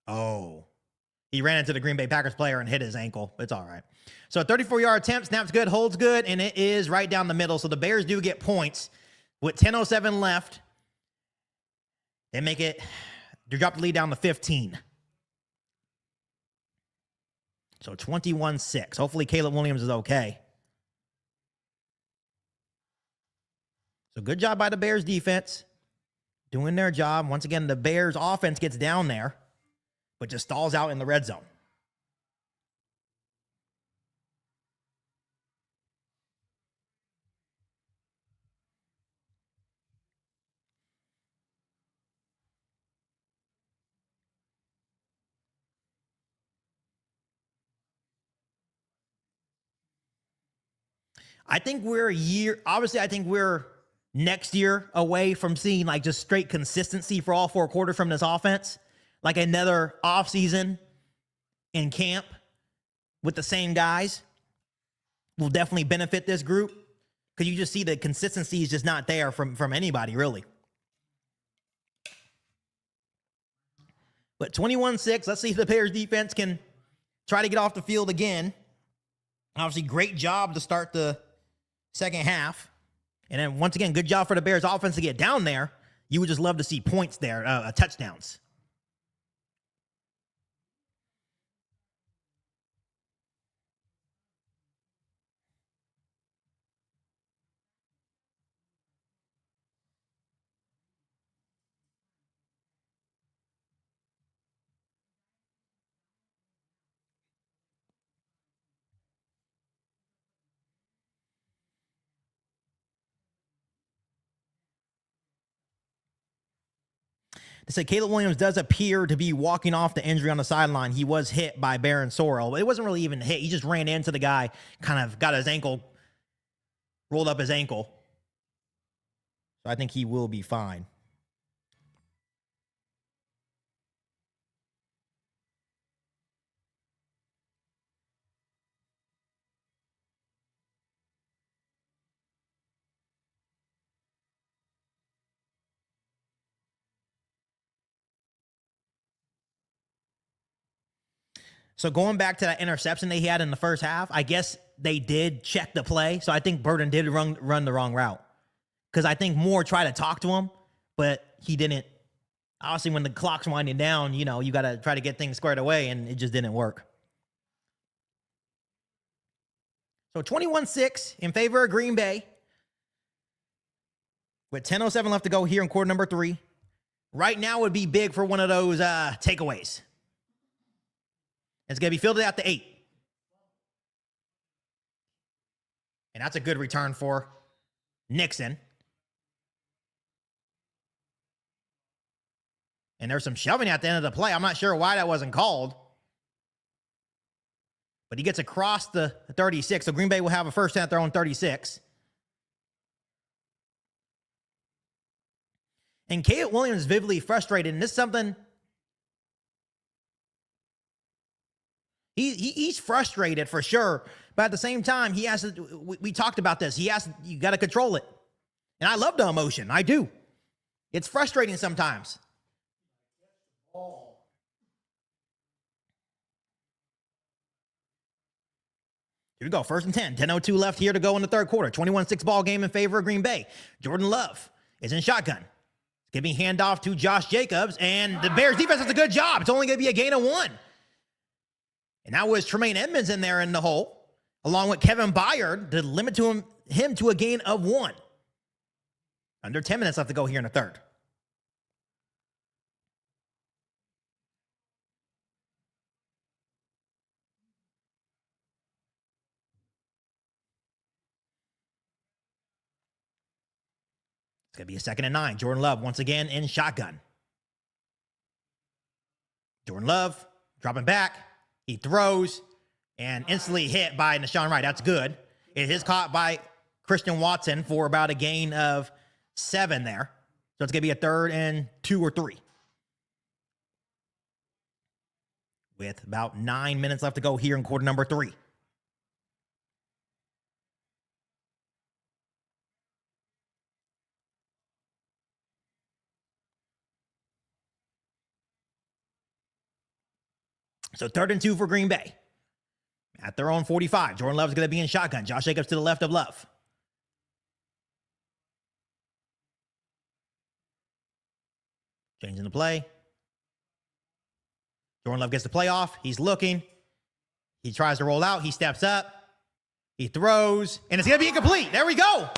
Oh. He ran into the Green Bay Packers player and hit his ankle. It's all right. So a 34-yard attempt, snaps good, holds good, and it is right down the middle. So the Bears do get points with 10:07 left. They make it, they drop the lead down to 15. So 21-6. Hopefully Caleb Williams is okay. So good job by the Bears defense. Doing their job. Once again, the Bears offense gets down there, but just stalls out in the red zone. I think we're a year, obviously I think we're next year away from seeing like just straight consistency for all 4 quarters from this offense. Like another offseason in camp with the same guys will definitely benefit this group, because you just see the consistency is just not there from anybody, really. But 21-6, let's see if the Bears defense can try to get off the field again. Obviously, great job to start the second half. And then, once again, good job for the Bears offense to get down there. You would just love to see points there, touchdowns. They said Caleb Williams does appear to be walking off the injury on the sideline. He was hit by Baron Sorrell. It wasn't really even hit. He just ran into the guy, kind of got his ankle, rolled up his ankle. So I think he will be fine. So going back to that interception they had in the first half, I guess they did check the play. So I think Burton did run the wrong route, because I think Moore tried to talk to him, but he didn't. Obviously, when the clock's winding down, you know, you got to try to get things squared away, and it just didn't work. So 21-6 in favor of Green Bay, with 10:07 left to go here in quarter number 3. Right now would be big for one of those takeaways. It's going to be fielded out to 8. And that's a good return for Nixon. And there's some shoving at the end of the play. I'm not sure why that wasn't called. But he gets across the 36. So Green Bay will have a first down at their own 36. And Caleb Williams is vividly frustrated. And this is something... He's frustrated for sure, but at the same time, he has to. We talked about this. You got to control it, and I love the emotion. I do. It's frustrating sometimes. Here we go. First and 10. 10:02 left here to go in the third quarter. 21-6 ball game in favor of Green Bay. Jordan Love is in shotgun. Giving handoff to Josh Jacobs, and the Bears defense does a good job. It's only going to be a gain of 1. And that was Tremaine Edmonds in there in the hole, along with Kevin Byard to limit him to a gain of 1. Under 10 minutes left to go here in the third. It's going to be a 2nd and 9. Jordan Love once again in shotgun. Jordan Love dropping back. He throws and instantly hit by Nashawn Wright. That's good. It is caught by Christian Watson for about a gain of 7 there. So it's going to be a 3rd and 2 or 3. With about 9 minutes left to go here in quarter number 3. So 3rd and 2 for Green Bay. At their own 45. Jordan Love's going to be in shotgun. Josh Jacobs to the left of Love. Changing the play. Jordan Love gets the play off. He's looking. He tries to roll out. He steps up. He throws. And it's going to be incomplete. There we go.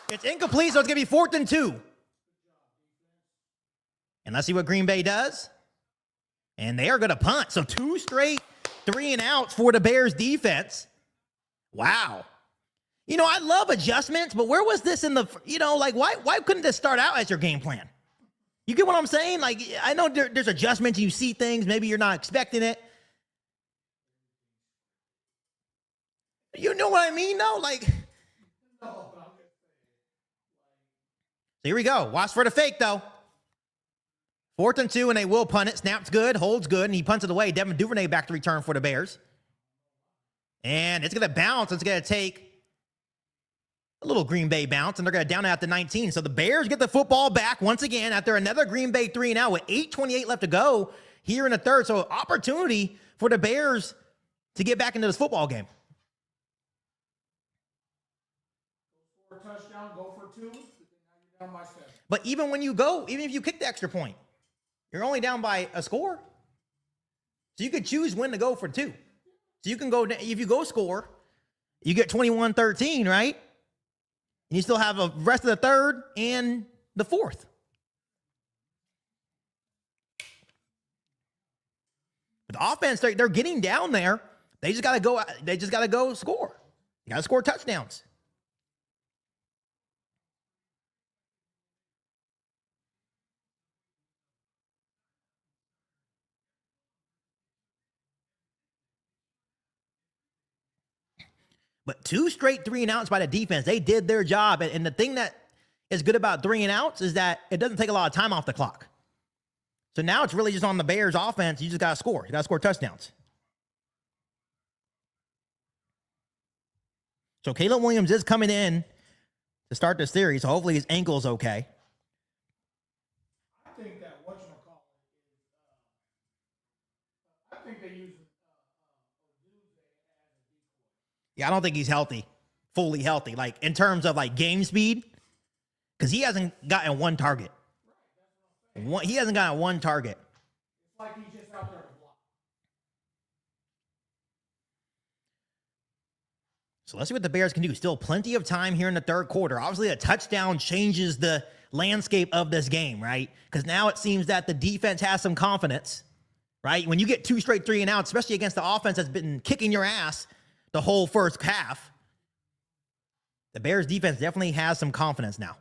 It's incomplete, so it's going to be 4th and 2. And let's see what Green Bay does. And they are going to punt. So 2 straight 3-and-outs for the Bears defense. Wow. You know, I love adjustments, but where was this in the, why couldn't this start out as your game plan? You get what I'm saying? Like, I know there's adjustments. You see things. Maybe you're not expecting it. You know what I mean, though? Like, here we go. Watch for the fake, though. 4th and 2, and they will punt it. Snaps good, holds good, and he punts it away. Devin Duvernay back to return for the Bears. And it's going to bounce. It's going to take a little Green Bay bounce, and they're going to down it at the 19. So the Bears get the football back once again after another Green Bay 3-and-out with 8:28 left to go here in the third. So opportunity for the Bears to get back into this football game. Go for a touchdown, go for 2. Now you're down by 7. But even if you kick the extra point, you're only down by a score. So you could choose when to go for 2. So you can go, if you go score, you get 21-13, right? And you still have a rest of the third and the fourth. But the offense, they're getting down there. They just got to go score. You got to score touchdowns. But 2 straight 3-and-outs by the defense. They did their job. And the thing that is good about 3-and-outs is that it doesn't take a lot of time off the clock. So now it's really just on the Bears offense. You just got to score. You got to score touchdowns. So Caleb Williams is coming in to start the series. So hopefully his ankle's okay. I think that I think they use Yeah, I don't think he's healthy, fully healthy, like in terms of like game speed, because he hasn't gotten one target. He hasn't gotten one target. It's like he's just out there to block. So let's see what the Bears can do. Still plenty of time here in the third quarter. Obviously, a touchdown changes the landscape of this game, right? Because now it seems that the defense has some confidence, right? When you get 2 straight 3-and-outs, especially against the offense that's been kicking your ass the whole first half, the Bears defense definitely has some confidence now.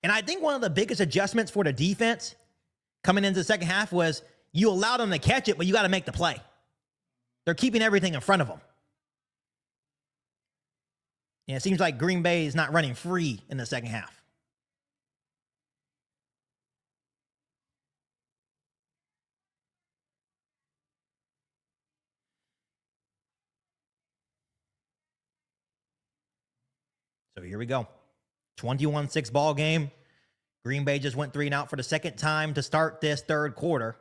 And I think one of the biggest adjustments for the defense coming into the second half was you allow them to catch it, but you got to make the play. They're keeping everything in front of them. And it seems like Green Bay is not running free in the second half. So here we go. 21-6 ball game. Green Bay just went 3-and-out for the second time to start this third quarter.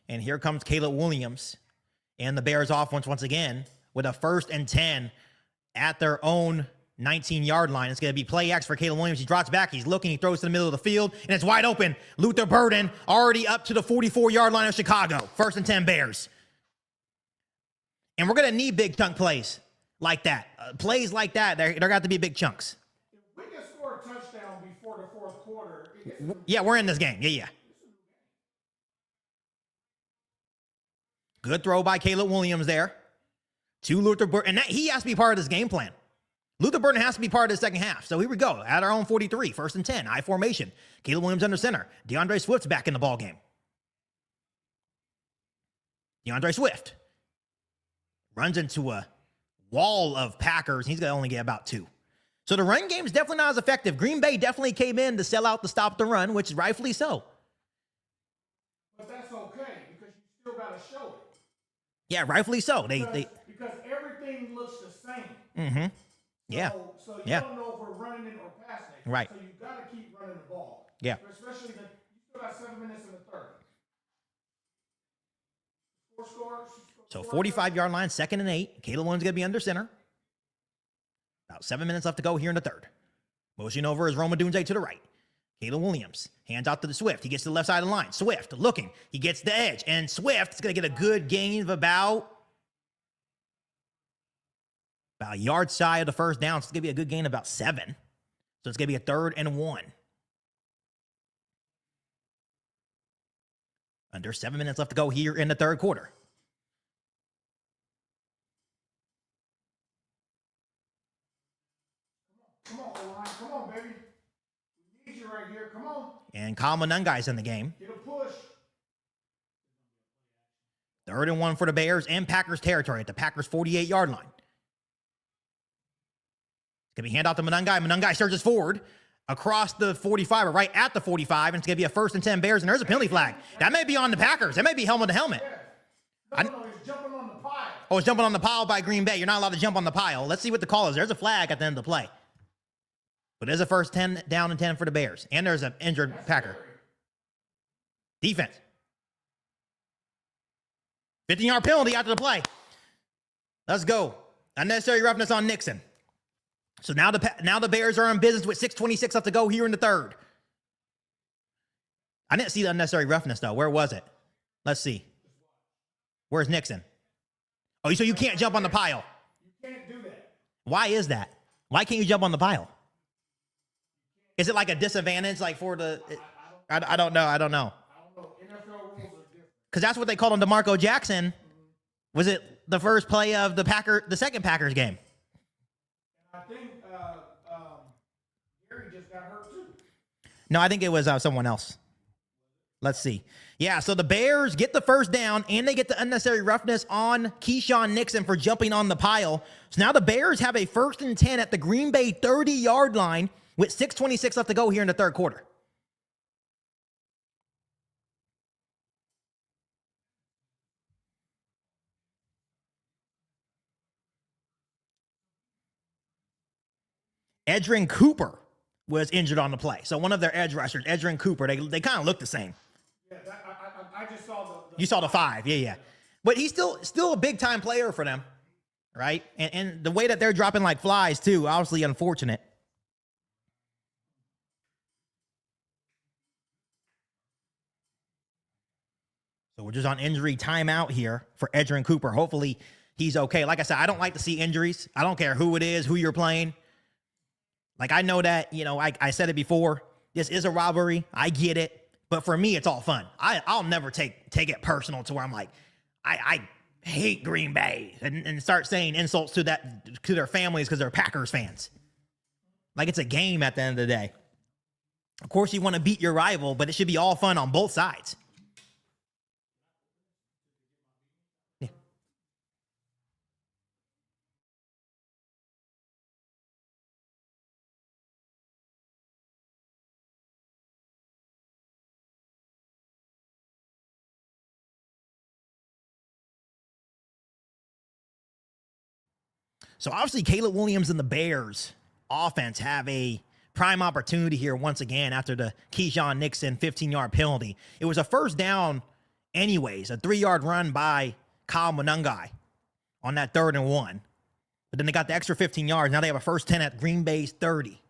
And here comes Caleb Williams and the Bears offense once again with a 1st and 10 at their own 19-yard line. It's going to be play X for Caleb Williams. He drops back. He's looking. He throws to the middle of the field, and it's wide open. Luther Burden already up to the 44-yard line of Chicago. 1st and 10 Bears. And we're going to need big chunk plays like that. Plays like that, they're got to be big chunks. If we can score a touchdown before the fourth quarter, yeah, we're in this game. Yeah. Good throw by Caleb Williams there to Luther Burden. And he has to be part of this game plan. Luther Burden has to be part of the second half. So here we go. At our own 43, 1st and 10, I formation. Caleb Williams under center. DeAndre Swift's back in the ball game. DeAndre Swift runs into a wall of Packers. He's going to only get about 2. So the run game is definitely not as effective. Green Bay definitely came in to sell out to stop the run, which is rightfully so. But that's okay because you still got to show it. Yeah, rightfully so. Because everything looks the same. Mm-hmm. Yeah. So you don't know if we're running it or passing it. Right. So you got to keep running the ball. Yeah. Especially you still got 7 minutes in the third. So 45-yard line, 2nd and 8. Caleb Williams going to be under center. About 7 minutes left to go here in the third. Motion over is Roma Dunze to the right. Caleb Williams hands out to the Swift. He gets to the left side of the line. Swift looking. He gets the edge. And Swift is going to get a good gain of about a yard shy of the first down. So it's going to be a good gain of about 7. So it's going to be a 3rd and 1. Under 7 minutes left to go here in the third quarter. Come on, O-line. Come on, baby. We need you right here. Come on. And Kyle Monungai's in the game. Get a push. Third and 1 for the Bears in Packers territory at the Packers 48-yard line. It's going to be handoff to Monungai. Monungai surges forward across the 45, or right at the 45, and it's going to be a 1st and 10 Bears, and there's a penalty flag. That may be on the Packers. That may be helmet to helmet. No, he's jumping on the pile. Oh, it's jumping on the pile by Green Bay. You're not allowed to jump on the pile. Let's see what the call is. There's a flag at the end of the play. But there's a first 10 down and 10 for the Bears. And there's an injured Packer. Defense. 15-yard penalty after the play. Let's go. Unnecessary roughness on Nixon. So now the Bears are in business with 6:26 left to go here in the third. I didn't see the unnecessary roughness, though. Where was it? Let's see. Where's Nixon? Oh, so you can't jump on the pile. You can't do that. Why is that? Why can't you jump on the pile? Is it like a disadvantage, like for the? I don't know. I don't know. NFL rules are different. Because that's what they called on DeMarco Jackson. Was it the first play of the second Packers game? I think Gary just got hurt too. No, I think it was someone else. Let's see. Yeah, so the Bears get the first down, and they get the unnecessary roughness on Keyshawn Nixon for jumping on the pile. So now the Bears have a 1st and 10 at the Green Bay 30-yard line with 6:26 left to go here in the third quarter. Edgerrin Cooper was injured on the play. So one of their edge rushers, Edgerrin Cooper, they kind of look the same. Yeah, I just saw the You saw the 5, yeah. But he's still a big-time player for them, right? And the way that they're dropping like flies, too, obviously unfortunate. So we're just on injury timeout here for Edgerrin Cooper. Hopefully he's okay. Like I said, I don't like to see injuries. I don't care who it is, who you're playing. Like, I know that, I said it before. This is a rivalry. I get it. But for me, it's all fun. I'll never take it personal to where I'm like, I hate Green Bay and start saying insults to their families because they're Packers fans. Like, it's a game at the end of the day. Of course, you want to beat your rival, but it should be all fun on both sides. Yeah. So obviously, Caleb Williams and the Bears offense have a prime opportunity here once again after the Keyshawn Nixon 15-yard penalty. It was a first down anyways, a 3-yard run by Kyle Monungai on that 3rd and 1. But then they got the extra 15 yards. Now they have a 1st 10 at Green Bay's 30.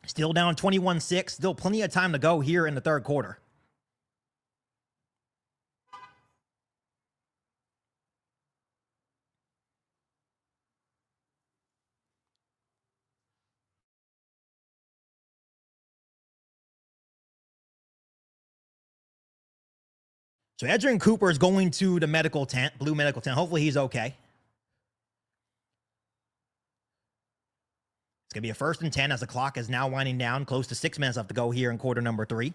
Still down 21-6. Still plenty of time to go here in the third quarter. So Edgerrin Cooper is going to the medical tent, blue medical tent. Hopefully he's okay. It's going to be a 1st and 10 as the clock is now winding down. Close to 6 minutes left to go here in quarter number 3. It's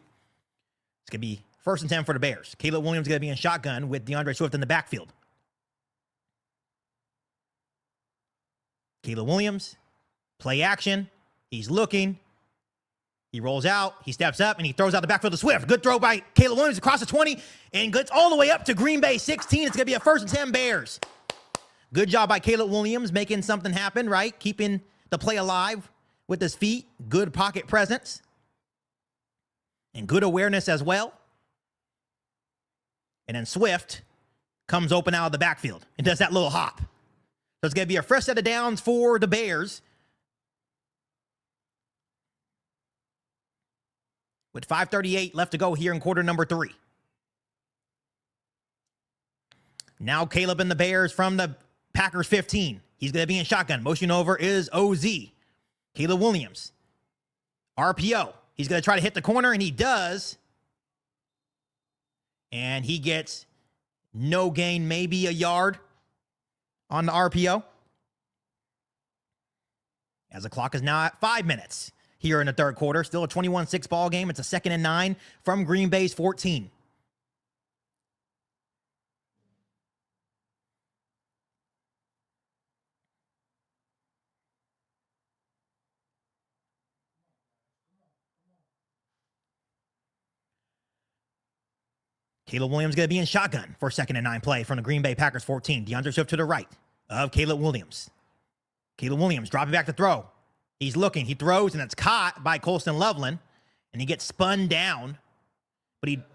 going to be 1st and 10 for the Bears. Caleb Williams is going to be in shotgun with DeAndre Swift in the backfield. Caleb Williams, play action. He's looking. He rolls out, he steps up, and he throws out the backfield to Swift. Good throw by Caleb Williams across the 20, and gets all the way up to Green Bay 16. It's going to be a 1st and 10 Bears. Good job by Caleb Williams making something happen, right? Keeping the play alive with his feet. Good pocket presence. And good awareness as well. And then Swift comes open out of the backfield and does that little hop. So it's going to be a fresh set of downs for the Bears. With 5:38 left to go here in quarter number 3. Now Caleb and the Bears from the Packers 15. He's going to be in shotgun. Motion over is OZ. Caleb Williams. RPO. He's going to try to hit the corner, and he does. And he gets no gain, maybe a yard on the RPO. As the clock is now at 5 minutes. Here in the third quarter. Still a 21-6 ball game. It's a 2nd and 9 from Green Bay's 14. Caleb Williams going to be in shotgun for 2nd and 9 play from the Green Bay Packers 14. DeAndre Swift to the right of Caleb Williams. Caleb Williams dropping back to throw. He's looking. He throws, and it's caught by Colston Loveland, and he gets spun down.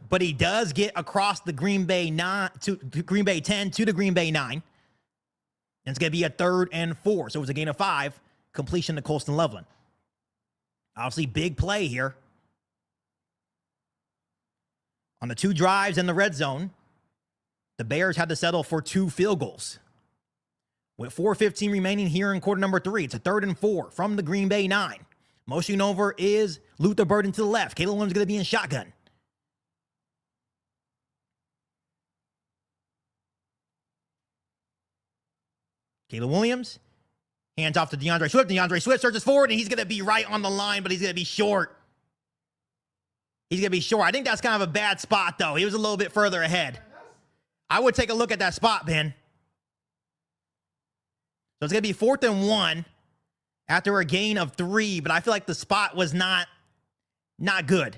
But he does get across the Green Bay 10 to the Green Bay 9. And it's going to be a 3rd and 4. So it was a gain of 5. Completion to Colston Loveland. Obviously, big play here. On the 2 drives in the red zone, the Bears had to settle for 2 field goals. With 4:15 remaining here in quarter number 3, it's a 3rd and 4 from the Green Bay 9. Motioning over is Luther Burden to the left. Caleb Williams going to be in shotgun. Caleb Williams, hands off to DeAndre Swift. DeAndre Swift searches forward, and he's going to be right on the line, but he's going to be short. He's going to be short. I think that's kind of a bad spot, though. He was a little bit further ahead. I would take a look at that spot, Ben. So it's going to be 4th and 1 after a gain of 3, but I feel like the spot was not good.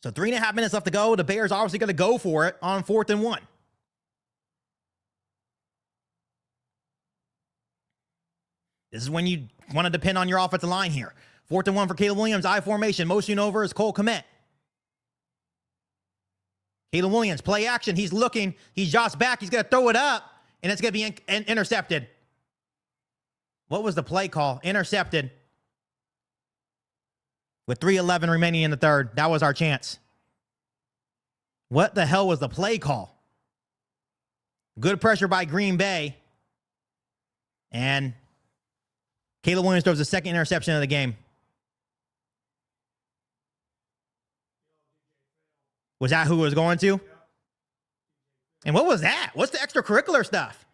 So 3.5 minutes left to go. The Bears obviously going to go for it on 4th and 1. This is when you want to depend on your offensive line here. 4th and 1 for Caleb Williams. I formation. Motioning over is Cole Kmet. Caleb Williams, play action. He's looking. He jots back. He's going to throw it up, and it's going to be intercepted. What was the play call? Intercepted. With 3:11 remaining in the 3rd. That was our chance. What the hell was the play call? Good pressure by Green Bay. And Caleb Williams throws the 2nd interception of the game. Was that who it was going to? And what was that? What's the extracurricular stuff?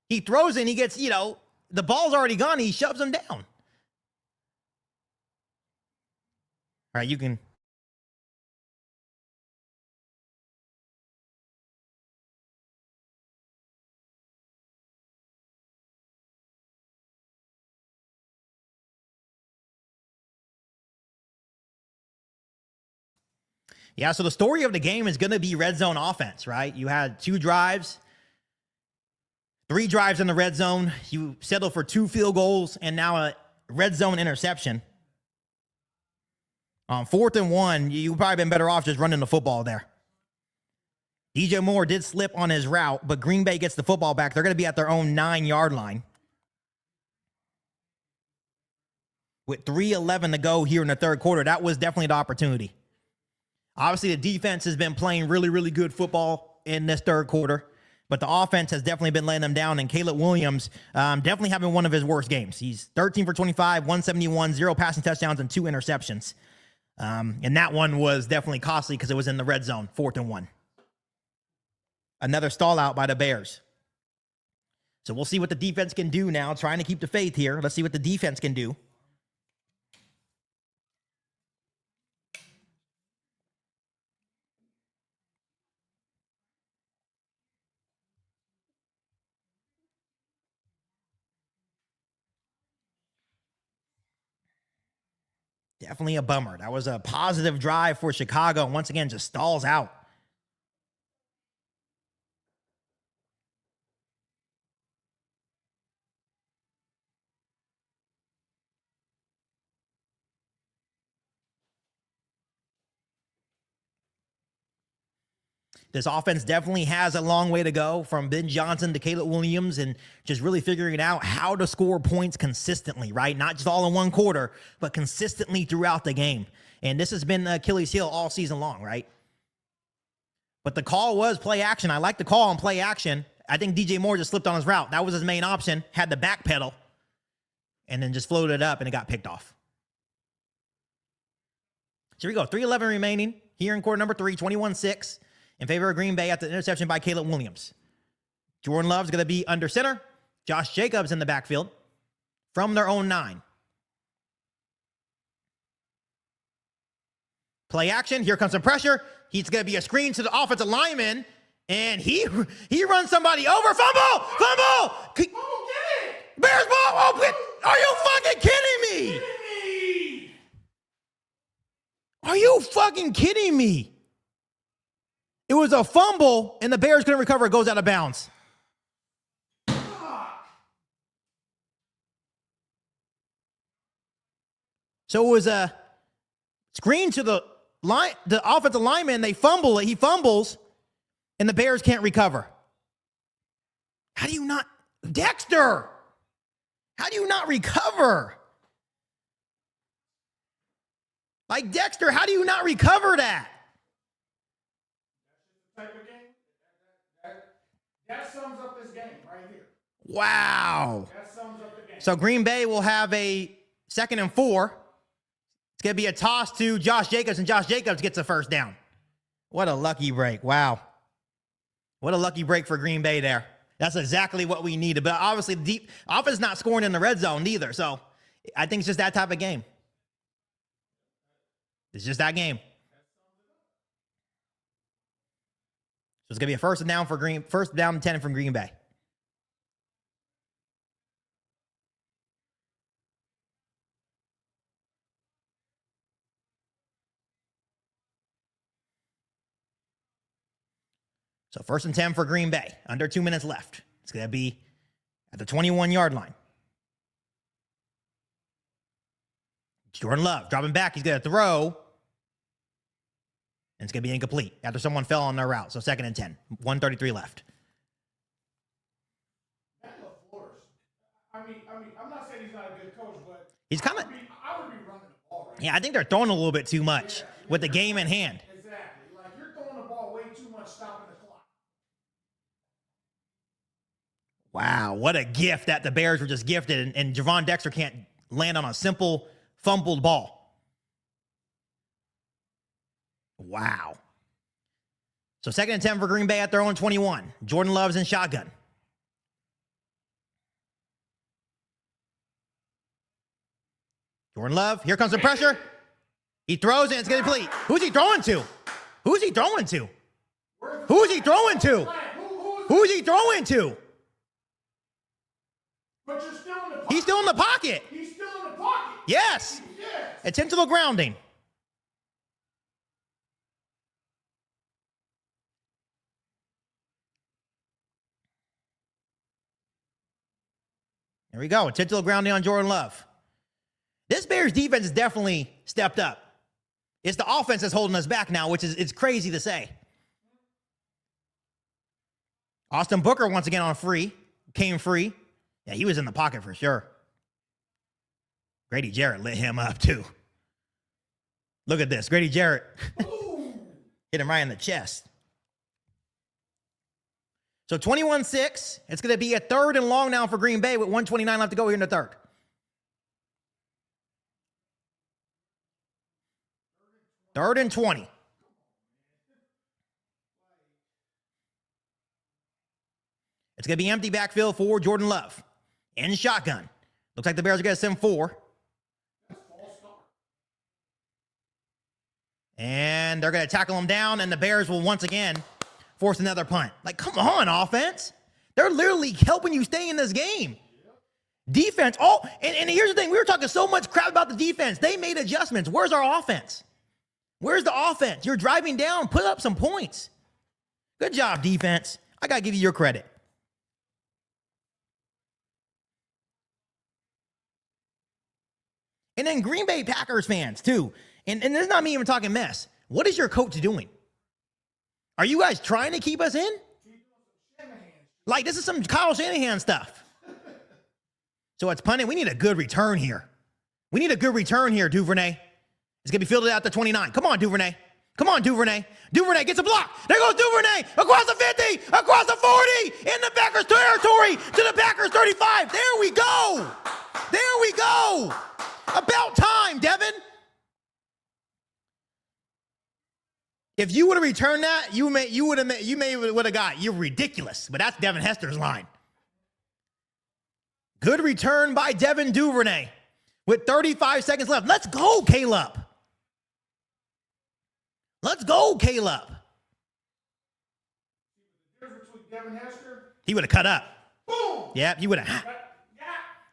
He throws it and he gets, the ball's already gone. He shoves him down. All right, you can. Yeah, so the story of the game is going to be red zone offense, right? You had 2 drives, 3 drives in the red zone. You settled for 2 field goals and now a red zone interception. On 4th and 1, you probably been better off just running the football there. DJ Moore did slip on his route, but Green Bay gets the football back. They're going to be at their own 9-yard line. With 3:11 to go here in the 3rd quarter, that was definitely the opportunity. Obviously, the defense has been playing really, really good football in this 3rd quarter, but the offense has definitely been letting them down, and Caleb Williams definitely having one of his worst games. He's 13 for 25, 171, 0 passing touchdowns, and 2 interceptions. And that one was definitely costly because it was in the red zone, 4th and 1. Another stall out by the Bears. So we'll see what the defense can do now, trying to keep the faith here. Let's see what the defense can do. Definitely a bummer. That was a positive drive for Chicago, and once again, just stalls out. This offense definitely has a long way to go from Ben Johnson to Caleb Williams and just really figuring out how to score points consistently, right? Not just all in one quarter, but consistently throughout the game. And this has been the Achilles heel all season long, right? But the call was play action. I like the call on play action. I think DJ Moore just slipped on his route. That was his main option, had the back pedal, and then just floated it up, and it got picked off. So here we go. 3:11 remaining here in quarter number 3, 21-6. In favor of Green Bay at the interception by Caleb Williams. Jordan Love's going to be under center. Josh Jacobs in the backfield from their own 9. Play action. Here comes some pressure. He's going to be a screen to the offensive lineman, and he runs somebody over. Fumble! Fumble! Get it! Bears ball! Oh, are you fucking kidding me? Are you fucking kidding me? It was a fumble, and the Bears couldn't recover. It goes out of bounds. So it was a screen to the offensive lineman. They fumble it. He fumbles, and the Bears can't recover. How do you not, Dexter? How do you not recover? Like, Dexter, how do you not recover that? Type of game. That sums up this game right here. Wow. That sums up the game. So Green Bay will have a 2nd and 4. It's going to be a toss to Josh Jacobs, and Josh Jacobs gets a first down. What a lucky break. Wow. What a lucky break for Green Bay there. That's exactly what we needed. But obviously, the offense is not scoring in the red zone either. So I think it's just that type of game. It's just that game. So it's going to be a first down and 10 from Green Bay. So 1st and 10 for Green Bay. Under 2 minutes left. It's going to be at the 21-yard line. Jordan Love dropping back. He's going to throw. And it's going to be incomplete after someone fell on their route. So 2nd and 10. 1:33 left. I mean, I'm not saying he's not a good coach, but he's kind of. I would be running the ball right. Yeah, I think they're throwing a little bit too much with the game in hand. Exactly. Like, you're throwing the ball way too much, stopping the clock. Wow, what a gift that the Bears were just gifted, and Javon Dexter can't land on a simple fumbled ball. Wow. So 2nd and 10 for Green Bay at their own 21. Jordan Love's in shotgun. Jordan Love, here comes the pressure. He throws it, it's going to be complete. Who's he throwing to? Who's he throwing to? Who's he throwing to? Who's he throwing to? But you're still in the pocket. He's still in the pocket. He's still in the pocket. Yes. Yes. Intentional grounding. There we go. Intentional grounding on Jordan Love. This Bears defense has definitely stepped up. It's the offense that's holding us back now, which is it's crazy to say. Austin Booker once again on free. Came free. Yeah, he was in the pocket for sure. Grady Jarrett lit him up too. Look at this. Grady Jarrett hit him right in the chest. So 21-6. It's going to be a 3rd and long now for Green Bay with 1:29 left to go here in the 3rd. Third and 20. It's going to be empty backfield for Jordan Love. In shotgun. Looks like the Bears are going to send 4. And they're going to tackle him down, and the Bears will once again force another punt. Like, come on, offense. They're literally helping you stay in this game. Defense, and here's the thing. We were talking so much crap about the defense. They made adjustments. Where's our offense? Where's the offense? You're driving down. Put up some points. Good job, defense. I got to give you your credit. And then Green Bay Packers fans, too. And this is not me even talking mess. What is your coach doing? Are you guys trying to keep us in? Like, this is some Kyle Shanahan stuff. So it's punting. We need a good return here. We need a good return here, Duvernay. It's going to be fielded out to 29. Come on, Duvernay. Come on, Duvernay. Duvernay gets a block. There goes Duvernay. Across the 50. Across the 40. In the Packers territory. To the Packers 35. There we go. There we go. About time, Devin. If you would have returned that, you may have got. You're ridiculous. But that's Devin Hester's line. Good return by Devin Duvernay with 35 seconds left. Let's go, Caleb. Let's go, Caleb. Devin Hester. He would have cut up. Boom. Yep, he would have.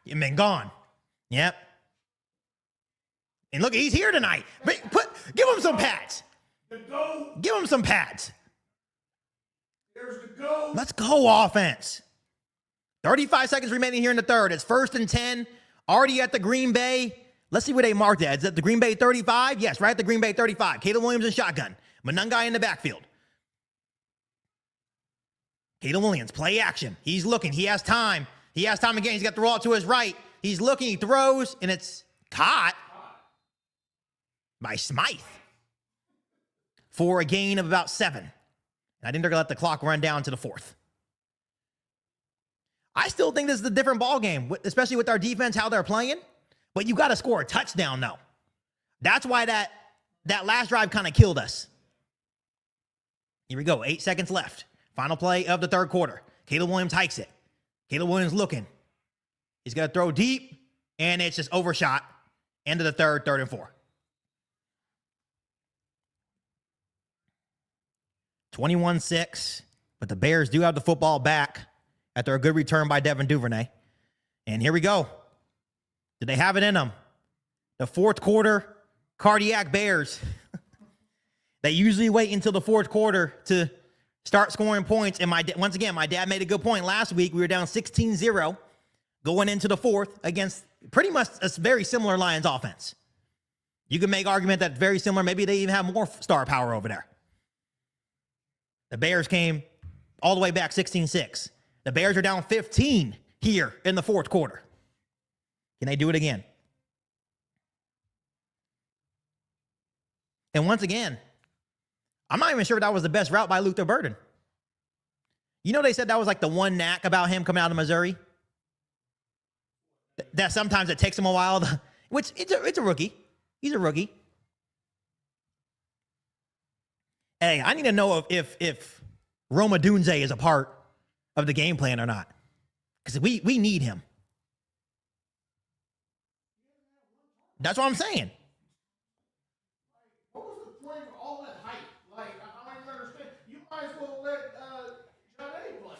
You've been gone. Yep. And look, he's here tonight. Give him some pads. The go. Give him some pads. There's the go. Let's go offense. 35 seconds remaining here in the third. It's 1st and 10. Already at the Green Bay. Let's see where they marked that. Is it the Green Bay 35? Yes, right at the Green Bay 35. Caleb Williams in shotgun. Monangai in the backfield. Caleb Williams, play action. He's looking. He has time. He has time again. He's got the roll to his right. He's looking. He throws, and it's caught by Smythe for a gain of about 7. And I think they're going to let the clock run down to the 4th. I still think this is a different ball game, especially with our defense, how they're playing. But you got to score a touchdown, though. That's why that last drive kind of killed us. Here we go. 8 seconds left. Final play of the third quarter. Caleb Williams hikes it. Caleb Williams looking. He's going to throw deep, and it's just overshot. End of the third, 3rd and 4. 21-6, but the Bears do have the football back after a good return by Devin Duvernay. And here we go. Do they have it in them? The fourth quarter, cardiac Bears. They usually wait until the fourth quarter to start scoring points. And once again, my dad made a good point last week. We were down 16-0 going into the fourth against pretty much a very similar Lions offense. You can make argument that very similar. Maybe they even have more star power over there. The Bears came all the way back 16-6. The Bears are down 15 here in the fourth quarter. Can they do it again? And once again, I'm not even sure that was the best route by Luther Burden. You know, they said that was like the one knack about him coming out of Missouri. That sometimes it takes him a while, which it's a rookie. He's a rookie. Hey, I need to know if Roma Dunze is a part of the game plan or not. Because we need him. That's what I'm saying. What was the point of all that hype? Like, I don't even understand. You might as well let Jade play.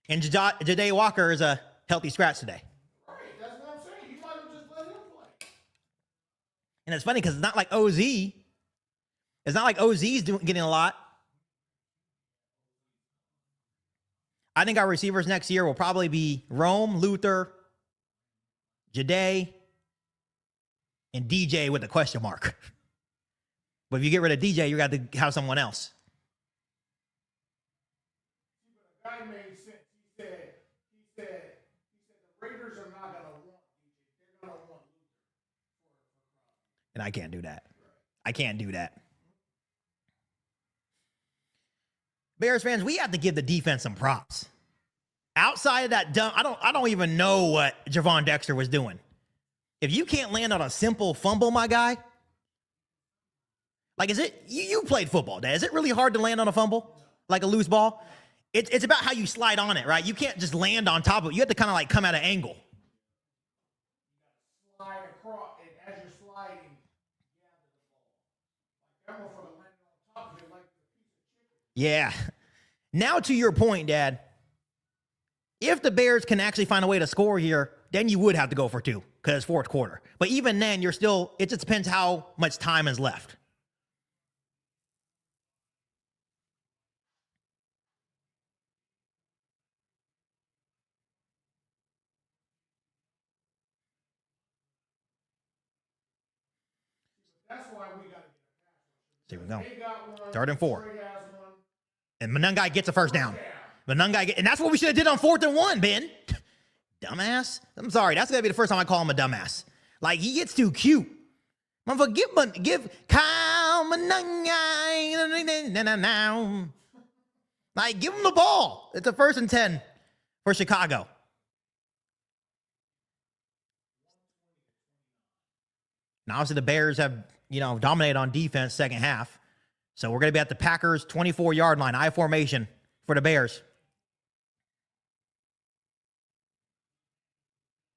And Ja'Day Walker is a healthy scratch today. Right, that's what I'm saying. You might as well just let him play. And it's funny because it's not like OZ. It's not like OZ's getting a lot. I think our receivers next year will probably be Rome, Luther, Ja'Day, and DJ with a question mark. But if you get rid of DJ, you got to have someone else. The guy made sense. He said the Raiders are not going to want DJ. They're going to want Luther. And I can't do that. I can't do that. Bears fans, we have to give the defense some props. Outside of that dumb, I don't even know what Javon Dexter was doing. If you can't land on a simple fumble, my guy, like, is it, you played football, Dad. Is it really hard to land on a fumble? Like a loose ball? It's about how you slide on it, right? You can't just land on top of it. You have to kind of like come at an angle. Slide across, and as you're sliding, gather the ball. Like that one for the landing on top of it, like a piece of chicken. Yeah. Now to your point, Dad, if the Bears can actually find a way to score here, then you would have to go for 2 because it's fourth quarter. But even then, you're still, it just depends how much time is left. That's why we got to Here we go. They got one. 3rd and 4. Trey has one. And Monangai gets a first down. And that's what we should have did on 4th and 1, Ben. Dumbass. I'm sorry. That's going to be the first time I call him a dumbass. Like, he gets too cute. Motherfucker, give Kyle Monangai. Like, give him the ball. It's a 1st and 10 for Chicago. Now, obviously, the Bears have, dominated on defense second half. So we're going to be at the Packers' 24-yard line, I formation for the Bears.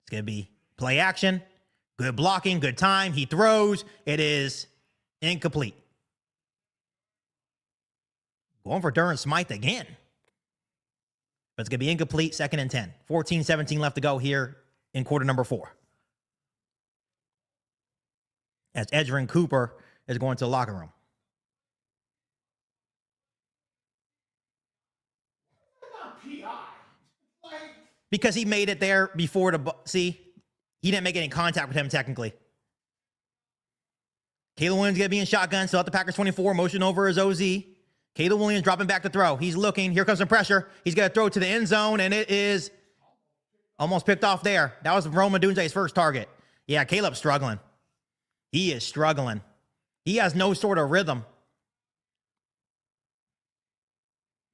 It's going to be play action, good blocking, good time. He throws. It is incomplete. Going for Durham Smythe again. But it's going to be incomplete, 2nd and 10. 14-17 left to go here in quarter number 4. As Edgerrin Cooper is going to the locker room. Not PI. Like, Because he made it there before the see, he didn't make any contact with him technically. Caleb Williams gonna be in shotgun, still at the Packers 24, motion over his OZ. Caleb Williams dropping back to throw. He's looking. Here comes some pressure. He's gonna throw to the end zone, and it is almost picked off there. That was Rome Odunze's first target. Yeah, Caleb's struggling. He is struggling. He has no sort of rhythm.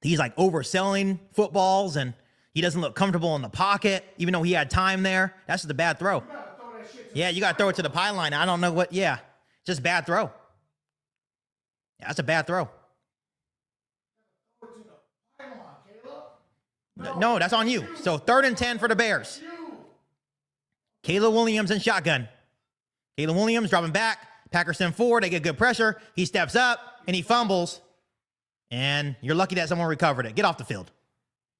He's like overselling footballs, and he doesn't look comfortable in the pocket, even though he had time there. That's just a bad throw. you gotta throw that shit to Yeah, you got to throw it to the pylon. I don't know what. Yeah, just bad throw. Yeah, that's a bad throw. the pylon, Caleb. No, that's on you. So 3rd and 10 for the Bears. You. Caleb Williams in shotgun. Caleb Williams dropping back. Packers send forward. They get good pressure. He steps up and he fumbles. And you're lucky that someone recovered it. Get off the field.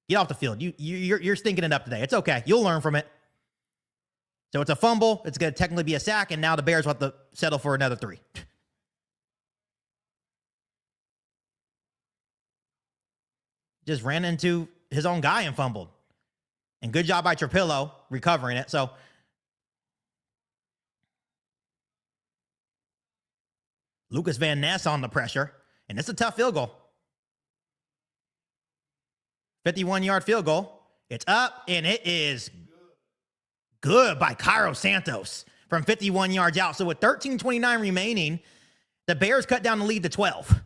Get off the field. You're stinking it up today. It's okay. You'll learn from it. So it's a fumble. It's going to technically be a sack. And now the Bears want to settle for another 3. Just ran into his own guy and fumbled. And good job by Trapillo recovering it. So Lucas Van Ness on the pressure. And it's a tough field goal. 51-yard field goal. It's up, and it is good by Cairo Santos from 51 yards out. So with 13:29 remaining, the Bears cut down the lead to 12.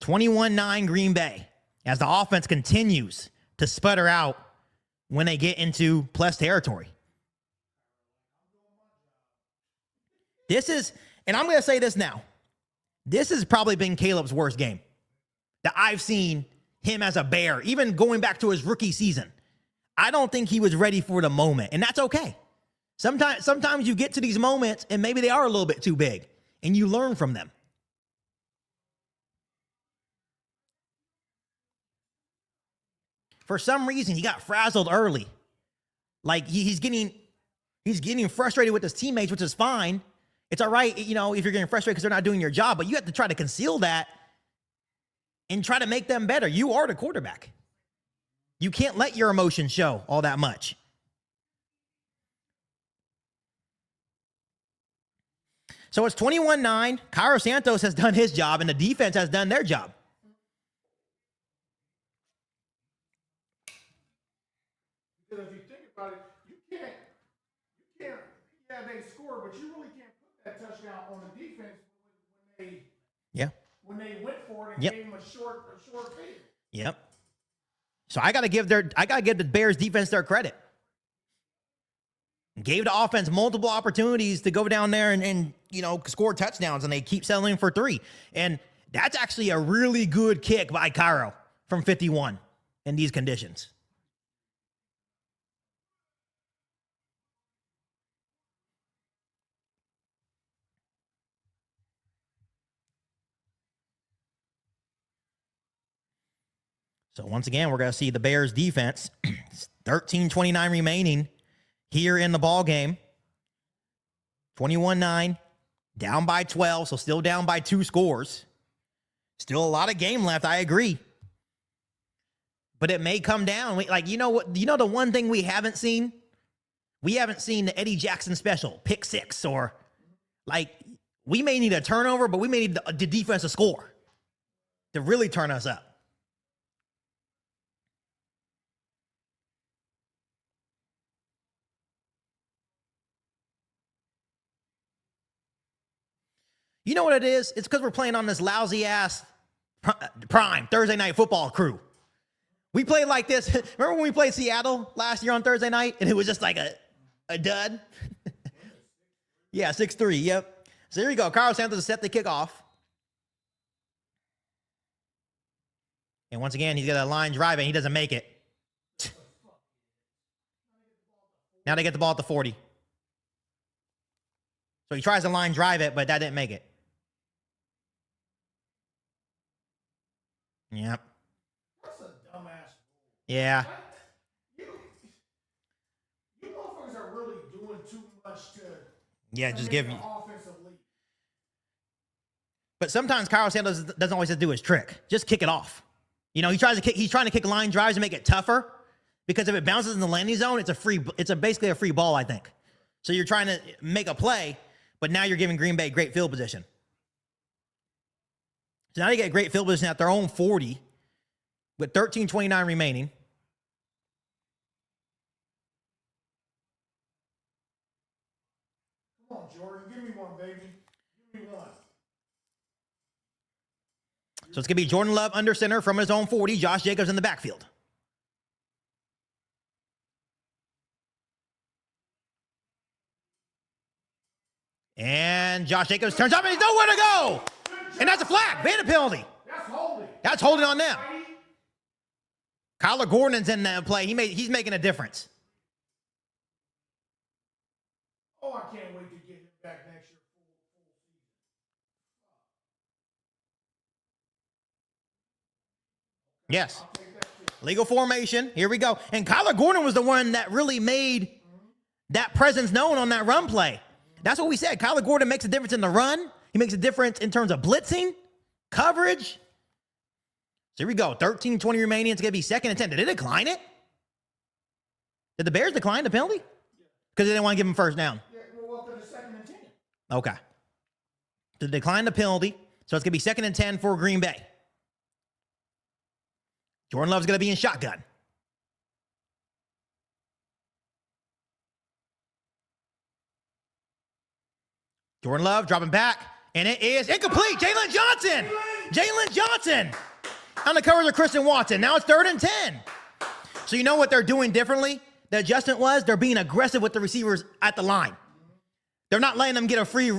21-9 Green Bay as the offense continues to sputter out when they get into plus territory. This is, and I'm going to say this now, this has probably been Caleb's worst game that I've seen him as a Bear, even going back to his rookie season. I don't think he was ready for the moment, and that's okay. Sometimes you get to these moments, and maybe they are a little bit too big, and you learn from them. For some reason, he got frazzled early. Like he's getting frustrated with his teammates, which is fine. It's all right, you know, if you're getting frustrated because they're not doing your job, but you have to try to conceal that and try to make them better. You are the quarterback. You can't let your emotions show all that much. So it's 21-9. Cairo Santos has done his job, and the defense has done their job. Because if you think about it, yeah, they scored, but you really can't put that touchdown on the defense when they went for it and gave them a short field. Yep. So I gotta give the Bears defense their credit. Gave the offense multiple opportunities to go down there and you know, score touchdowns, and they keep settling for 3. And that's actually a really good kick by Cairo from 51 in these conditions. So once again, we're going to see the Bears defense, 13:29 remaining here in the ball game. 21-9, down by 12, so still down by 2 scores. Still a lot of game left, I agree. But it may come down. You know what? You know the one thing we haven't seen? We haven't seen the Eddie Jackson special, pick 6, or we may need a turnover, but we may need the defense to score to really turn us up. You know what it is? It's because we're playing on this lousy-ass prime Thursday night football crew. We played like this. Remember when we played Seattle last year on Thursday night, and it was just like a dud? Yeah, 6-3, yep. So here you go. Cairo Santos to set the kickoff. And once again, he's got a line drive, and he doesn't make it. Now they get the ball at the 40. So he tries to line drive it, but that didn't make it. Yep. That's a dumbass. Yeah. You motherfuckers are really doing too much to Yeah, just make give the you. offensive But sometimes Kyle Sanders doesn't always have to do his trick. Just kick it off. You know, he's trying to kick line drives and make it tougher, because if it bounces in the landing zone, it's basically a free ball, I think. So you're trying to make a play, but now you're giving Green Bay great field position. So now they get great field position at their own 40 with 13:29 remaining. Come on, Jordan. Give me one, baby. Give me one. So it's going to be Jordan Love under center from his own 40. Josh Jacobs in the backfield. And Josh Jacobs turns up and he's nowhere to go. And that's a flag. Ban penalty. That's holding. That's holding on them. Kyler Gordon's in the play. He's making a difference. Oh, I can't wait to get him back next year. Yes. Legal formation. Here we go. And Kyler Gordon was the one that really made that presence known on that run play. That's what we said. Kyler Gordon makes a difference in the run. He makes a difference in terms of blitzing, coverage. So here we go. 13:20 remaining. It's going to be 2nd and 10. Did they decline it? Did the Bears decline the penalty? Because they didn't want to give him first down. Yeah, well, for the 2nd and 10. Okay. To decline the penalty. So it's going to be 2nd and 10 for Green Bay. Jordan Love's going to be in shotgun. Jordan Love dropping back, and it is incomplete. Jalen Johnson. Jalen Johnson on the covers of Christian Watson. Now it's 3rd and 10. So you know what they're doing differently? The adjustment was they're being aggressive with the receivers at the line. They're not letting them get a free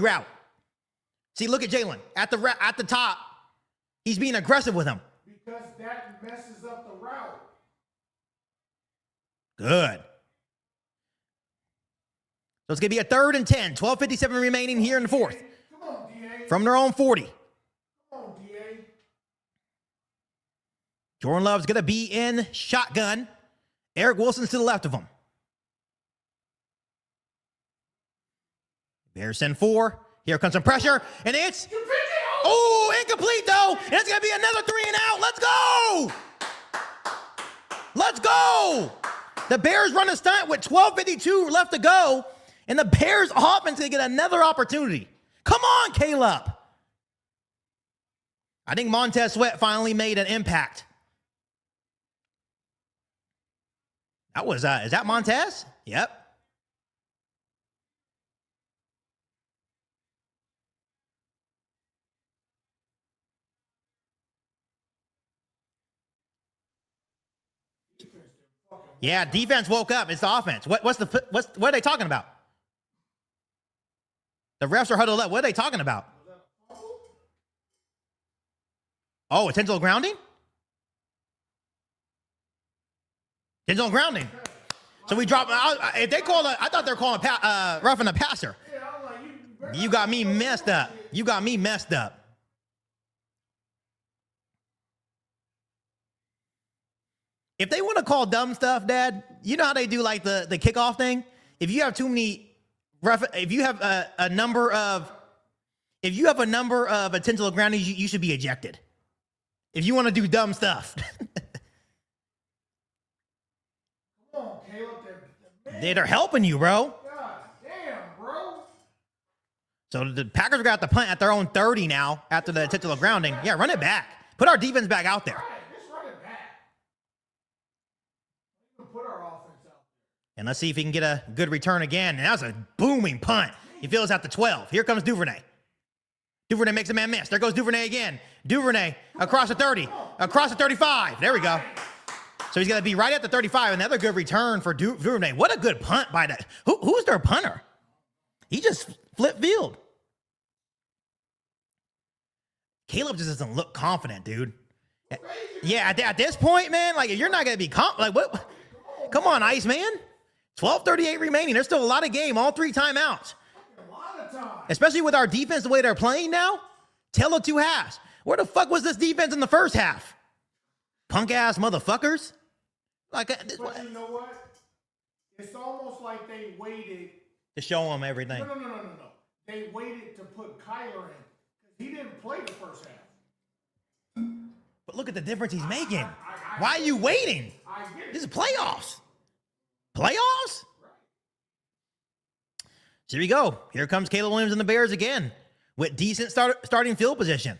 route. See, look at Jalen at the top. He's being aggressive with him. Because that messes up the route. Good. So it's going to be a 3rd and 10. 12:57 remaining here in the 4th. Come on, DA. From their own 40. Come on, DA. Jordan Love's going to be in shotgun. Eric Wilson's to the left of him. Bears send 4. Here comes some pressure, and it's... Oh, incomplete, though. And it's going to be another 3 and out. Let's go. Let's go. The Bears run a stunt with 12:52 left to go, and the Bears offense is going to get another opportunity. Come on, Caleb. I think Montez Sweat finally made an impact. That was, is that Montez? Yep. Yeah, defense woke up. It's the offense. What are they talking about? The refs are huddled up. What are they talking about? Oh, intentional grounding? Intentional grounding. So we drop. If they call I thought they were calling roughing the passer. You got me messed up. You got me messed up. If they want to call dumb stuff, Dad, you know how they do like the kickoff thing? If you have too many if you have a number of intentional groundings, you should be ejected. If you want to do dumb stuff. Come on, Caleb. They're helping you, bro. God damn, bro. So the Packers got the punt at their own 30 now after the intentional grounding. Yeah, run it back. Put our defense back out there. And let's see if he can get a good return again. And that was a booming punt. He feels at the 12. Here comes Duvernay. Duvernay makes a man miss. There goes Duvernay again. Duvernay across the 30, across the 35. There we go. So he's going to be right at the 35. Another good return for Duvernay. What a good punt by that. Who's their punter? He just flipped field. Caleb just doesn't look confident, dude. Yeah, at this point, man, like if you're not going to be confident, like what? Come on, Ice Man. 12:38 remaining. There's still a lot of game, all 3 timeouts. A lot of time. Especially with our defense the way they're playing now. Tell of 2 halves. Where the fuck was this defense in the first half? Punk ass motherfuckers. Like, but you know what? It's almost like they waited to show them everything. No. They waited to put Kyler in because He didn't play the first half. But look at the difference he's making. Why are you waiting? I get it. This is playoffs. Playoffs? So here we go. Here comes Caleb Williams and the Bears again with decent starting field position.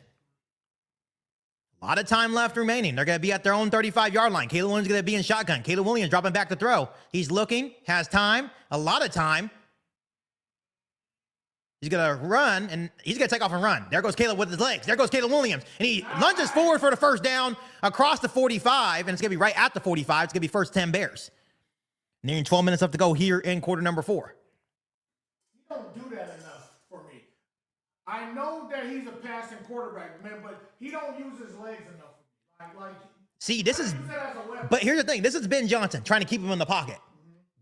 A lot of time left remaining. They're going to be at their own 35-yard line. Caleb Williams is going to be in shotgun. Caleb Williams dropping back to throw. He's looking, has time, a lot of time. He's going to run, and he's going to take off and run. There goes Caleb with his legs. There goes Caleb Williams. And he lunges forward for the first down across the 45, and it's going to be right at the 45. It's going to be first 10 Bears. Nearing 12 minutes left to go here in quarter number 4. You don't do that enough for me. I know that he's a passing quarterback, man, but he don't use his legs enough. See, this is, use that as a weapon. but here's the thing. This is Ben Johnson trying to keep him in the pocket.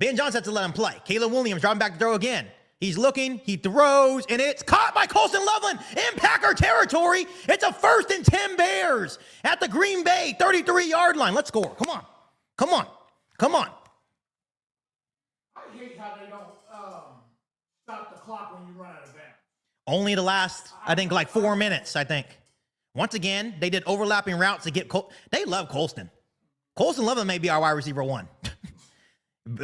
Ben Johnson has to let him play. Caleb Williams dropping back to throw again. He's looking, he throws, and it's caught by Colston Loveland in Packer territory. It's a 1st and 10 Bears at the Green Bay 33-yard line. Let's score. Come on. Come on. Come on. I hate how they don't stop the clock when you run out of bounds. Only the last, I think, like 4 minutes, I think. Once again, they did overlapping routes to get they love Colston. Colston Loveland may be our wide receiver 1.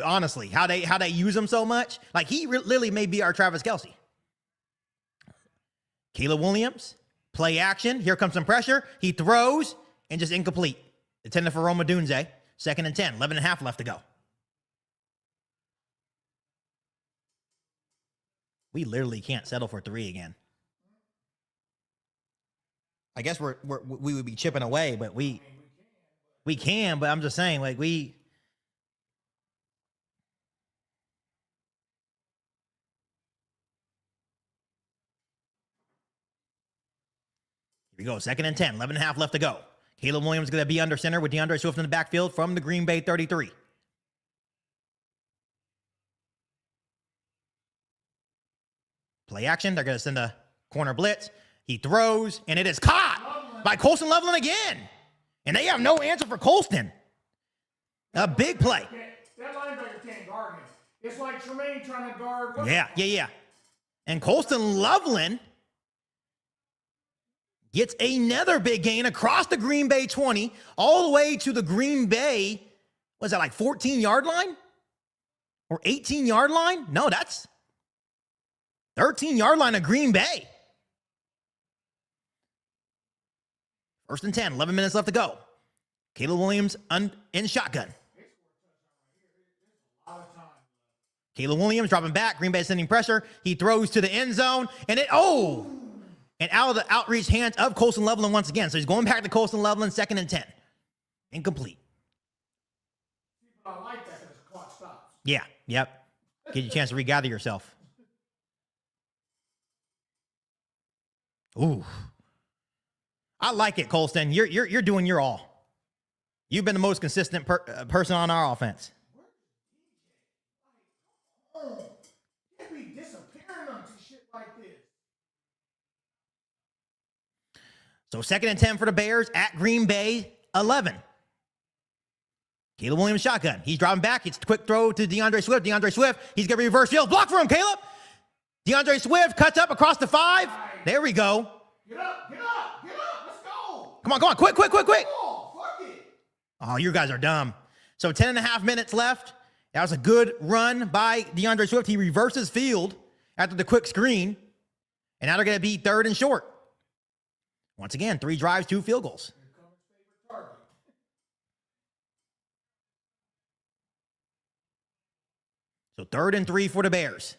Honestly, how they use him so much. Like, he literally may be our Travis Kelce. Caleb Williams, play action. Here comes some pressure. He throws, and just incomplete. Intended for Roma Dunze. 2nd and 10. 11 and a half left to go. We literally can't settle for 3 again. I guess we would be chipping away, but we can, but I'm just saying, like, Here we go, 2nd and 10, 11 and a half left to go. Caleb Williams is going to be under center with DeAndre Swift in the backfield from the Green Bay 33. Play action. They're going to send a corner blitz. He throws, and it is caught by Colston Loveland again. And they have no answer for Colston. A big play. That linebacker can't guard him. It's like Tremaine trying to guard. Yeah. And Colston Loveland gets another big gain across the Green Bay 20, all the way to the Green Bay, was that like 14-yard line? Or 18-yard line? No, that's 13-yard line of Green Bay. 1st and 10, 11 minutes left to go. Caleb Williams in shotgun. Caleb Williams dropping back. Green Bay sending pressure. He throws to the end zone, and and out of the outreach hands of Colston Loveland once again. So he's going back to Colston Loveland, 2nd and 10. Incomplete. I like that because the clock stops. Yeah, yep. Give you a chance to regather yourself. Ooh. I like it, Colston. You're doing your all. You've been the most consistent person on our offense. Can't be disappearing onto shit like this. So 2nd and 10 for the Bears at Green Bay 11. Caleb Williams shotgun. He's dropping back. It's a quick throw to DeAndre Swift. DeAndre Swift, he's going to reverse field. Block for him, Caleb. DeAndre Swift cuts up across the 5. There we go. Get up. Let's go. Come on. Quick. Oh, fuck it. Oh, you guys are dumb. So 10 and a half minutes left. That was a good run by DeAndre Swift. He reverses field after the quick screen. And now they're going to be 3rd and short. Once again, 3 drives, 2 field goals. So 3rd and 3 for the Bears.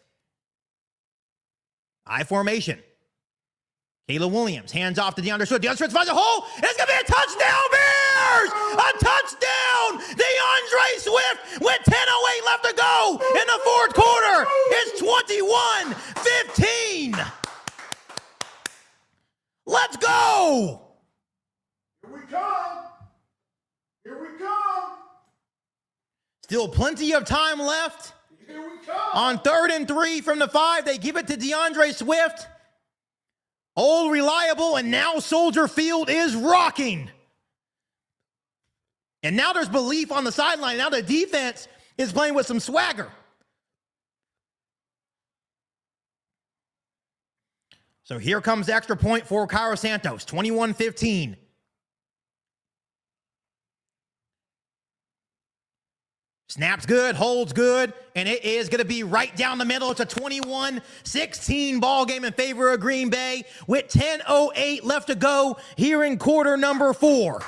I formation. Caleb Williams hands off to DeAndre Swift. DeAndre Swift finds a hole. And it's going to be a touchdown, Bears! A touchdown! DeAndre Swift with 10:08 left to go in the 4th quarter. It's 21-15. Let's go! Here we come. Still plenty of time left. Here we come. On 3rd and 3 from the 5, they give it to DeAndre Swift. Old reliable, and now Soldier Field is rocking. And now there's belief on the sideline. Now the defense is playing with some swagger. So here comes the extra point for Cairo Santos, 21-15. Snaps good, holds good, and it is going to be right down the middle. It's a 21-16 ball game in favor of Green Bay with 10:08 left to go here in quarter number 4.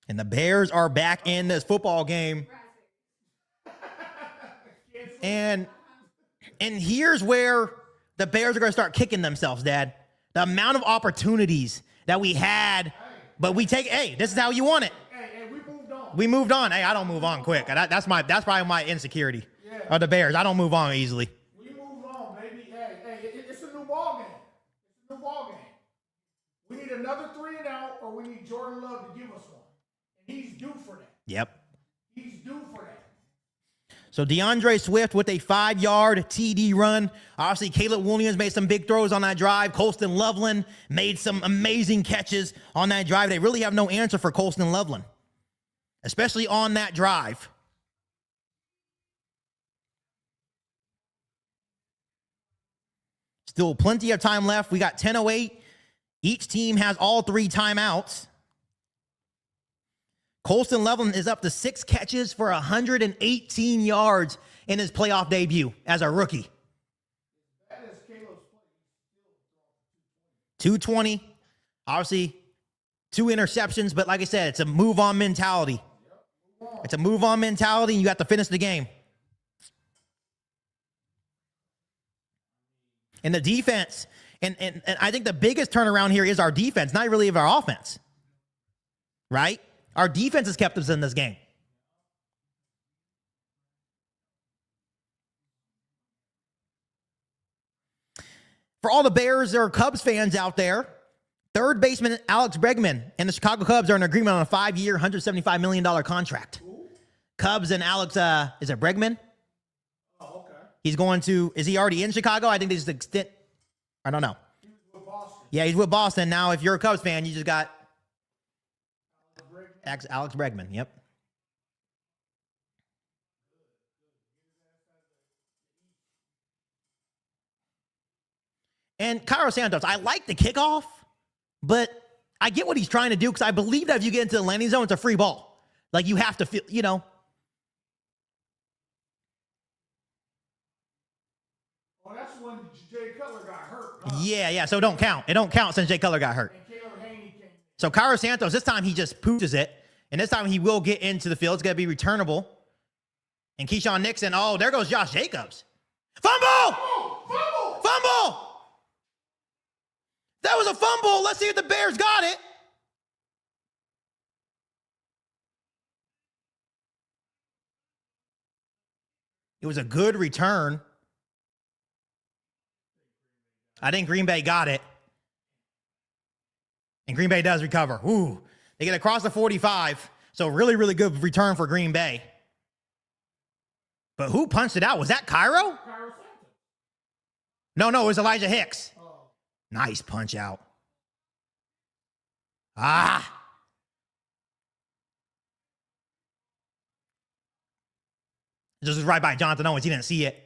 And the Bears are back in this football game. And here's where the Bears are going to start kicking themselves, Dad. The amount of opportunities that we had, but we take, hey, this is how you want it. Hey, we moved on. We moved on. Hey, I don't move on quick. That's probably my insecurity of the Bears. I don't move on easily. We moved on, baby. Hey, it's a new ball game. It's a new ball game. We need another 3-and-out, or we need Jordan Love to give us one. And he's due for that. Yep. He's due for that. So DeAndre Swift with a 5-yard TD run. Obviously, Caleb Williams made some big throws on that drive. Colston Loveland made some amazing catches on that drive. They really have no answer for Colston Loveland, especially on that drive. Still plenty of time left. We got 10:08. Each team has all 3 timeouts. Colston Loveland is up to 6 catches for 118 yards in his playoff debut as a rookie. That is Caleb's play. 220. Obviously, 2 interceptions, but like I said, it's a move-on mentality. It's a move-on mentality, and you have to finish the game. And the defense, and I think the biggest turnaround here is our defense, not really of our offense. Right? Our defense has kept us in this game. For all the Bears or Cubs fans out there, third baseman Alex Bregman and the Chicago Cubs are in agreement on a 5-year, $175 million contract. Cubs and Alex, is it Bregman? Oh, okay. Is he already in Chicago? I think they just extend. I don't know. He was with Boston. Yeah, he's with Boston. Now, if you're a Cubs fan, you just got Alex Bregman, yep. And Cairo Santos, I like the kickoff, but I get what he's trying to do because I believe that if you get into the landing zone, it's a free ball. Like, you have to feel, Well, that's when Jay Cutler got hurt. Huh? Yeah, so it don't count. It don't count since Jay Cutler got hurt. So Cairo Santos, this time he just pooches it. And this time he will get into the field. It's going to be returnable. And Keyshawn Nixon, oh, there goes Josh Jacobs. Fumble! Fumble! That was a fumble. Let's see if the Bears got it. It was a good return. I think Green Bay got it. And Green Bay does recover. Ooh. They get across the 45. So really, really good return for Green Bay. But who punched it out? Was that Cairo? No, it was Elijah Hicks. Oh. Nice punch out. This was right by Jonathan Owens. He didn't see it.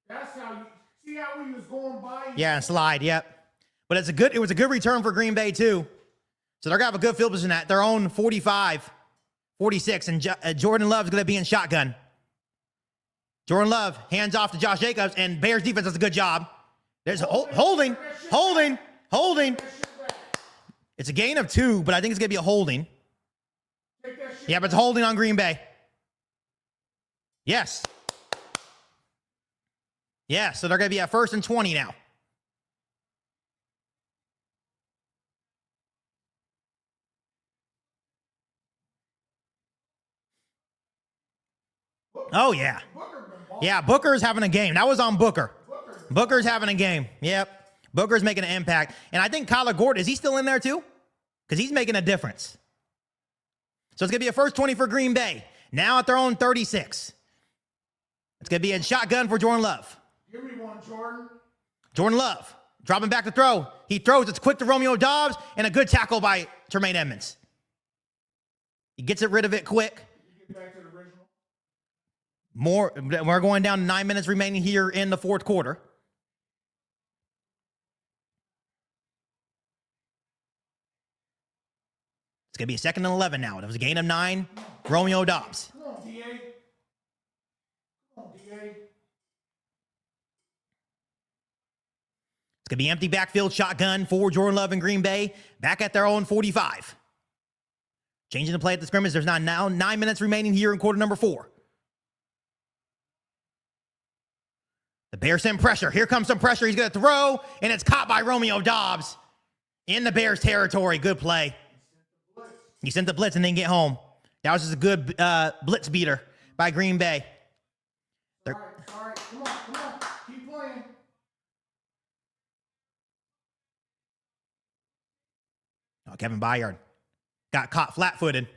That's how you see how he was going by. Yeah, and slide. Yep. But it was a good return for Green Bay too. So they're gonna have a good field position at their own 45, 46, and Jordan Love's gonna be in shotgun. Jordan Love hands off to Josh Jacobs, and Bears defense does a good job. There's holding. It's a gain of 2, but I think it's gonna be a holding. Yeah, but it's holding on Green Bay. Yes. Yeah, so they're going to be at 1st and 20 now. Oh, yeah. Yeah, Booker's having a game. That was on Booker. Booker's having a game. Yep. Booker's making an impact. And I think Kyler Gordon, is he still in there too? Because he's making a difference. So it's going to be a 1st 20 for Green Bay. Now at their own 36. It's going to be a shotgun for Jordan Love. Give me one, Jordan. Jordan Love, dropping back to throw. He throws, it's quick to Romeo Doubs, and a good tackle by Tremaine Edmonds. He gets rid of it quick. Get back to the original. We're going down to 9 minutes remaining here in the fourth quarter. It's going to be a 2nd and 11 now. It was a gain of 9. Romeo Doubs. Come on, DA. Come on, DA. It's going to be empty backfield shotgun for Jordan Love and Green Bay. Back at their own 45. Changing the play at the scrimmage. There's now 9 minutes remaining here in quarter number 4. The Bears send pressure. Here comes some pressure. He's going to throw, and it's caught by Romeo Doubs in the Bears territory. Good play. He sent the blitz and then get home. That was just a good blitz beater by Green Bay. All right. Come on. Keep playing. Oh, Kevin Byard got caught flat-footed. You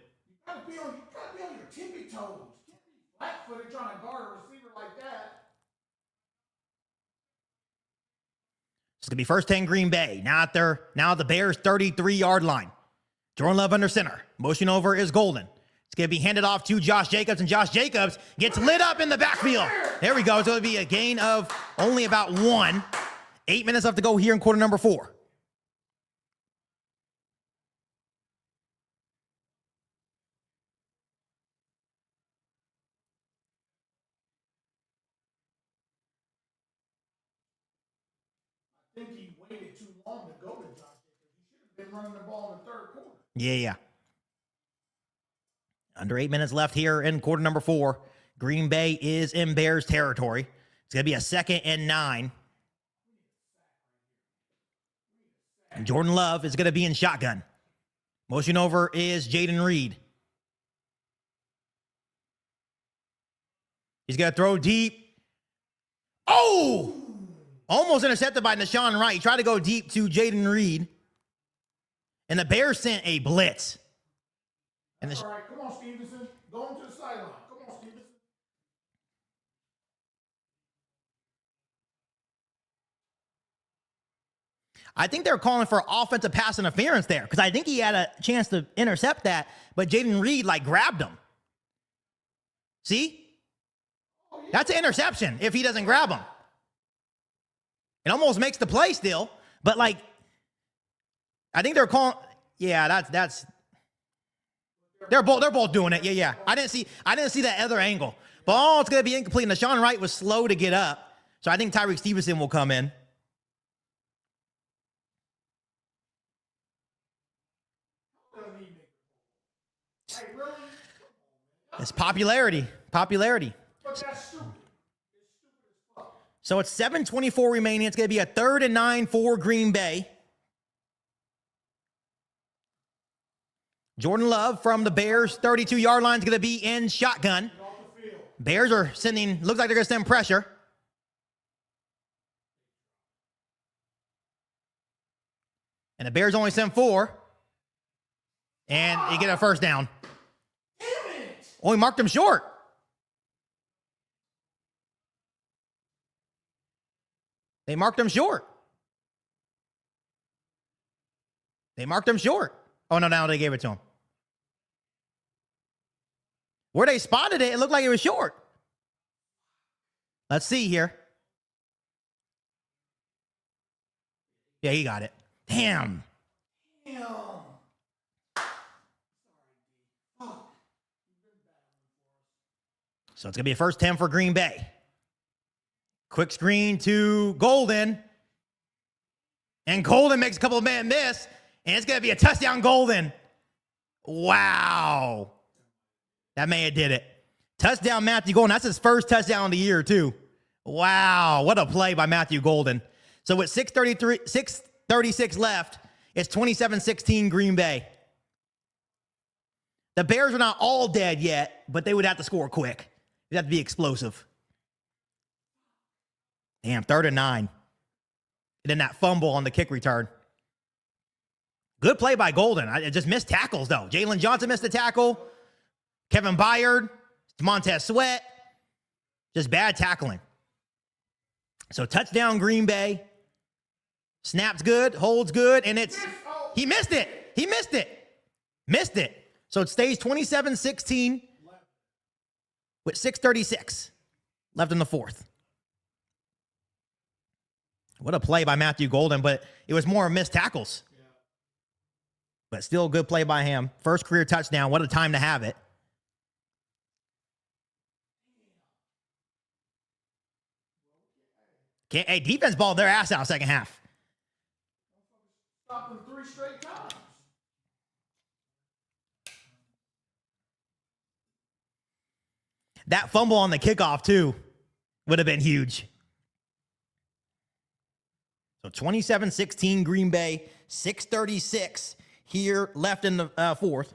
gotta be on your tippy toes. You can't be flat-footed trying to guard a receiver like that. It's going to be 1st 10 Green Bay. Now at the Bears' 33-yard line. Jordan Love under center. Motion over is Golden. It's going to be handed off to Josh Jacobs, and Josh Jacobs gets lit up in the backfield. There we go. It's going to be a gain of only about 1. 8 minutes left to go here in quarter number 4. I think he waited too long to go to Josh Jacobs. He should have been running the ball in the 3rd quarter. Yeah. Under 8 minutes left here in quarter number 4. Green Bay is in Bears territory. It's going to be a 2nd and 9. And Jordan Love is going to be in shotgun. Motion over is Jaden Reed. He's going to throw deep. Oh! Almost intercepted by Nashawn Wright. He tried to go deep to Jaden Reed. And the Bears sent a blitz. And All right, come on, Stevenson. Go into the sideline. Come on, Stevenson. I think they're calling for offensive pass interference there because I think he had a chance to intercept that, but Jaden Reed, grabbed him. See? That's an interception if he doesn't grab him. It almost makes the play still, but, I think they're calling. Yeah, that's. They're both doing it. Yeah. I didn't see that other angle. But it's going to be incomplete. Nashawn Wright was slow to get up. So I think Tyreek Stevenson will come in. It's popularity. But that's stupid. So it's 7:24 remaining. It's going to be a 3rd and 9 for Green Bay. Jordan Love from the Bears' 32-yard line is going to be in shotgun. Bears are sending, looks like they're going to send pressure. And the Bears only send 4. And they get a 1st down. Oh, he marked him short. They marked him short. Oh, no, now they gave it to him. Where they spotted it, it looked like it was short. Let's see here. Yeah, he got it. Damn. So it's going to be a 1st 10 for Green Bay. Quick screen to Golden. And Golden makes a couple of man miss. And it's going to be a touchdown, Golden. Wow. That man did it. Touchdown, Matthew Golden. That's his 1st touchdown of the year, too. Wow. What a play by Matthew Golden. So with 6:36 left, it's 27-16 Green Bay. The Bears are not all dead yet, but they would have to score quick. They'd have to be explosive. Damn, 3rd and 9. And then that fumble on the kick return. Good play by Golden. I just missed tackles, though. Jalen Johnson missed a tackle. Kevin Byard, Montez Sweat. Just bad tackling. So touchdown Green Bay. Snaps good, holds good, and he missed it. He missed it. Missed it. So it stays 27-16 with 6:36 left in the fourth. What a play by Matthew Golden, but it was more missed tackles. But still a good play by him. First career touchdown. What a time to have it. Hey, defense balled their ass out second half. Stop them 3 straight times. That fumble on the kickoff, too, would have been huge. So 27-16 Green Bay, 6:36 here left in the fourth.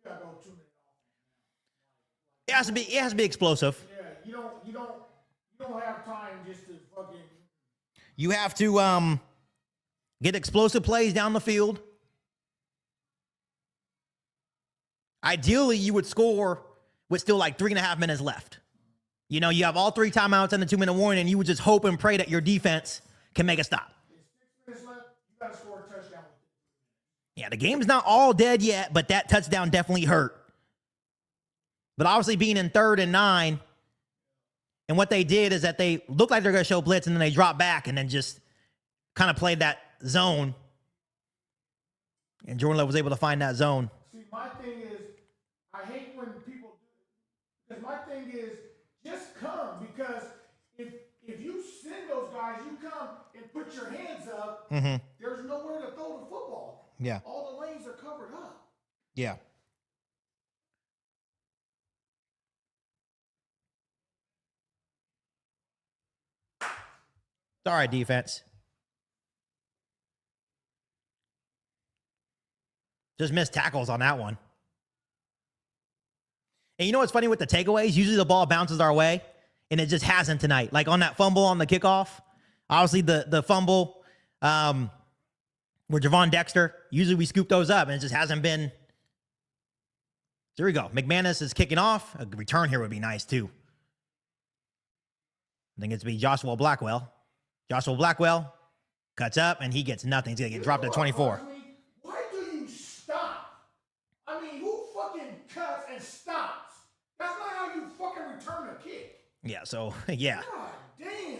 We gotta go 2 minutes off. It has to be explosive. Yeah, you don't have time just to fucking. You have to get explosive plays down the field. Ideally, you would score with still like 3.5 minutes left. You know, you have all 3 timeouts and the 2-minute warning, and you would just hope and pray that your defense can make a stop. There's 6 minutes left. You gotta score a touchdown. Yeah, the game's not all dead yet, but that touchdown definitely hurt. But obviously being in 3rd and 9, and what they did is that they looked like they're going to show blitz, and then they dropped back and then just kind of played that zone. And Jordan Love was able to find that zone. See, my thing is, I hate when people do it. Because my thing is, just come. Because if you send those guys, you come and put your hands up, there's nowhere to throw the football. Yeah. All the lanes are covered up. Yeah. All right, defense. Just missed tackles on that one. And you know what's funny with the takeaways? Usually the ball bounces our way, and it just hasn't tonight. Like on that fumble on the kickoff, obviously the fumble where Javon Dexter, usually we scoop those up, and it just hasn't been. Here we go. McManus is kicking off. A return here would be nice, too. I think it's be Joshua Blackwell. Joshua Blackwell cuts up, and he gets nothing. He's going to get dropped at 24. Why do you stop? I mean, who fucking cuts and stops? That's not how you fucking return a kick. Yeah, so, yeah. God damn.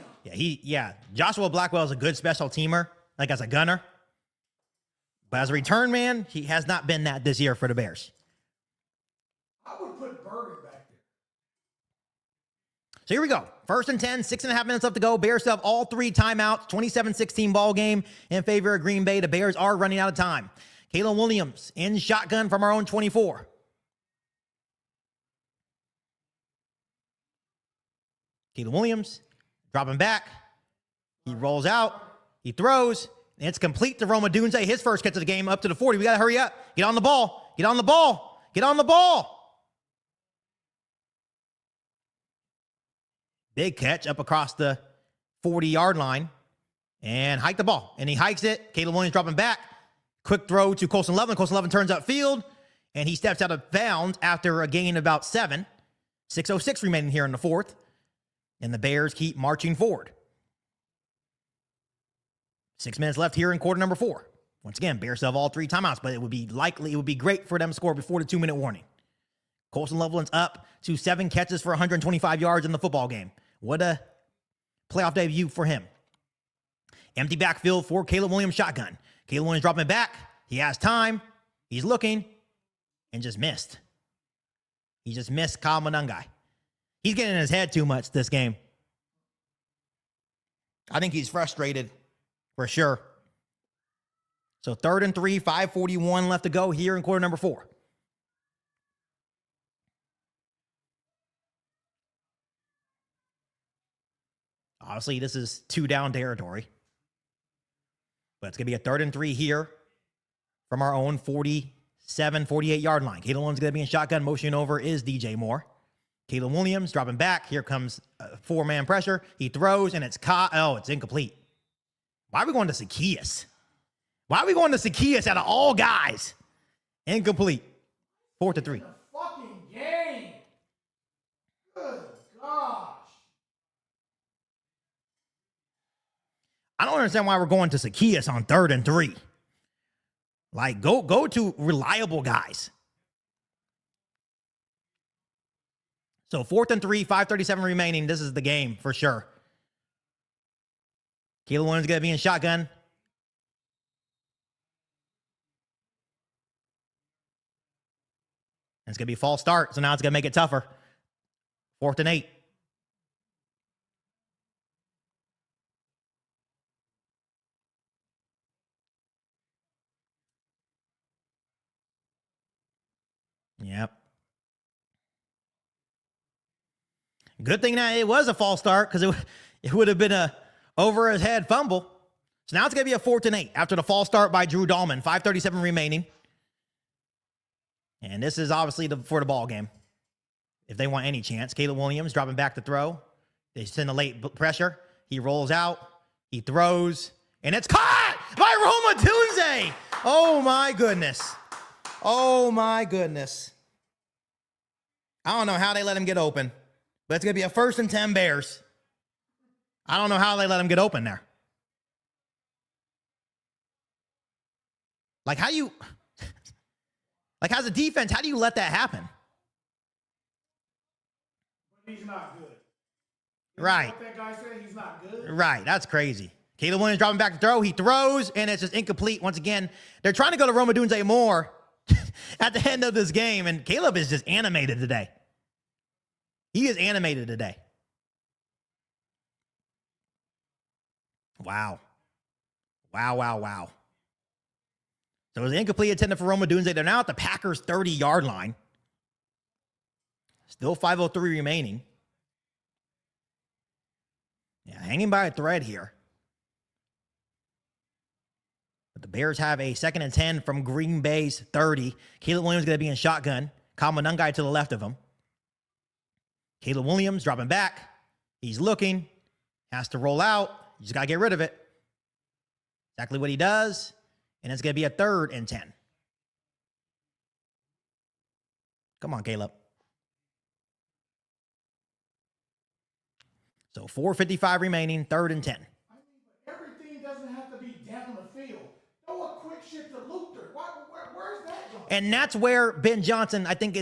Yeah, Joshua Blackwell is a good special teamer, like as a gunner. But as a return man, he has not been that this year for the Bears. I would put Bergen back there. So here we go. 1st and 10, 6.5 minutes left to go. Bears still have all 3 timeouts. 27-16 ball game in favor of Green Bay. The Bears are running out of time. Caleb Williams in shotgun from our own 24. Caleb Williams dropping back. He rolls out. He throws. And it's complete to Roma Dunze. His first catch of the game up to the 40. We got to hurry up. Get on the ball. Get on the ball. Get on the ball. Big catch up across the 40-yard line and hike the ball. And he hikes it. Caleb Williams dropping back. Quick throw to Colson Lovin. Colson Lovin turns upfield, and he steps out of bounds after a gain of about 7. 6:06 remaining here in the fourth. And the Bears keep marching forward. 6 minutes left here in quarter number 4. Once again, Bears have all 3 timeouts, but it would be great for them to score before the 2-minute warning. Colson Loveland's up to 7 catches for 125 yards in the football game. What a playoff debut for him. Empty backfield for Caleb Williams shotgun. Caleb Williams dropping back. He has time. He's looking and just missed. He just missed Kyle Monangai. He's getting in his head too much this game. I think he's frustrated for sure. So 3rd and 3, 5:41 left to go here in quarter number 4. Obviously, this is 2-down territory. But it's going to be a 3rd and 3 here from our own 47, 48-yard line. Caleb Williams going to be in shotgun. Motion over is DJ Moore. Caleb Williams dropping back. Here comes 4-man pressure. He throws, and it's caught. Oh, it's incomplete. Why are we going to Zacchaeus? Why are we going to Zacchaeus out of all guys? Incomplete. 4th and 3. Fucking game. Good gosh. I don't understand why we're going to Zacchaeus on 3rd and 3. Like, go to reliable guys. So 4th and 3, 5:37 remaining. This is the game for sure. Caleb Williams going to be in shotgun. And it's going to be a false start, so now it's going to make it tougher. 4th and 8. Yep. Good thing that it was a false start because it would have been a over his head fumble. So now it's going to be a 4th and 8 after the false start by Drew Dahlman. 5:37 remaining. And this is obviously for the ball game. If they want any chance. Caleb Williams dropping back to throw. They send a late pressure. He rolls out. He throws. And it's caught by Roma Tunze. Oh, my goodness. Oh, my goodness. I don't know how they let him get open, but it's going to be a 1st and 10 Bears. I don't know how they let him get open there. Like, how you, like, as a defense, how do you let that happen? But he's not good. Right. What that guy said, he's not good. Right. That's crazy. Caleb Williams dropping back to throw. He throws, and it's just incomplete. Once again, they're trying to go to Roma Tunze Moore at the end of this game, and Caleb is just animated today. He is animated today. Wow. Wow, wow, wow. So it was incomplete attended for Roma Tunze. They're now at the Packers' 30-yard line. Still 5:03 remaining. Yeah, hanging by a thread here. But the Bears have a 2nd and 10 from Green Bay's 30. Caleb Williams going to be in shotgun. Kama Nungai to the left of him. Caleb Williams dropping back. He's looking. Has to roll out. You just got to get rid of it. Exactly what he does. And it's going to be a 3rd and 10. Come on, Caleb. So 4:55 remaining, 3rd and 10. I mean, everything doesn't have to be down the field. Throw a quick shit to Luther. Where's that going? And that's where Ben Johnson, I think,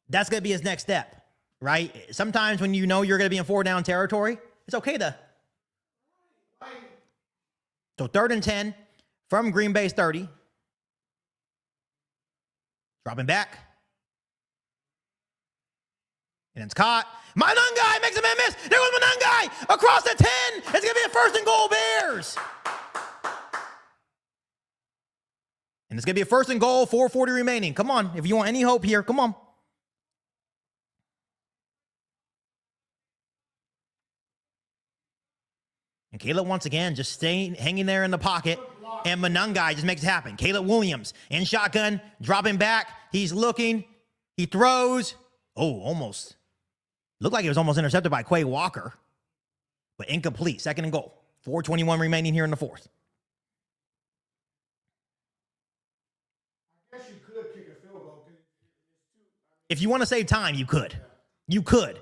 that's going to be his next step, right? Sometimes when you know you're going to be in 4-down territory, it's okay to. So 3rd and 10 from Green Bay's 30. Dropping back. And it's caught. Manungai makes a man miss. There goes Manungai across the 10. It's going to be a 1st and goal Bears. And it's going to be a 1st and goal, 4:40 remaining. Come on. If you want any hope here, come on. And Caleb, once again, just hanging there in the pocket. And Manungai just makes it happen. Caleb Williams in shotgun, dropping back. He's looking. He throws. Oh, almost. Looked like it was almost intercepted by Quay Walker. But incomplete. 2nd and goal. 4:21 remaining here in the 4th. I guess you could kick a field goal. If you want to save time, you could. You could.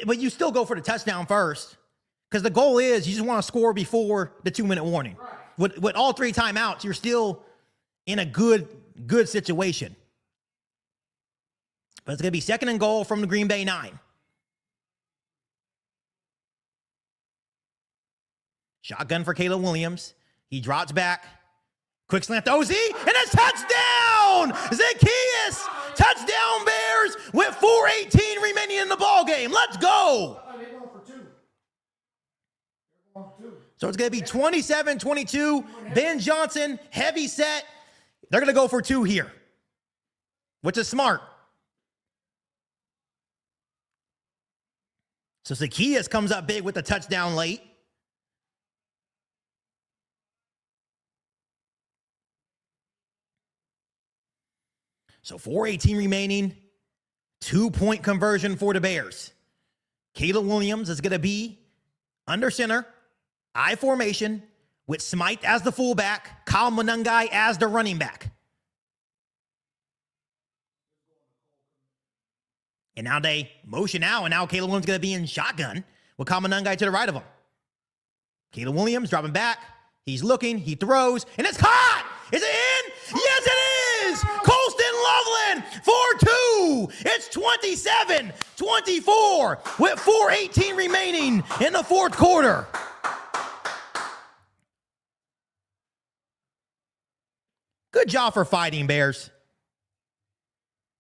But you still go for the touchdown first. Because the goal is you just want to score before the 2-minute warning. Right. With all 3 timeouts, you're still in a good situation. But it's going to be 2nd and goal from the Green Bay 9. Shotgun for Caleb Williams. He drops back. Quick slant to OZ, and it's touchdown! Zacchaeus! Touchdown Bears with 4:18 remaining in the ball game. Let's go! They're going for 2. So it's going to be 27-22. Ben Johnson, heavy set. They're going to go for 2 here, which is smart. So Zacchaeus comes up big with the touchdown late. So 4:18 remaining. 2-point conversion for the Bears. Caleb Williams is going to be under center, I formation, with Smythe as the fullback, Kyle Monangai as the running back. And now they motion out, and now Caleb Williams is going to be in shotgun with Kyle Monangai to the right of him. Caleb Williams dropping back. He's looking. He throws, and it's caught! Is it in? Yes, it is! Colston Loveland for 2. It's 27-24 with 4:18 remaining in the fourth quarter. Good job for fighting, Bears.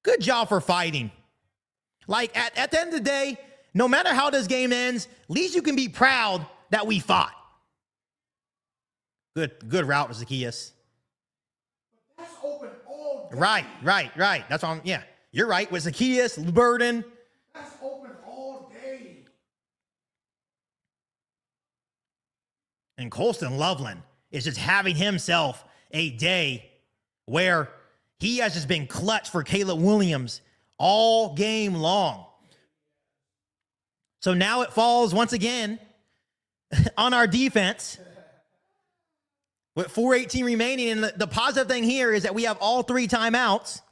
Good job for fighting. Like, at the end of the day, no matter how this game ends, at least you can be proud that we fought. Good route, Zacchaeus. That's open all day. Right. That's on. Yeah, you're right. With Zacchaeus, Burden. That's open all day. And Colston Loveland is just having himself a day where he has just been clutch for Caleb Williams all game long. So now it falls once again on our defense. With 4:18 remaining, and the positive thing here is that we have all 3 timeouts.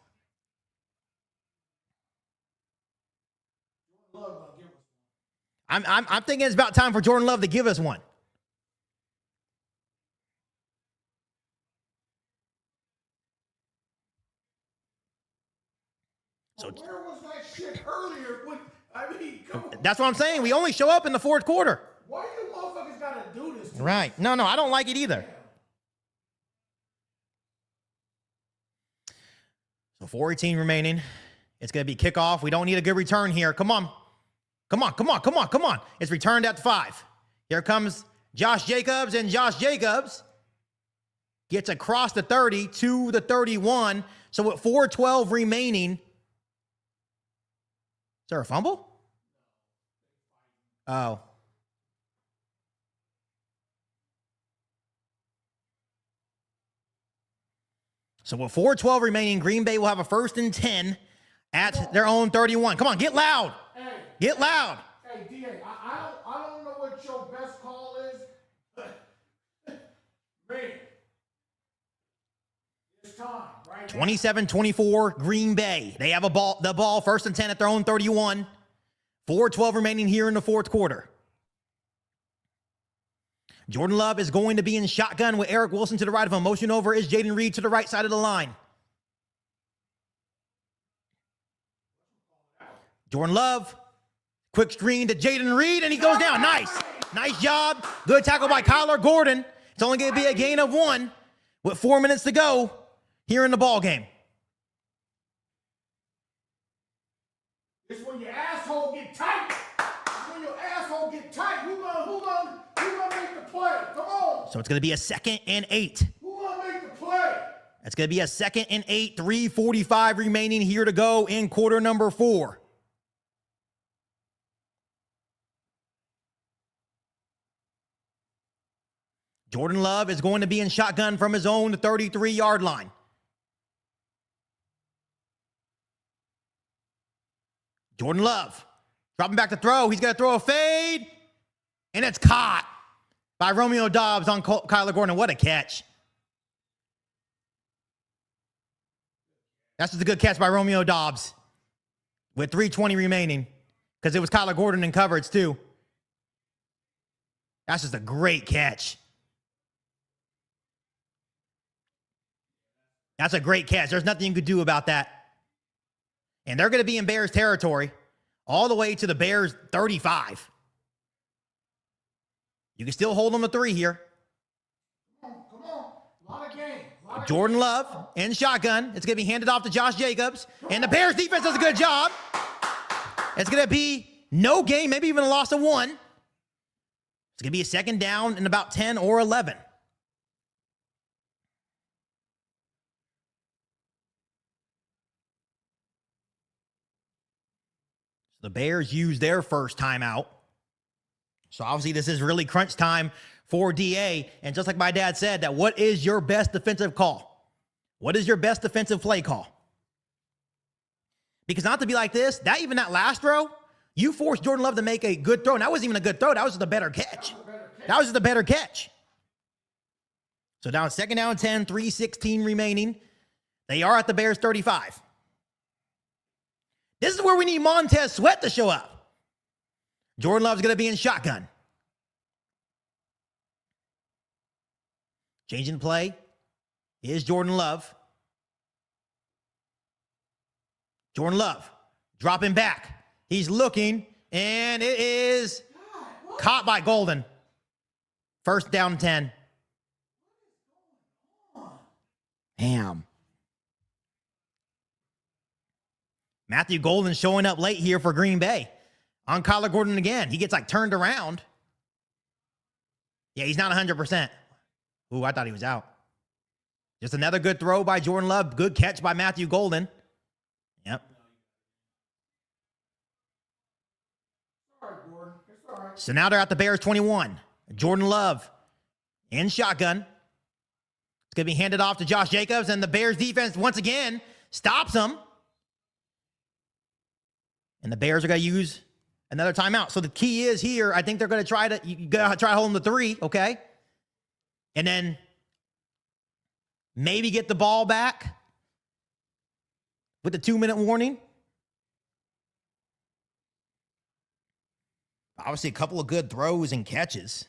I'm thinking it's about time for Jordan Love to give us one. So where was that shit earlier? Come on. That's what I'm saying. We only show up in the fourth quarter. Why you motherfuckers gotta do this? Right. No, I don't like it either. So 4:18 remaining. It's going to be kickoff. We don't need a good return here. Come on. It's returned at 5. Here comes Josh Jacobs, and Josh Jacobs gets across the 30 to the 31. So with 4:12 remaining. Is there a fumble? Oh. So with 4:12 remaining, Green Bay will have a 1st and 10 at their own 31. Come on, get loud. Hey, get loud. Hey, DA, I don't know what your best call is. Man, it's time, right? 27-24, Green Bay. They have the ball 1st and 10 at their own 31. 4:12 remaining here in the fourth quarter. Jordan Love is going to be in shotgun with Eric Wilson to the right of him. Motion over is Jaden Reed to the right side of the line. Jordan Love, quick screen to Jaden Reed, and he goes down. Nice job. Good tackle by Kyler Gordon. It's only going to be a gain of 1 with 4 minutes to go here in the ball game. It's when your asshole get tight. It's when your asshole get tight. Who gonna make the play? Come on. So it's going to be a 2nd and 8. Who gonna make the play? It's going to be a 2nd and 8, 3:45 remaining here to go in quarter number 4. Jordan Love is going to be in shotgun from his own 33-yard line. Jordan Love dropping back to throw. He's going to throw a fade, and it's caught by Romeo Doubs on Kyler Gordon. What a catch. That's just a good catch by Romeo Doubs with 3:20 remaining because it was Kyler Gordon in coverage too. That's just a great catch. That's a great catch. There's nothing you could do about that. And they're going to be in Bears territory all the way to the Bears 35. You can still hold them to 3 here. Come on. Lot of game. Jordan Love in shotgun. It's going to be handed off to Josh Jacobs. And the Bears defense does a good job. It's going to be no game, maybe even a loss of 1. It's going to be a second down in about 10 or 11. The Bears use their first timeout. So obviously this is really crunch time for DA. And just like my dad said, that what is your best defensive call? What is your best defensive play call? Because not to be like this, even that last throw, you forced Jordan Love to make a good throw. And that wasn't even a good throw. That was just a better catch. That was just a better catch. So now it's second down 10, 3:16 remaining. They are at the Bears 35. This is where we need Montez Sweat to show up. Jordan Love's going to be in shotgun. Changing play is Jordan Love. Jordan Love dropping back. He's looking, and it is caught by Golden. First down 10. Damn. Matthew Golden showing up late here for Green Bay. On Kyler Gordon again. He gets turned around. Yeah, he's not 100%. Ooh, I thought he was out. Just another good throw by Jordan Love. Good catch by Matthew Golden. Yep. Sorry, Gordon. It's all right. So now they're at the Bears 21. Jordan Love in shotgun. It's going to be handed off to Josh Jacobs, and the Bears defense once again stops him. And the Bears are going to use another timeout. So the key is here, I think they're going to try to hold them to 3, okay? And then maybe get the ball back with the 2-minute warning. Obviously, a couple of good throws and catches.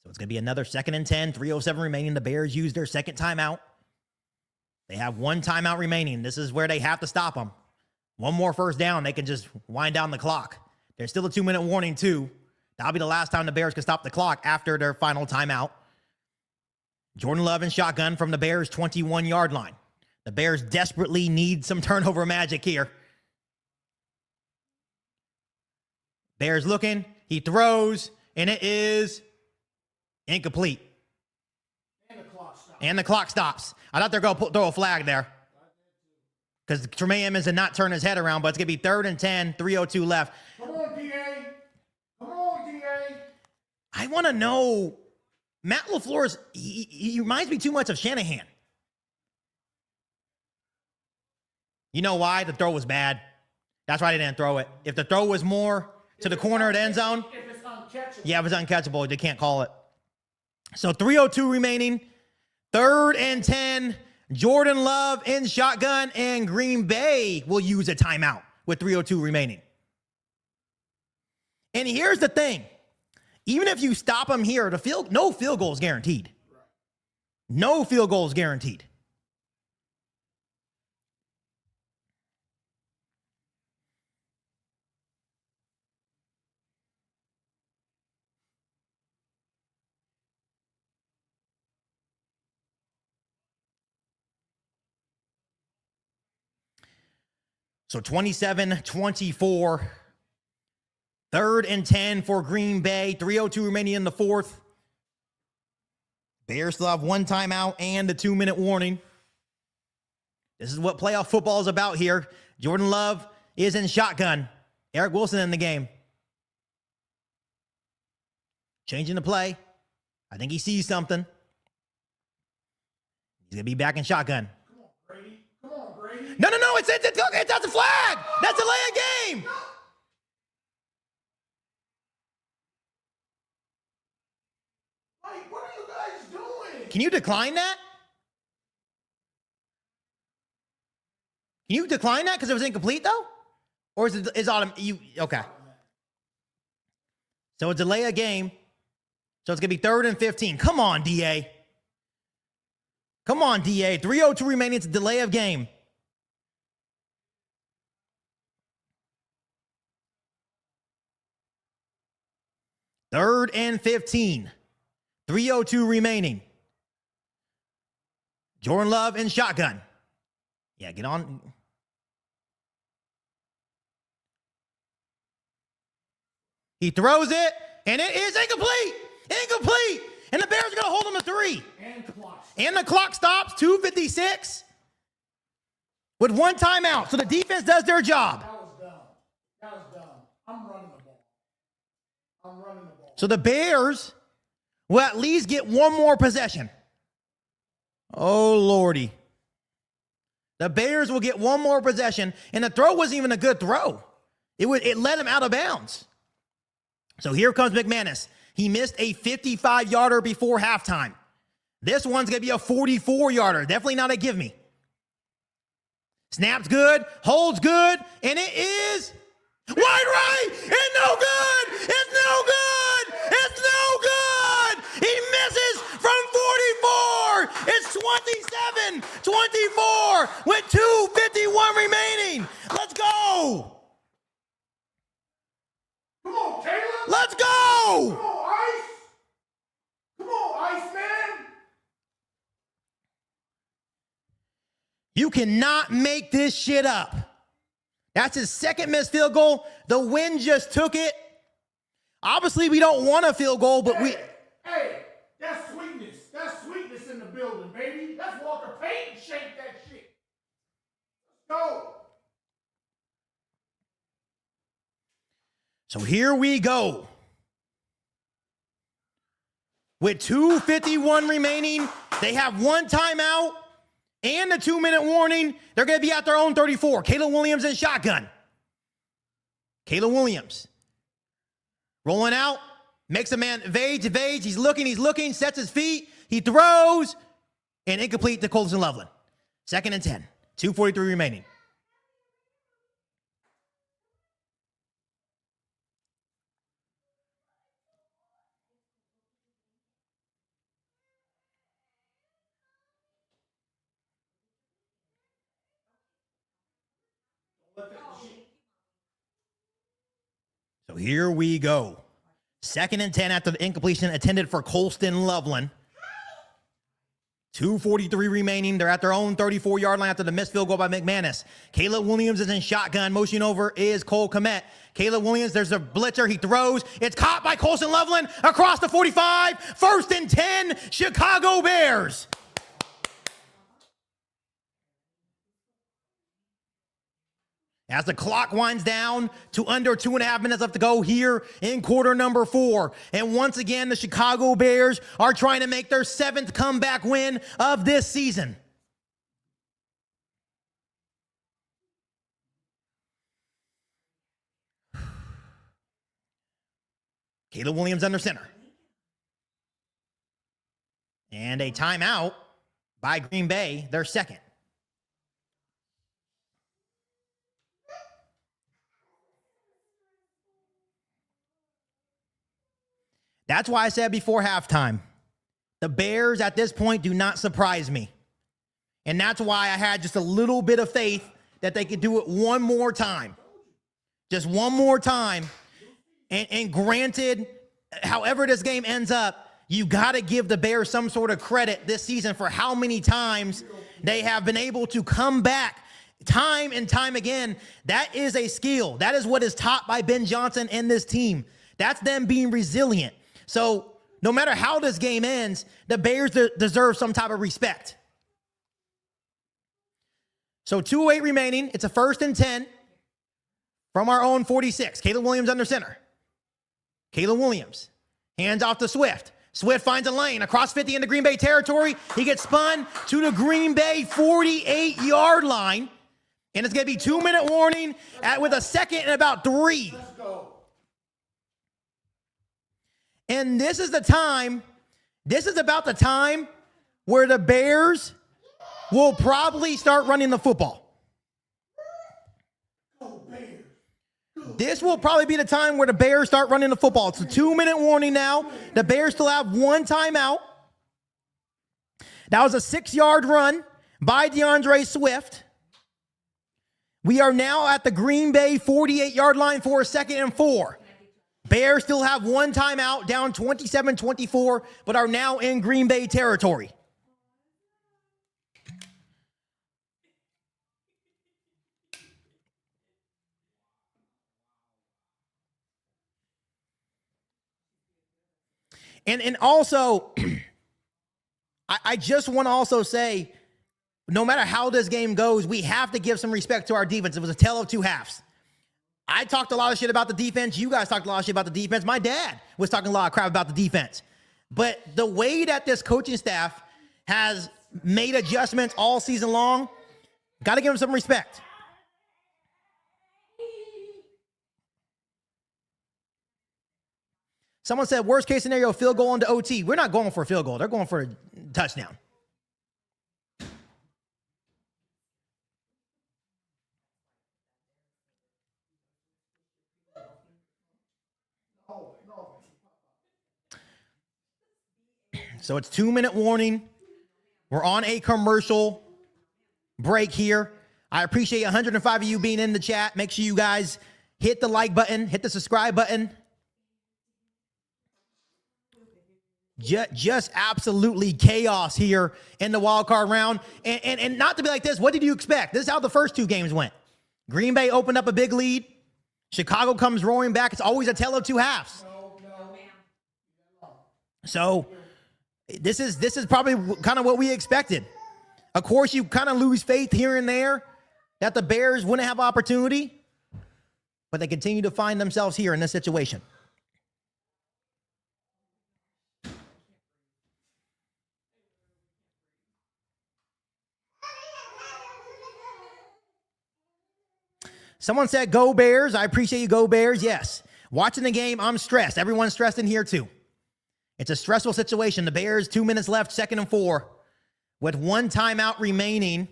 So it's going to be another second and 10, 3:07 remaining. The Bears use their second timeout. They have one timeout remaining. This is where they have to stop them. One more first down, they can just wind down the clock. There's still a 2-minute warning, too. That'll be the last time the Bears can stop the clock after their final timeout. Jordan Love in shotgun from the Bears' 21-yard line. The Bears desperately need some turnover magic here. Bears looking. He throws, and it is incomplete. And the clock stops. I thought they were going to throw a flag there. Because Tremaine Edmonds did not turn his head around, but it's going to be 3rd and 10, 3:02 left. Come on, DA. Come on, DA. I want to know, Matt LaFleur, he reminds me too much of Shanahan. You know why? The throw was bad. That's why they didn't throw it. If the throw was more to the corner of the end zone. If it's uncatchable. Yeah, it was uncatchable. They can't call it. So 3:02 remaining. 3rd and 10. Jordan Love in shotgun, and Green Bay will use a timeout with 3:02 remaining. And here's the thing. Even if you stop them here, no field goal is guaranteed. No field goal is guaranteed. So 27-24. 3rd and 10 for Green Bay. 3:02 remaining in the 4th. Bears still have one timeout and the 2-minute warning. This is what playoff football is about here. Jordan Love is in shotgun. Eric Wilson in the game. Changing the play. I think he sees something. He's going to be back in shotgun. Come on, Brady. No. That's a flag. That's a delay of game. Like, what are you guys doing? Can you decline that? Can you decline that because it was incomplete though? Or is it okay. So a delay of game. So it's gonna be 3rd and 15. Come on, DA. Come on, DA. 3:02 remaining. It's a delay of game. Third and 15. 3:02 remaining. Jordan Love in shotgun. Yeah, get on. He throws it, and it is incomplete. Incomplete. And the Bears are going to hold him to 3. And the clock stops, 2:56, with 1 timeout. So the defense does their job. That was dumb. That was dumb. I'm running the ball. I'm running the ball. So the Bears will at least get 1 more possession. Oh, Lordy. The Bears will get 1 more possession, and the throw wasn't even a good throw. It led him out of bounds. So here comes McManus. He missed a 55-yarder before halftime. This one's going to be a 44-yarder. Definitely not a give me. Snaps good, holds good, and it is wide right. It's no good. It's no good. It's no good. He misses from 44. It's 27-24 with 2:51 remaining. Let's go. Come on, Caleb. Let's go. Come on, Ice. Come on, Ice, man. You cannot make this shit up. That's his 2nd missed field goal. The wind just took it. Obviously, we don't want a field goal, but Hey, that's sweetness. That's sweetness in the building, baby. That's Walter Payton shake that shit. Let's go. So here we go. With 2:51 remaining, they have 1 timeout and a 2-minute warning. They're going to be at their own 34. Caleb Williams in shotgun. Caleb Williams rolling out, makes a man evades. He's looking, sets his feet. He throws, and incomplete to Colson Loveland. 2nd and 10. 2:43 remaining. So here we go. 2nd and 10 after the incompletion intended for Colston Loveland. 2:43 remaining. They're at their own 34-yard line after the missed field goal by McManus. Caleb Williams is in shotgun. Motion over is Cole Kmet. Caleb Williams, there's a blitzer. He throws. It's caught by Colston Loveland across the 45. 1st and 10, Chicago Bears. As the clock winds down to under 2.5 minutes left to go here in quarter number 4. And once again, the Chicago Bears are trying to make their 7th comeback win of this season. Caleb Williams under center. And a timeout by Green Bay, their 2nd. That's why I said before halftime, the Bears at this point do not surprise me. And that's why I had just a little bit of faith that they could do it one more time. Just one more time. And granted, however this game ends up, you got to give the Bears some sort of credit this season for how many times they have been able to come back time and time again. That is a skill. That is what is taught by Ben Johnson and this team. That's them being resilient. So no matter how this game ends, the Bears deserve some type of respect. So 2:08 remaining. It's a 1st and 10 from our own 46. Caleb Williams under center. Caleb Williams hands off to Swift. Swift finds a lane across 50 into Green Bay territory. He gets spun to the Green Bay 48-yard line. And it's going to be 2-minute warning with a 2nd and about 3. Let's go. And this is about the time where the Bears will probably start running the football. Go Bears. This will probably be the time where the Bears start running the football. It's a 2-minute warning now. The Bears still have 1 timeout. That was a 6-yard run by DeAndre Swift. We are now at the Green Bay 48-yard line for a 2nd and 4. Bears still have 1 timeout, down 27-24, but are now in Green Bay territory. And also, I just want to also say, no matter how this game goes, we have to give some respect to our defense. It was a tale of two halves. I talked a lot of shit about the defense. You guys talked a lot of shit about the defense. My dad was talking a lot of crap about the defense. But the way that this coaching staff has made adjustments all season long, got to give them some respect. Someone said, worst case scenario, field goal into OT. We're not going for a field goal. They're going for a touchdown. So it's 2-minute warning. We're on a commercial break here. I appreciate 105 of you being in the chat. Make sure you guys hit the like button, hit the subscribe button. Just absolutely chaos here in the wild card round. And not to be like this, what did you expect? This is how the first two games went. Green Bay opened up a big lead. Chicago comes roaring back. It's always a tale of two halves. So this is probably kind of what we expected. Of course, you kind of lose faith here and there that the Bears wouldn't have opportunity, but they continue to find themselves here in this situation. Someone said, go Bears. I appreciate you, go Bears. Yes. Watching the game, I'm stressed. Everyone's stressed in here too. It's a stressful situation. The Bears, 2 minutes left, 2nd and 4. With one timeout remaining,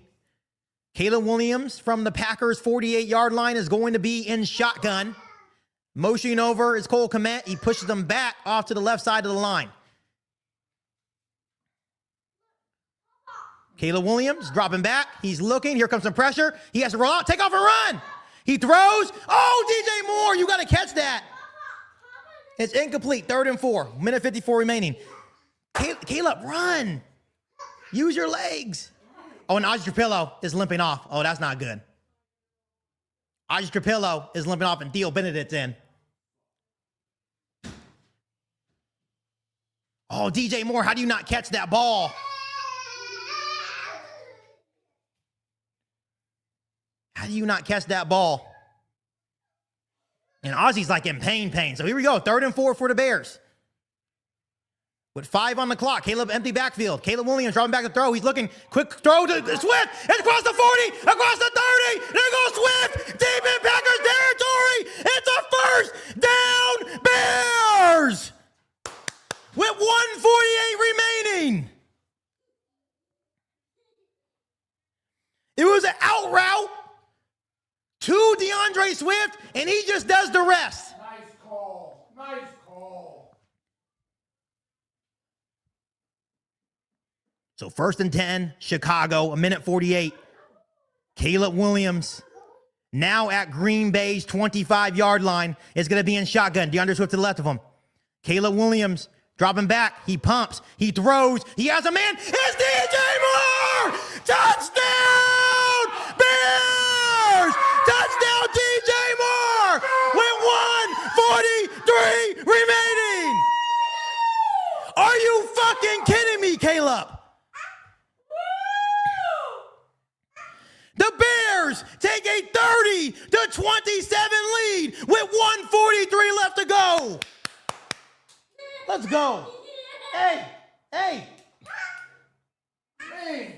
Caleb Williams from the Packers' 48-yard line is going to be in shotgun. Motioning over is Cole Kmet. He pushes them back off to the left side of the line. Caleb Williams dropping back. He's looking. Here comes some pressure. He has to roll out. Take off and run. He throws. Oh, DJ Moore, you got to catch that. It's incomplete. 3rd and 4. Minute 54 remaining. Caleb, run. Use your legs. Oh, and Audrey Trapillo is limping off. Oh, that's not good. Audrey Trapillo is limping off, and Theo Benedict's in. Oh, DJ Moore, how do you not catch that ball? How do you not catch that ball? And Ozzy's like in pain. So here we go. 3rd and 4 for the Bears. With 5 on the clock. Caleb empty backfield. Caleb Williams dropping back to throw. He's looking. Quick throw to Swift. It's across the 40. Across the 30. There goes Swift. Deep in Packers territory. It's a first down Bears. With 1:48 remaining. It was an out route to DeAndre Swift, and he just does the rest. Nice call. Nice call. So 1st and 10, Chicago, 1:48. Caleb Williams, now at Green Bay's 25-yard line, is going to be in shotgun. DeAndre Swift to the left of him. Caleb Williams dropping back. He pumps. He throws. He has a man. It's DJ Moore! Touchdown! Bears! Touchdown, DJ Moore! With 1:43 remaining! Are you fucking kidding me, Caleb? The Bears take a 30-27 lead with 1:43 left to go. Let's go. Hey. Man.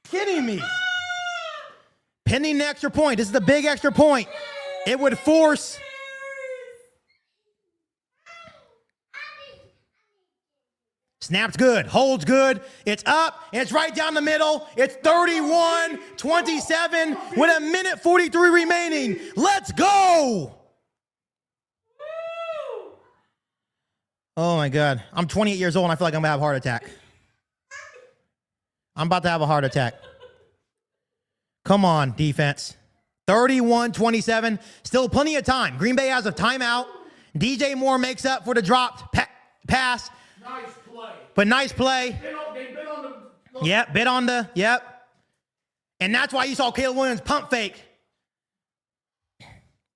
Kidding me. Pending the extra point. This is the big extra point. It would force. Snaps good. Holds good. It's up. And it's right down the middle. It's 31-27 with 1:43 remaining. Let's go. Oh, my God. I'm 28 years old, and I feel like I'm going to have a heart attack. I'm about to have a heart attack. Come on, defense. 31-27. Still plenty of time. Green Bay has a timeout. DJ Moore makes up for the dropped pass. Nice play. But nice play. They bit on the... Yep, bit on the... Yep. And that's why you saw Caleb Williams pump fake.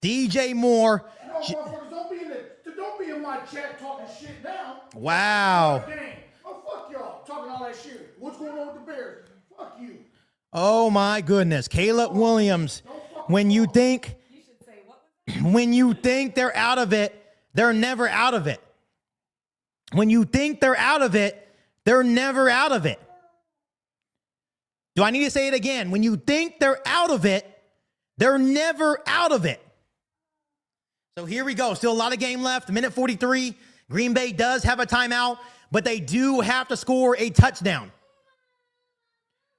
DJ Moore... No, motherfuckers, don't be in my chat talking shit now. Wow. Dang. Oh, fuck y'all. Talking all that shit. What's going on with the Bears? Fuck you. Oh my goodness. Caleb Williams, when you think they're out of it, they're never out of it. When you think they're out of it, they're never out of it. Do I need to say it again? When you think they're out of it, they're never out of it. So here we go. Still a lot of game left. Minute 43. Green Bay does have a timeout, but they do have to score a touchdown.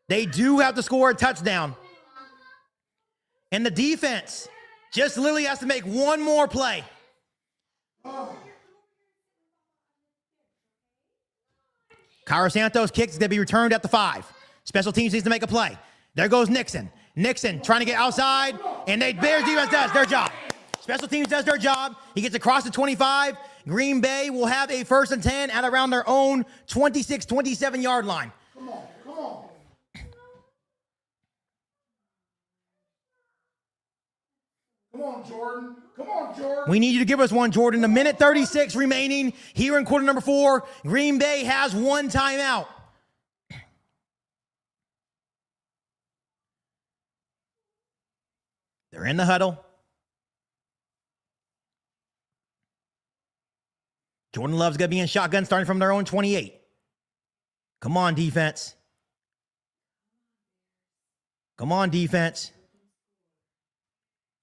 They do have to score a touchdown. And the defense just literally has to make one more play. Cairo Santos kicks is going to be returned at the 5. Special teams needs to make a play. There goes Nixon. Nixon trying to get outside, and Bears defense does their job. Special teams does their job. He gets across the 25. Green Bay will have a 1st and 10 at around their own 26, 27-yard line. Come on, come on. Come on, Jordan. Come on, Jordan. We need you to give us one, Jordan. A minute 36 remaining here in quarter number 4. Green Bay has one timeout. They're in the huddle. Jordan Love's going to be in shotgun starting from their own 28. Come on, defense. Come on, defense.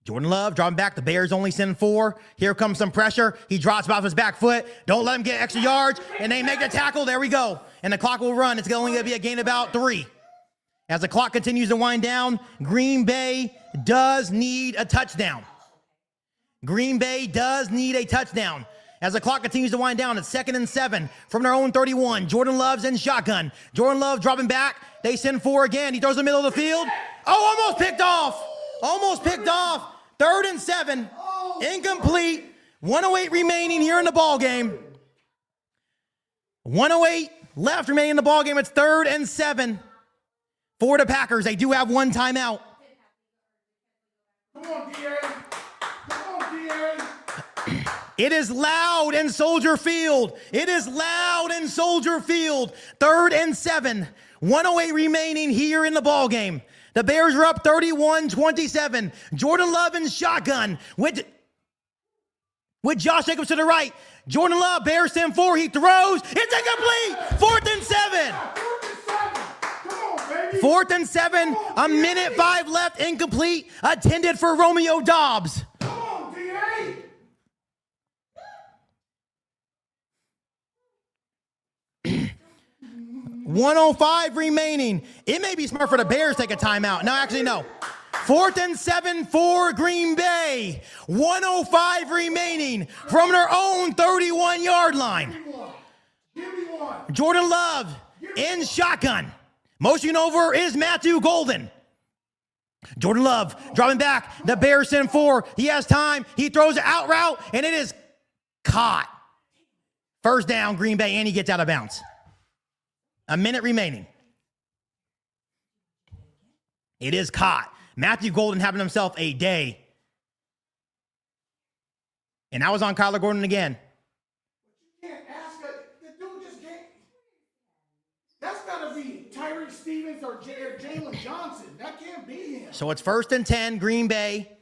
Jordan Love dropping back. The Bears only send 4. Here comes some pressure. He drops off his back foot. Don't let him get extra yards. And they make the tackle. There we go. And the clock will run. It's only going to be a gain about 3. As the clock continues to wind down, Green Bay does need a touchdown. Green Bay does need a touchdown. As the clock continues to wind down, it's 2nd and 7 from their own 31. Jordan Love's in shotgun. Jordan Love dropping back. They send 4 again. He throws in the middle of the field. Oh, almost picked off. Almost picked off. 3rd and 7. Incomplete. 1:08 remaining here in the ball game. 1:08 left remaining in the ball game. It's 3rd and 7 for the Packers. They do have one timeout. Come on, DA. Come on, DA. It is loud in Soldier Field. It is loud in Soldier Field. 3rd and 7. 1:08 remaining here in the ball game. The Bears are up 31-27. Jordan Love in shotgun with Josh Jacobs to the right. Jordan Love, Bears send 4. He throws. It's incomplete. 4th and 7. 4th and 7. A minute 5 left. Incomplete. Intended for Romeo Dobbs. Come on, DA. 1:05 remaining. It may be smart for the Bears to take a timeout. No, actually, no. 4th and 7 for Green Bay. 1:05 remaining from their own 31-yard line. Give me one. Jordan Love in shotgun. Motion over is Matthew Golden. Jordan Love dropping back. The Bears send 4. He has time. He throws an out route, and it is caught. 1st down, Green Bay, and he gets out of bounds. A minute remaining. It is caught. Matthew Golden having himself a day. And I was on Kyler Gordon again. You can't ask the dude just can't. That's got to be Tyree Stevens or Jalen Johnson. That can't be him. So it's 1st and 10, Green Bay.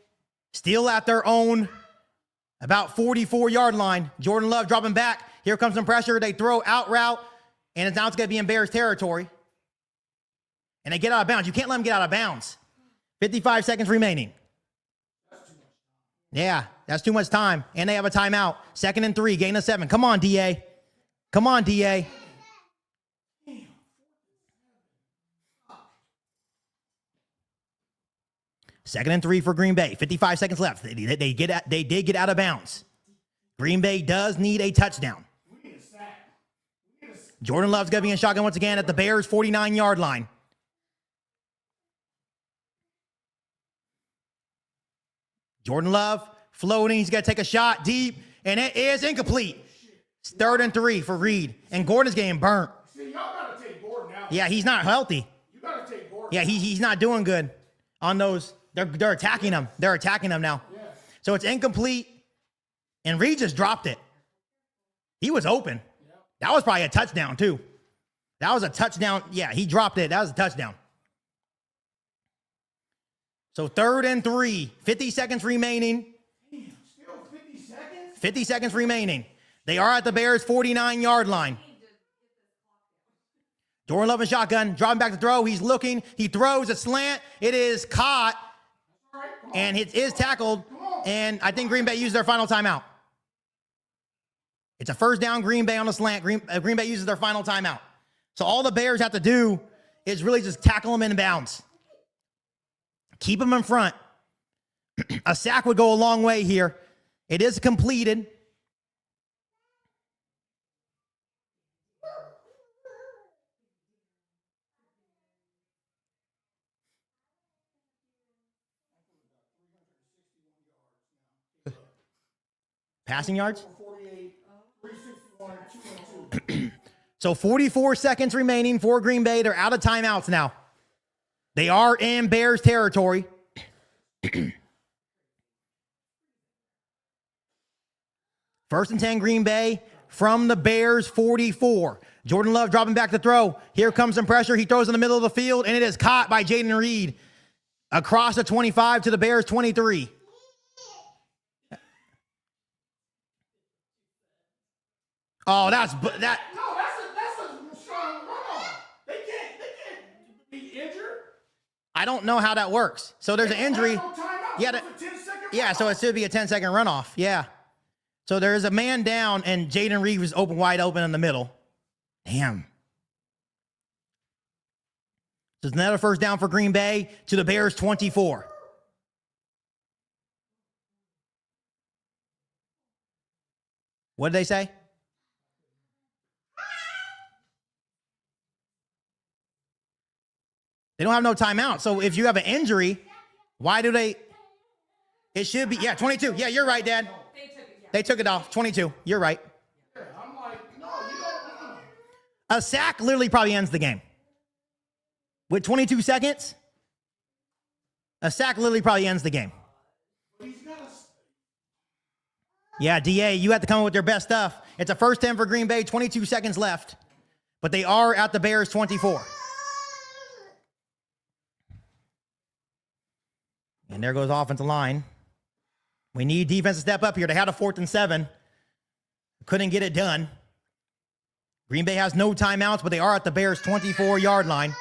Still at their own about 44-yard line. Jordan Love dropping back. Here comes some pressure. They throw out route. And it's now going to be in Bears territory. And they get out of bounds. You can't let them get out of bounds. 55 seconds remaining. Yeah, that's too much time. And they have a timeout. 2nd and 3, gain of 7. Come on, DA. Come on, DA. Second and 3 for Green Bay. 55 seconds left. They did get out of bounds. Green Bay does need a touchdown. Jordan Love's going to be in shotgun once again at the Bears' 49-yard line. Jordan Love floating. He's going to take a shot deep, and it is incomplete. It's 3rd and 3 for Reed, and Gordon's getting burnt. See, y'all got to take Gordon out. Yeah, he's not healthy. You got to take Gordon. Yeah, he's not doing good on those. They're attacking him. They're attacking him now. Yeah. So it's incomplete, and Reed just dropped it. He was open. That was probably a touchdown, too. That was a touchdown. Yeah, he dropped it. That was a touchdown. So 3rd and 3, 50 seconds remaining. Damn, still 50 seconds? 50 seconds remaining. They are at the Bears' 49-yard line. Jordan Love and shotgun, dropping back to throw. He's looking. He throws a slant. It is caught, and it is tackled. And I think Green Bay used their final timeout. It's a first down, Green Bay on a slant. Green Bay uses their final timeout. So all the Bears have to do is really just tackle them in bounds. Keep them in front. A sack would go a long way here. It is completed. Passing yards? 48, 361, 2 and 2. So 44 seconds remaining for Green Bay. They're out of timeouts now. They are in Bears territory. First and 10 Green Bay from the Bears 44. Jordan Love dropping back to throw. Here comes some pressure. He throws in the middle of the field, and it is caught by Jaden Reed across the 25 to the Bears 23. Oh, that's that. No, that's a strong runoff. They can't be injured. I don't know how that works. So there's an injury. No timeout. Yeah, It was a 10-second yeah. So it should be a 10-second runoff. Yeah. So there is a man down, and Jaden Reed was wide open in the middle. Damn. There's another first down for Green Bay to the Bears 24. What did they say? They don't have no timeout. So if you have an injury, why do they? It should be, 22. Yeah, you're right, Dad. They took it off. 22. You're right. Yeah, I'm like, no, you don't. A sack literally probably ends the game. With 22 seconds, a sack literally probably ends the game. But he's got to. Yeah, DA, you have to come up with your best stuff. It's a first 10 for Green Bay, 22 seconds left. But they are at the Bears 24. And there goes offensive line. We need defense to step up here. They had a 4th and 7. Couldn't get it done. Green Bay has no timeouts, but they are at the Bears' 24-yard line.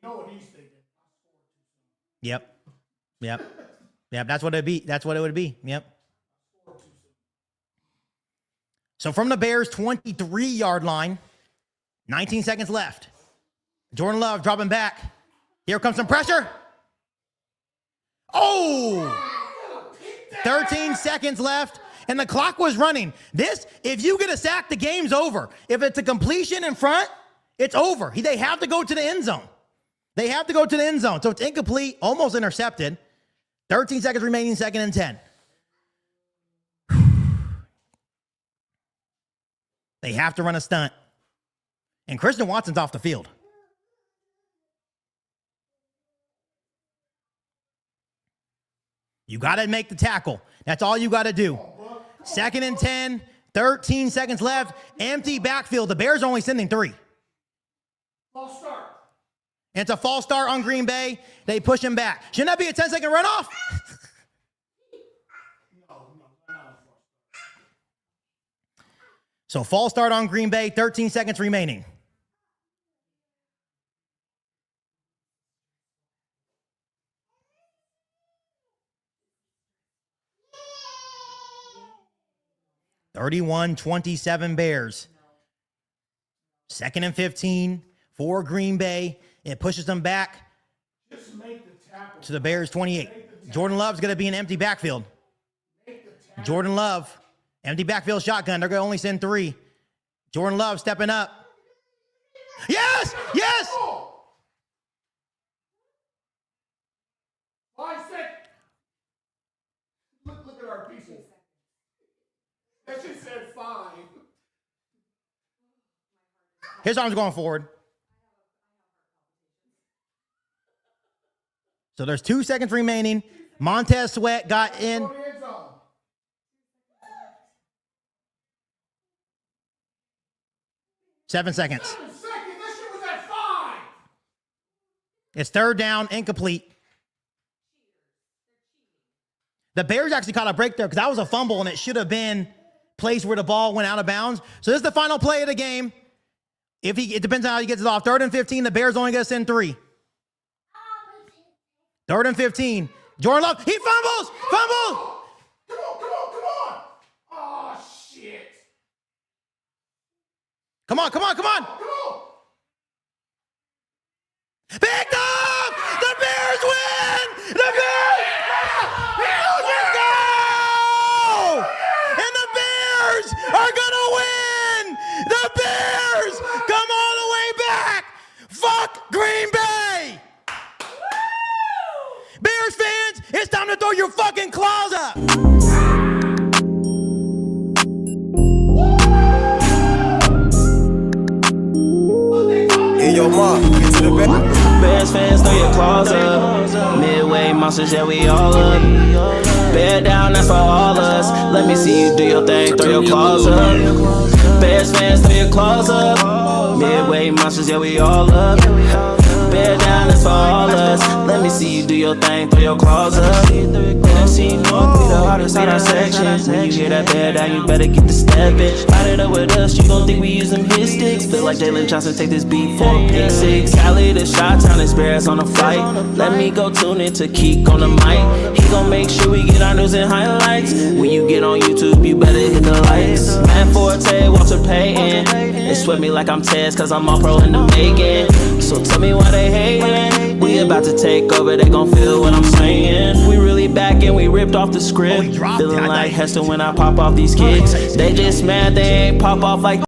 You know what he's thinking. Yep. That's what it'd be. That's what it would be. Yep. So from the Bears' 23-yard line, 19 seconds left. Jordan Love dropping back. Here comes some pressure. Oh! 13 seconds left, and the clock was running. If you get a sack, the game's over. If it's a completion in front, it's over. They have to go to the end zone. They have to go to the end zone. So it's incomplete, almost intercepted. 13 seconds remaining, 2nd and 10. They have to run a stunt. And Christian Watson's off the field. You got to make the tackle. That's all you got to do. 2nd and 10, 13 seconds left. Empty backfield. The Bears are only sending 3. False start. And it's a false start on Green Bay. They push him back. Shouldn't that be a 10-second runoff? So false start on Green Bay, 13 seconds remaining. (31-27) Bears. 2nd and 15 for Green Bay. It pushes them back Just make the tackle. to the Bears 28. Jordan Love's going to be an empty backfield. Jordan Love, empty backfield shotgun. They're going to only send 3. Jordan Love stepping up. Yes! Yes! 5 seconds. Look at our people. That just said 5. His arm's going forward. So there's 2 seconds remaining. Montez Sweat got in. Go to the end zone. 7 seconds. 7 seconds. That shit was at 5. It's third down, incomplete. The Bears actually caught a break there because that was a fumble and it should have been place where the ball went out of bounds. So this is the final play of the game. It depends on how he gets it off. 3rd and 15, the Bears only get us in 3. 3rd and 15. Jordan Love, he fumbles! Fumbles! Come on. Oh, shit. Come on. Come on. Picked up! The Bears win! The Bears! Let's go! And the Bears are gonna win! The Bears come all the way back! Fuck Green Bay! Bears fans, it's time to throw your fucking claws up! In your mouth, get to the bed. Bears fans, throw your claws up. Midway monsters, yeah, we all up. Bear down, that's for all us. Let me see you do your thing, throw your claws up. Bears fans, throw your claws up. Midway monsters, yeah, we all up. Bear down, that's for all us. Let me see you do your thing, throw your claws up. NFC North, we the hardest out our section. When you hear that bear down, you better get the stepping. Light it up with us, you gon' think we use them hit sticks. Feel like Jalen Johnson, take this beat for a pick 6. Cali to Chi-Town, it's Bears on the flight. Let me go tune in to KIEQ on the mic. He gon' make sure we get our news and highlights. When you get on YouTube, you better hit the likes. Matt Forte, Walter Payton. They sweat me like I'm Tez, cause I'm all pro in the making. So tell me why they hating. We about to take over, they gon' feel what I'm saying. We really back and we ripped off the script. Feeling like Hester when I pop off these kicks. They just mad they ain't pop off like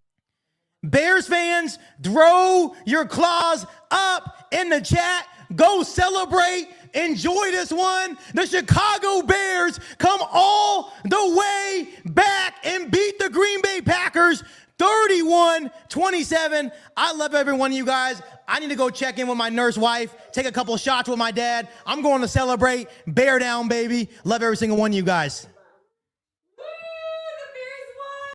Bears fans, throw your claws up in the chat. Go celebrate. Enjoy this one. The Chicago Bears come all the way back and beat the Green Bay Packers 31-27. I love every one of you guys. I need to go check in with my nurse wife, take a couple shots with my dad. I'm going to celebrate. Bear down, baby. Love every single one of you guys.